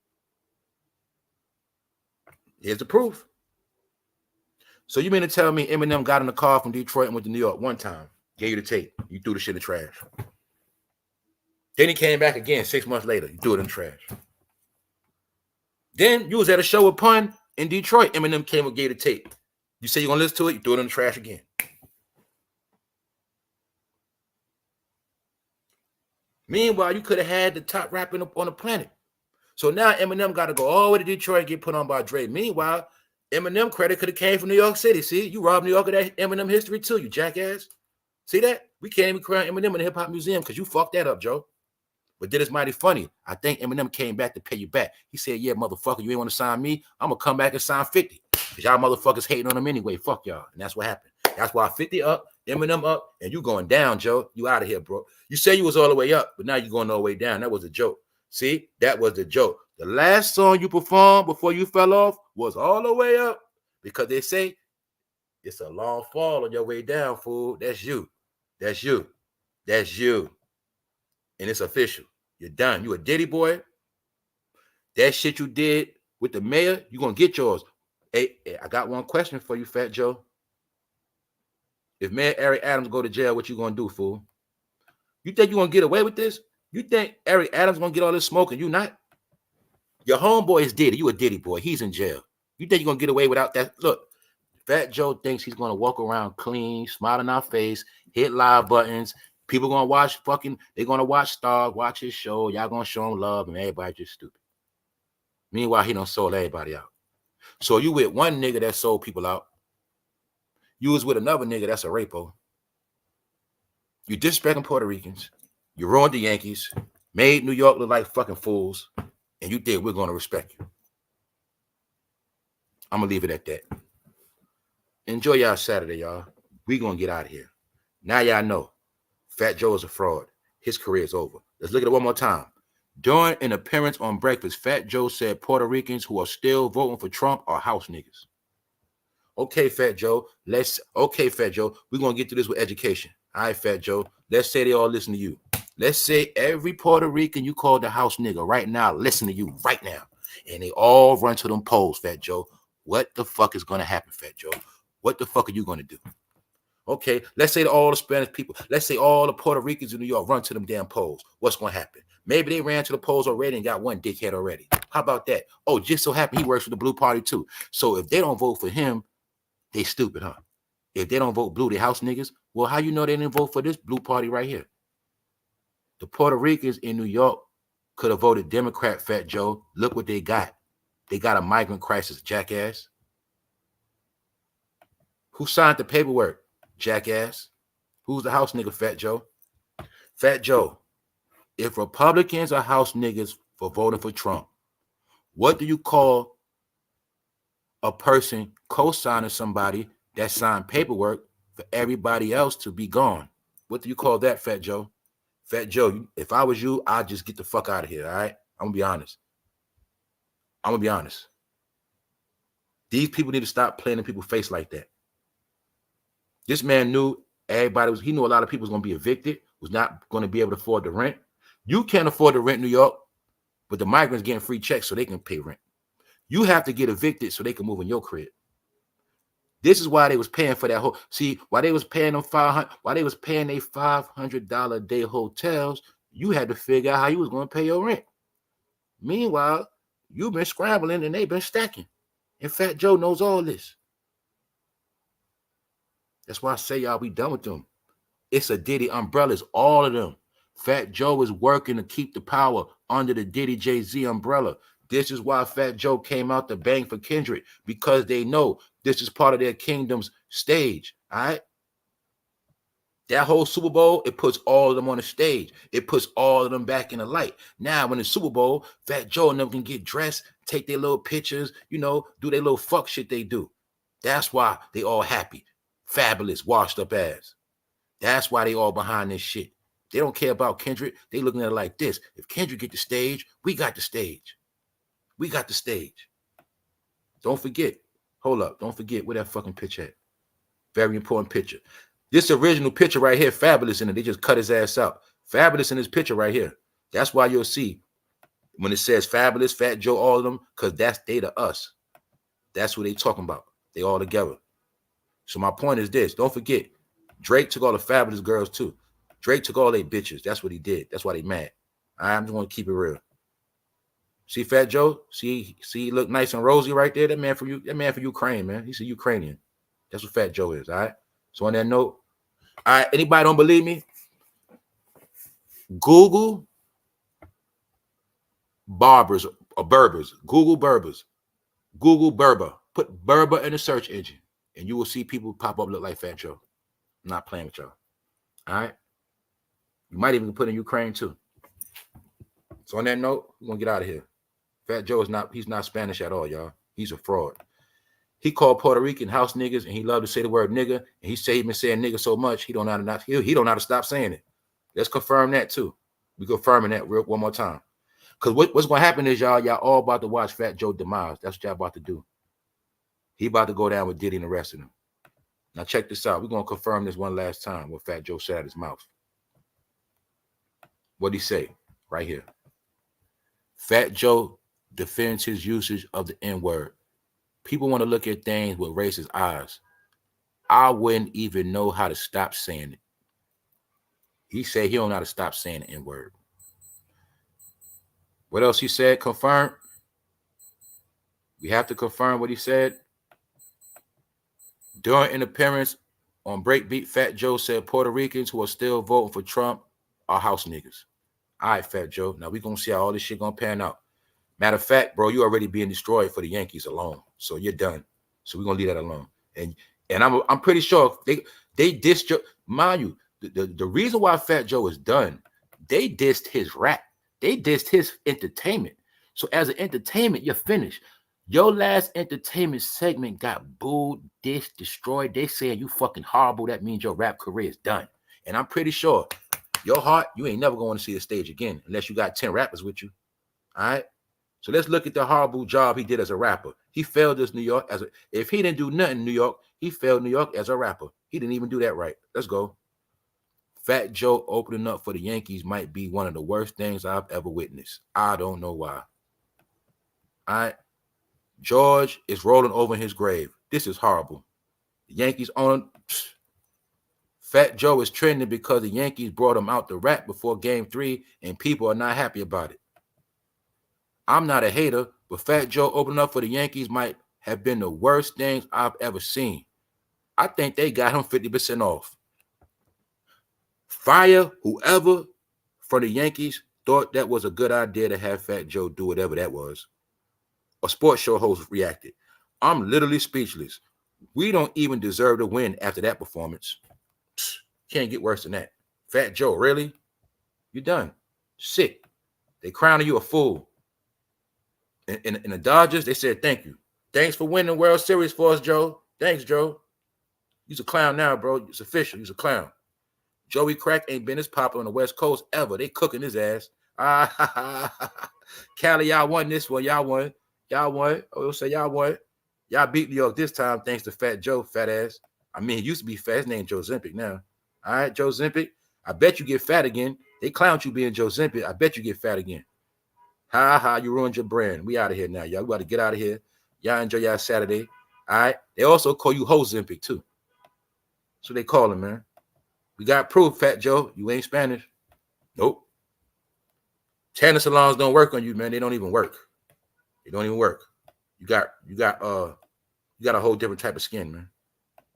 Speaker 1: Here's the proof. So you mean to tell me Eminem got in the car from Detroit and went to New York one time, gave you the tape, you threw the shit in the trash. Then he came back again 6 months later, you threw it in the trash. Then you was at a show with Pun in Detroit, Eminem came and gave the tape. You say you're going to listen to it, you threw it in the trash again. Meanwhile, you could have had the top rapper on the planet. So now Eminem got to go all the way to Detroit and get put on by Dre. Meanwhile, Eminem credit could have came from New York City. See, you robbed New York of that Eminem history too, you jackass. See that? We can't even crown Eminem in the Hip Hop Museum because you fucked that up, Joe. But then it's mighty funny. I think Eminem came back to pay you back. He said, yeah, motherfucker, you ain't want to sign me? I'm going to come back and sign 50. Because y'all motherfuckers hating on him anyway. Fuck y'all. And that's what happened. That's why 50 up, Eminem up, and you going down, Joe. You out of here, bro. You say you was all the way up, but now you're going all the way down. That was a joke. See? That was the joke. The last song you performed before you fell off was all the way up. Because they say it's a long fall on your way down, fool. That's you. That's you. That's you. And it's official. You're done. You a Diddy boy. That shit you did with the mayor, you're going to get yours. Hey, I got one question for you, Fat Joe. If Mayor Eric Adams go to jail, what you going to do, fool? You think you're going to get away with this? You think Eric Adams going to get all this smoke and you not? Your homeboy is Diddy. You a Diddy boy. He's in jail. You think you're going to get away without that? Look, Fat Joe thinks he's going to walk around clean, smile in our face, hit live buttons. People going to watch they're going to watch Star, watch his show. Y'all going to show him love and everybody just stupid. Meanwhile, he done sold everybody out. So you with one nigga that sold people out. You was with another nigga that's a rapo. You disrespecting Puerto Ricans. You ruined the Yankees. Made New York look like fucking fools. And you think we're going to respect you. I'm going to leave it at that. Enjoy y'all Saturday, y'all. We going to get out of here. Now y'all know Fat Joe is a fraud. His career is over. Let's look at it one more time. During an appearance on Breakfast, Fat Joe said Puerto Ricans who are still voting for Trump are house niggas. Okay, Fat Joe. Fat Joe. We're going to get to this with education. All right, Fat Joe. Let's say they all listen to you. Let's say every Puerto Rican you call the house nigga right now, listen to you right now. And they all run to them polls, Fat Joe. What the fuck is going to happen, Fat Joe? What the fuck are you going to do? Okay, let's say all the Spanish people, let's say all the Puerto Ricans in New York run to them damn polls. What's going to happen? Maybe they ran to the polls already and got one dickhead already. How about that? Oh, just so happened he works for the Blue Party too. So if they don't vote for him, they stupid, huh? If they don't vote blue, they house niggas. Well, how you know they didn't vote for this Blue Party right here? The Puerto Ricans in New York could have voted Democrat, Fat Joe. Look what they got. They got a migrant crisis, jackass. Who signed the paperwork? Jackass. Who's the house nigga, Fat Joe? Fat Joe, if Republicans are house niggas for voting for Trump, what do you call a person co-signing somebody that signed paperwork for everybody else to be gone? What do you call that, Fat Joe? Fat Joe, if I was you, I'd just get the fuck out of here, all right? I'm going to be honest. I'm going to be honest. These people need to stop playing in people's face like that. This man knew he knew a lot of people was going to be evicted, was not going to be able to afford the rent. You can't afford to rent New York, but the migrants getting free checks so they can pay rent. You have to get evicted so they can move in your crib. This is why they was paying for that whole. See, why they was paying them 500, why they was paying they $500 a day hotels. You had to figure out how you was going to pay your rent. Meanwhile, you've been scrambling and they've been stacking. And Fat Joe knows all this. That's why I say y'all be done with them. It's a Diddy umbrella. It's all of them. Fat Joe is working to keep the power under the Diddy Jay-Z umbrella. This is why Fat Joe came out to bang for Kendrick, because they know this is part of their kingdom's stage. All right. That whole Super Bowl, it puts all of them on the stage. It puts all of them back in the light. Now, when the Super Bowl, Fat Joe and them can get dressed, take their little pictures, you know, do their little fuck shit they do. That's why they all happy. Fabulous, washed up ass. That's why they all behind this shit. They don't care about Kendrick. They looking at it like this. If Kendrick get the stage, we got the stage. We got the stage. Don't forget. Hold up. Don't forget where that fucking picture at. Very important picture. This original picture right here, Fabulous in it. They just cut his ass out. Fabulous in this picture right here. That's why you'll see when it says Fabulous, Fat Joe, all of them, because that's they to us. That's what they talking about. They all together. So my point is this. Don't forget, Drake took all the Fabulous girls too. Drake took all they bitches. That's what he did. That's why they mad. I'm just going to keep it real. See Fat Joe? See, he look nice and rosy right there. That man from Ukraine, man. He's a Ukrainian. That's what Fat Joe is, all right? So on that note, all right, anybody don't believe me? Google barbers or Berbers. Google Berbers. Google Berber. Put Berber in the search engine, and you will see people pop up look like Fat Joe. I'm not playing with y'all. All right? You might even put in Ukraine too. So on that note, we're going to get out of here. Fat Joe he's not Spanish at all, y'all. He's a fraud. He called Puerto Rican house niggas, and he loved to say the word nigga, and he said he been saying nigga so much, he don't know how to stop saying it. Let's confirm that too. We confirming that one more time. Because what's going to happen is y'all all about to watch Fat Joe demise. That's what y'all about to do. He about to go down with Diddy and the rest of them. Now check this out. We're going to confirm this one last time what Fat Joe said out his mouth. What'd he say? Right here. Fat Joe defends his usage of the N-word. People want to look at things with racist eyes. I wouldn't even know how to stop saying it. He said he don't know how to stop saying the N-word. What else he said? Confirm. We have to confirm what he said. During an appearance on Breakbeat, Fat Joe said Puerto Ricans who are still voting for Trump are house niggas. All right, Fat Joe. Now we're going to see how all this shit going to pan out. Matter of fact, bro, you already being destroyed for the Yankees alone. So you're done. So we're going to leave that alone. And I'm pretty sure they dissed your, mind you, the reason why Fat Joe is done, they dissed his rap. They dissed his entertainment. So as an entertainment, you're finished. Your last entertainment segment got booed, dissed, destroyed. They saying you fucking horrible. That means your rap career is done. And I'm pretty sure your heart, you ain't never going to see the stage again unless you got 10 rappers with you. All right? So let's look at the horrible job he did as a rapper. He failed as New York if he didn't do nothing in New York, he failed New York as a rapper. He didn't even do that right. Let's go. Fat Joe opening up for the Yankees might be one of the worst things I've ever witnessed. I don't know why. All right. George is rolling over in his grave. This is horrible. The Yankees owner, Fat Joe is trending because the Yankees brought him out to rap before Game 3, and people are not happy about it. I'm not a hater, but Fat Joe opening up for the Yankees might have been the worst things I've ever seen. I think they got him 50% off. Fire whoever from the Yankees thought that was a good idea to have Fat Joe do whatever that was. A sports show host reacted. I'm literally speechless. We don't even deserve to win after that performance. Can't get worse than that. Fat Joe, really? You done. Sick. They crowning you a fool. In the Dodgers, they said, thank you. Thanks for winning the World Series for us, Joe. Thanks, Joe. He's a clown now, bro. It's official. He's a clown. Joey Crack ain't been as popular on the West Coast ever. They cooking his ass. Cali, y'all won this one. Y'all won. Y'all won. Oh, say y'all won. Y'all beat New York this time thanks to Fat Joe, fat ass. I mean, he used to be fat. His name JOEZEMPIC now. All right, JOEZEMPIC. I bet you get fat again. They clowned you being JOEZEMPIC. I bet you get fat again. Ha, you ruined your brand. We out of here now, y'all. We got to get out of here. Y'all enjoy y'all Saturday. All right. They also call you JOEZEMPIC too. So they call him, man. We got proof, Fat Joe. You ain't Spanish. Nope. Tanner salons don't work on you, man. They don't even work. They don't even work. You got a whole different type of skin, man.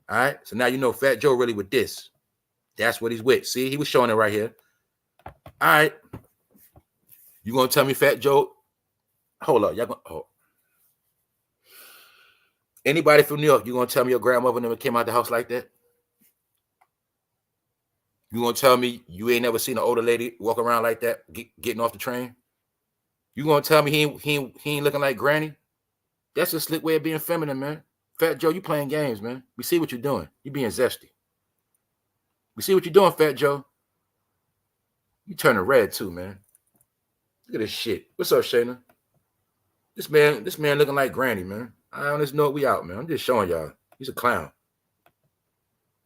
Speaker 1: All right. So now you know Fat Joe really with this. That's what he's with. See, he was showing it right here. All right. You gonna tell me Fat Joe? Hold up. Y'all gonna Anybody from New York, you gonna tell me your grandmother never came out the house like that? You gonna tell me you ain't never seen an older lady walk around like that, getting off the train? You gonna tell me he ain't looking like Granny? That's a slick way of being feminine, man. Fat Joe, you playing games, man. We see what you're doing. You being zesty. We see what you're doing, Fat Joe. You turning red too, man. Look at this shit. What's up, Shayna? This man looking like Granny, man. I on this note, we out, man. I'm just showing y'all. He's a clown.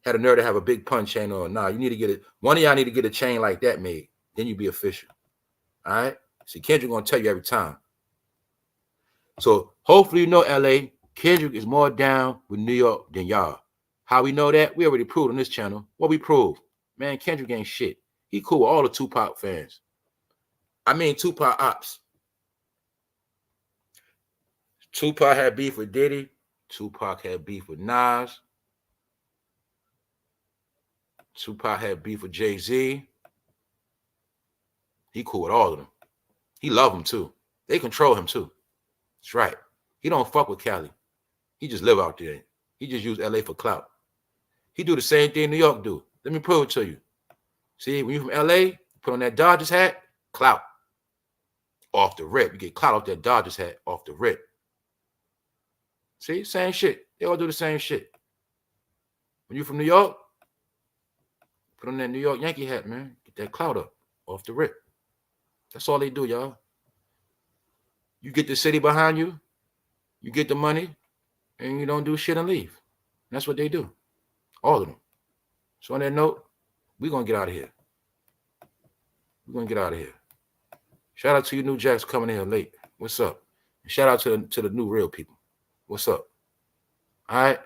Speaker 1: Had a nerve to have a big pun chain on. Nah, you need to get it. One of y'all need to get a chain like that made. Then you be official. All right? See, Kendrick gonna tell you every time. So hopefully you know LA, Kendrick is more down with New York than y'all. How we know that? We already proved on this channel. What we proved? Man, Kendrick ain't shit. He cool with all the Tupac fans. I mean Tupac ops. Tupac had beef with Diddy. Tupac had beef with Nas. Tupac had beef with JayZ. He cool with all of them. He love them too. They control him too. That's right. He don't fuck with Cali. He just live out there. He just use LA for clout. He do the same thing New York do. Let me prove it to you. See, when you from LA, put on that Dodgers hat, clout. Off the rip. You get clout off that Dodgers hat off the rip. See, same shit. They all do the same shit. When you from New York, put on that New York Yankee hat, man. Get that clout up off the rip. That's all they do, y'all. You get the city behind you, you get the money, and you don't do shit and leave. And that's what they do. All of them. So on that note, we're going to get out of here. We're going to get out of here. Shout out to you new jacks coming in here late. What's up? And shout out to the new real people. What's up? All right?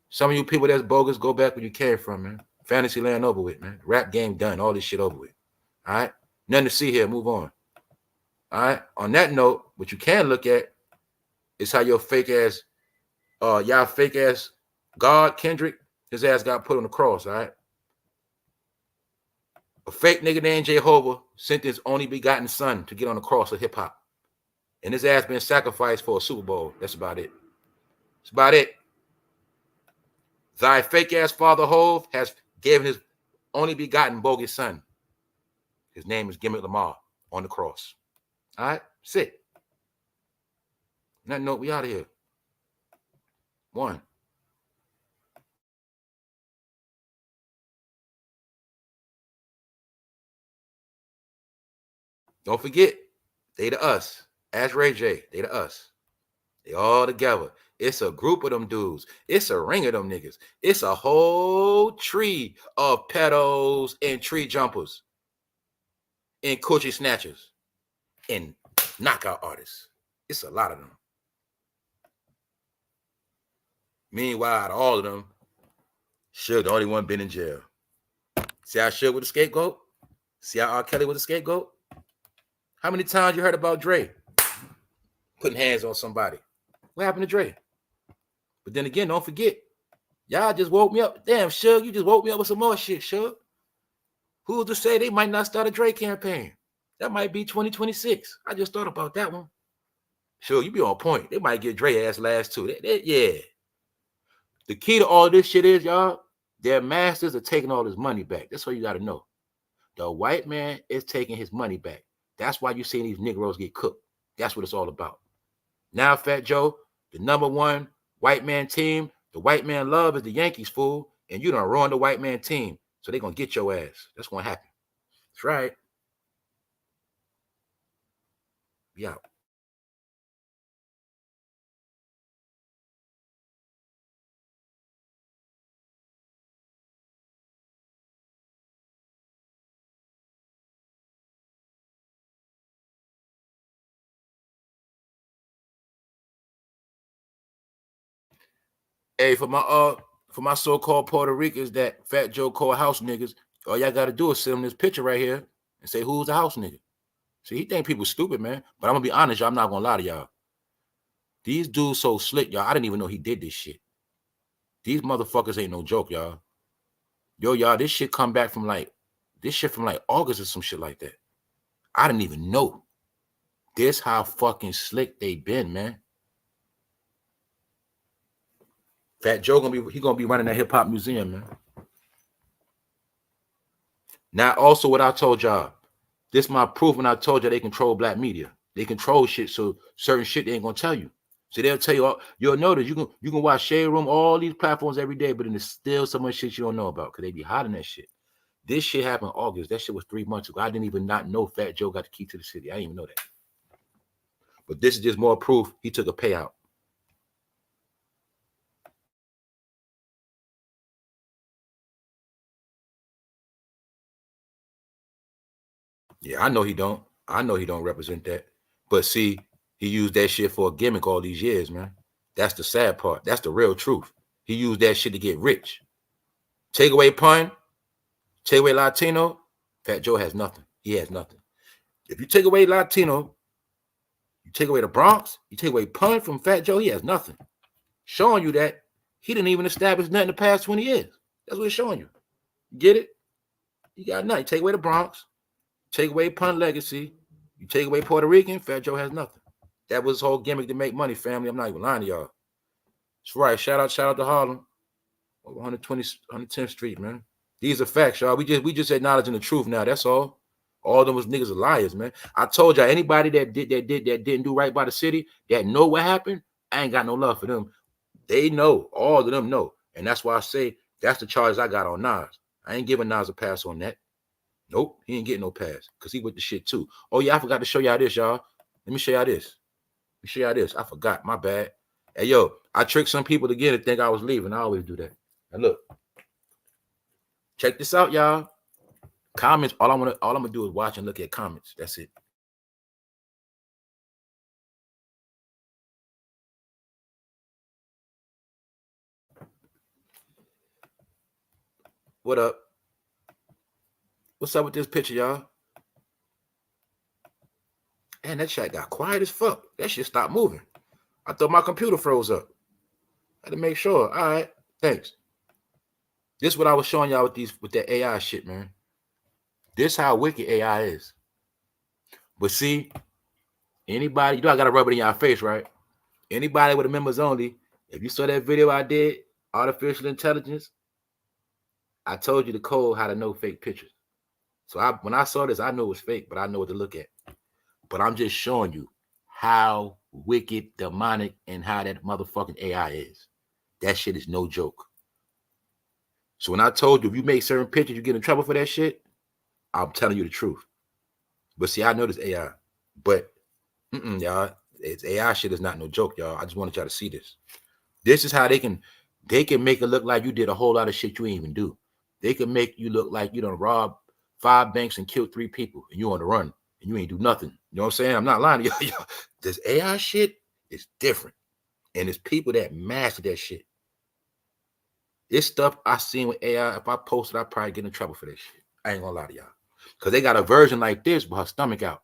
Speaker 1: Some of you people that's bogus, go back where you came from, man. Fantasy land over with, man. Rap game done. All this shit over with. All right? Nothing to see here. Move on. All right? On that note, what you can look at is how your fake ass, y'all fake ass God, Kendrick, his ass got put on the cross, all right? A fake nigga named Jehovah sent his only begotten son to get on the cross of hip-hop. And his ass been sacrificed for a Super Bowl. That's about it. That's about it. Thy fake-ass father Hove has given his only begotten bogus son. His name is Kendrick Lamar on the cross. All right? Sit. Nothing, no, we out of here. One. Don't forget, they the us. Ask Ray J. They the us. They all together. It's a group of them dudes. It's a ring of them niggas. It's a whole tree of pedos and tree jumpers and coochie snatchers and knockout artists. It's a lot of them. Meanwhile, out of all of them, Suge the only one been in jail. See how Suge was the scapegoat? See how R. Kelly was the scapegoat? How many times you heard about Dre putting hands on somebody? What happened to Dre? But then again, don't forget, y'all just woke me up. Damn, Suge, you just woke me up with some more shit, Suge. Who's to say they might not start a Dre campaign? That might be 2026. I just thought about that one. Sure, you be on point. They might get Dre ass last too. Yeah. The key to all this shit is, y'all, their masters are taking all his money back. That's what you got to know. The white man is taking his money back. That's why you're seeing these Negroes get cooked. That's what it's all about. Now, Fat Joe, the number one white man team, the white man love is the Yankees, fool. And you done ruined the white man team. So they're going to get your ass. That's going to happen. That's right. Be out. Hey, for my so-called Puerto Ricans that Fat Joe called house niggas, all y'all gotta do is send them this picture right here and say, who's the house nigga? See, he think people stupid, man. But I'm gonna be honest, y'all. I'm not gonna lie to y'all. These dudes so slick, y'all. I didn't even know he did this shit. These motherfuckers ain't no joke, y'all. Yo, y'all, this shit come back from like August or some shit like that. I didn't even know. This how fucking slick they been, man. Fat Joe gonna be running that hip hop museum, man. Now, also what I told y'all, this my proof when I told you they control black media. They control shit, so certain shit they ain't gonna tell you. So they'll tell you all, you'll notice you can watch Shade Room, all these platforms every day, but then there's still so much shit you don't know about because they be hiding that shit. This shit happened in August. That shit was 3 months ago. I didn't even not know Fat Joe got the key to the city. I didn't even know that. But this is just more proof he took a payout. Yeah, I know he don't. I know he don't represent that. But see, he used that shit for a gimmick all these years, man. That's the sad part. That's the real truth. He used that shit to get rich. Take away pun, take away Latino, Fat Joe has nothing. He has nothing. If you take away Latino, you take away the Bronx, you take away pun from Fat Joe, he has nothing. Showing you that he didn't even establish nothing in the past 20 years. That's what it's showing you. Get it? You got nothing. Take away the Bronx, take away pun legacy, you take away Puerto Rican, Fat Joe has nothing. That was his whole gimmick to make money, family. I'm not even lying to y'all. That's right. Shout out to Harlem. 110th Street, man. These are facts, y'all. We just acknowledging the truth now. That's all. All of those niggas are liars, man. I told y'all, anybody that didn't do right by the city, that know what happened, I ain't got no love for them. They know. All of them know. And that's why I say that's the charges I got on Nas. I ain't giving Nas a pass on that. Nope, he ain't getting no pass because he with the shit too. Oh, yeah, I forgot to show y'all this, y'all. Let me show y'all this. Let me show y'all this. I forgot. My bad. Hey, yo, I tricked some people again to think I was leaving. I always do that. Now look. Check this out, y'all. Comments. All I'm gonna do is watch and look at comments. That's it. What up? What's up with this picture, y'all? And that chat got quiet as fuck. That shit stopped moving. I thought my computer froze up. I had to make sure. All right, thanks. This is what I was showing y'all with that AI shit, man. This how wicked AI is. But see, anybody, you know I gotta rub it in your face, right? Anybody with a members only, if you saw that video I did, artificial intelligence, I told you the code how to know fake pictures. So when I saw this, I knew it was fake, but I know what to look at. But I'm just showing you how wicked, demonic, and how that motherfucking AI is. That shit is no joke. So when I told you, if you make certain pictures, you get in trouble for that shit, I'm telling you the truth. But see, I know this AI. But, y'all, it's AI shit is not no joke, y'all. I just wanted y'all to see this. This is how they can make it look like you did a whole lot of shit you ain't even do. They can make you look like you done robbed 5 banks and killed 3 people, and you on the run, and you ain't do nothing. You know what I'm saying? I'm not lying to y'all. This AI shit is different. And it's people that master that shit. This stuff I seen with AI, if I post it, I probably get in trouble for this shit. I ain't gonna lie to y'all. Because they got a version like this with her stomach out.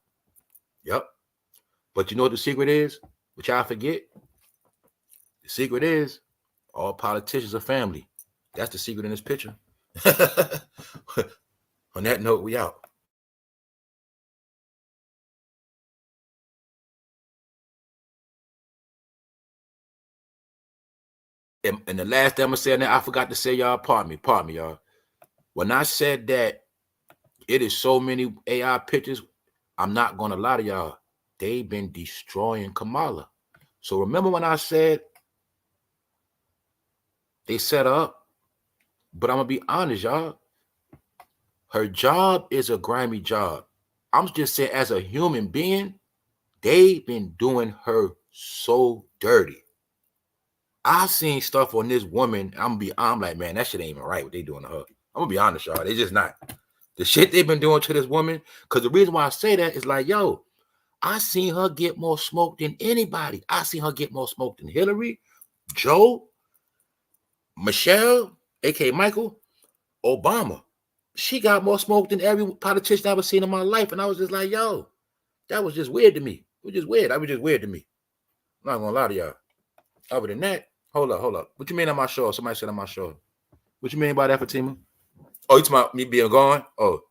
Speaker 1: Yep. But you know what the secret is? Which y'all forget? The secret is all politicians are family. That's the secret in this picture. On that note, we out. And the last thing I'm gonna say, now I forgot to say, y'all, pardon me, y'all. When I said that it is so many AI pictures, I'm not gonna lie to y'all. They've been destroying Kamala. So remember when I said they set her up? But I'm gonna be honest, y'all. Her job is a grimy job. I'm just saying, as a human being, they've been doing her so dirty. I've seen stuff on this woman. I'm like, man, that shit ain't even right what they doing to her. I'm gonna be honest, y'all. They just not. The shit they've been doing to this woman, because the reason why I say that is like, yo, I seen her get more smoke than anybody. I seen her get more smoke than Hillary, Joe. Michelle, aka Michael Obama, she got more smoke than every politician I've ever seen in my life. And I was just like, yo, that was just weird to me. It was just weird. That was just weird to me. I'm not gonna lie to y'all. Other than that, hold up. What you mean on my show? Somebody said on my show. What you mean by that, Fatima? Oh, you talking about me being gone? Oh,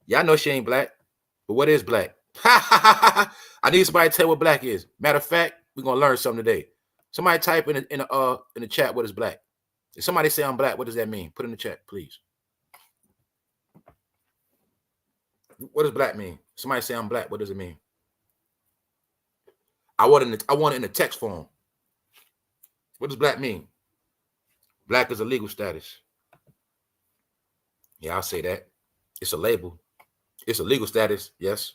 Speaker 1: y'all know she ain't black. But what is black? I need somebody to tell what black is. Matter of fact, we're gonna learn something today. Somebody type in the chat what is black. If somebody say I'm black, what does that mean? Put in the chat, please. What does black mean? Somebody say I'm black. What does it mean? I want it in the text form. What does black mean? Black is a legal status. Yeah, I'll say that. It's a label. It's a legal status, yes.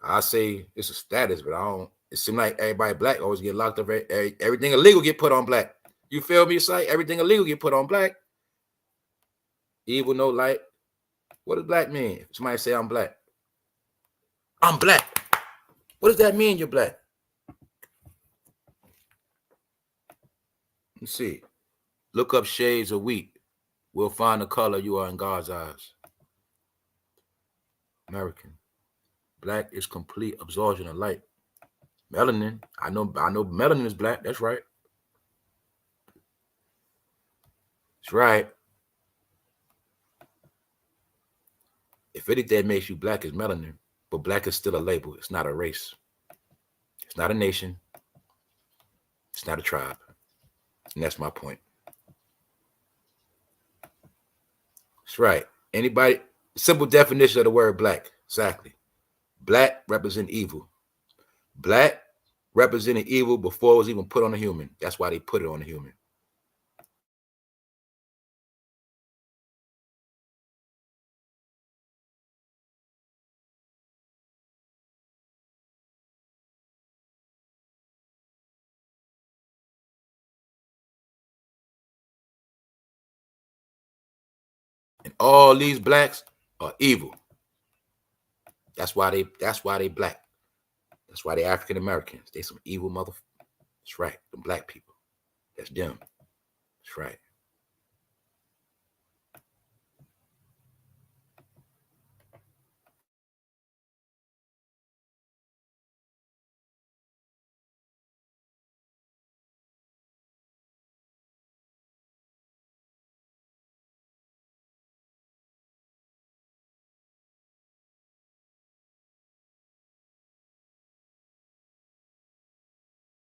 Speaker 1: I say it's a status, but I don't. It seems like everybody black always get locked up. Everything illegal get put on black. You feel me? It's like everything illegal get put on black. Evil, no light. What does black mean? Somebody say I'm black. I'm black. What does that mean? You're black. Let's see. Look up shades of wheat. We'll find the color you are in God's eyes. American. Black is complete absorption of light. Melanin. I know melanin is black. That's right. That's right. If anything makes you black is melanin, but black is still a label. It's not a race. It's not a nation. It's not a tribe. And that's my point. That's right. Anybody, simple definition of the word black. Exactly. Black represent evil. Black represented evil before it was even put on a human. That's why they put it on a human. And all these blacks are evil. That's why they black. That's why they African Americans. They some evil motherfuckers. That's right. The black people. That's them. That's right.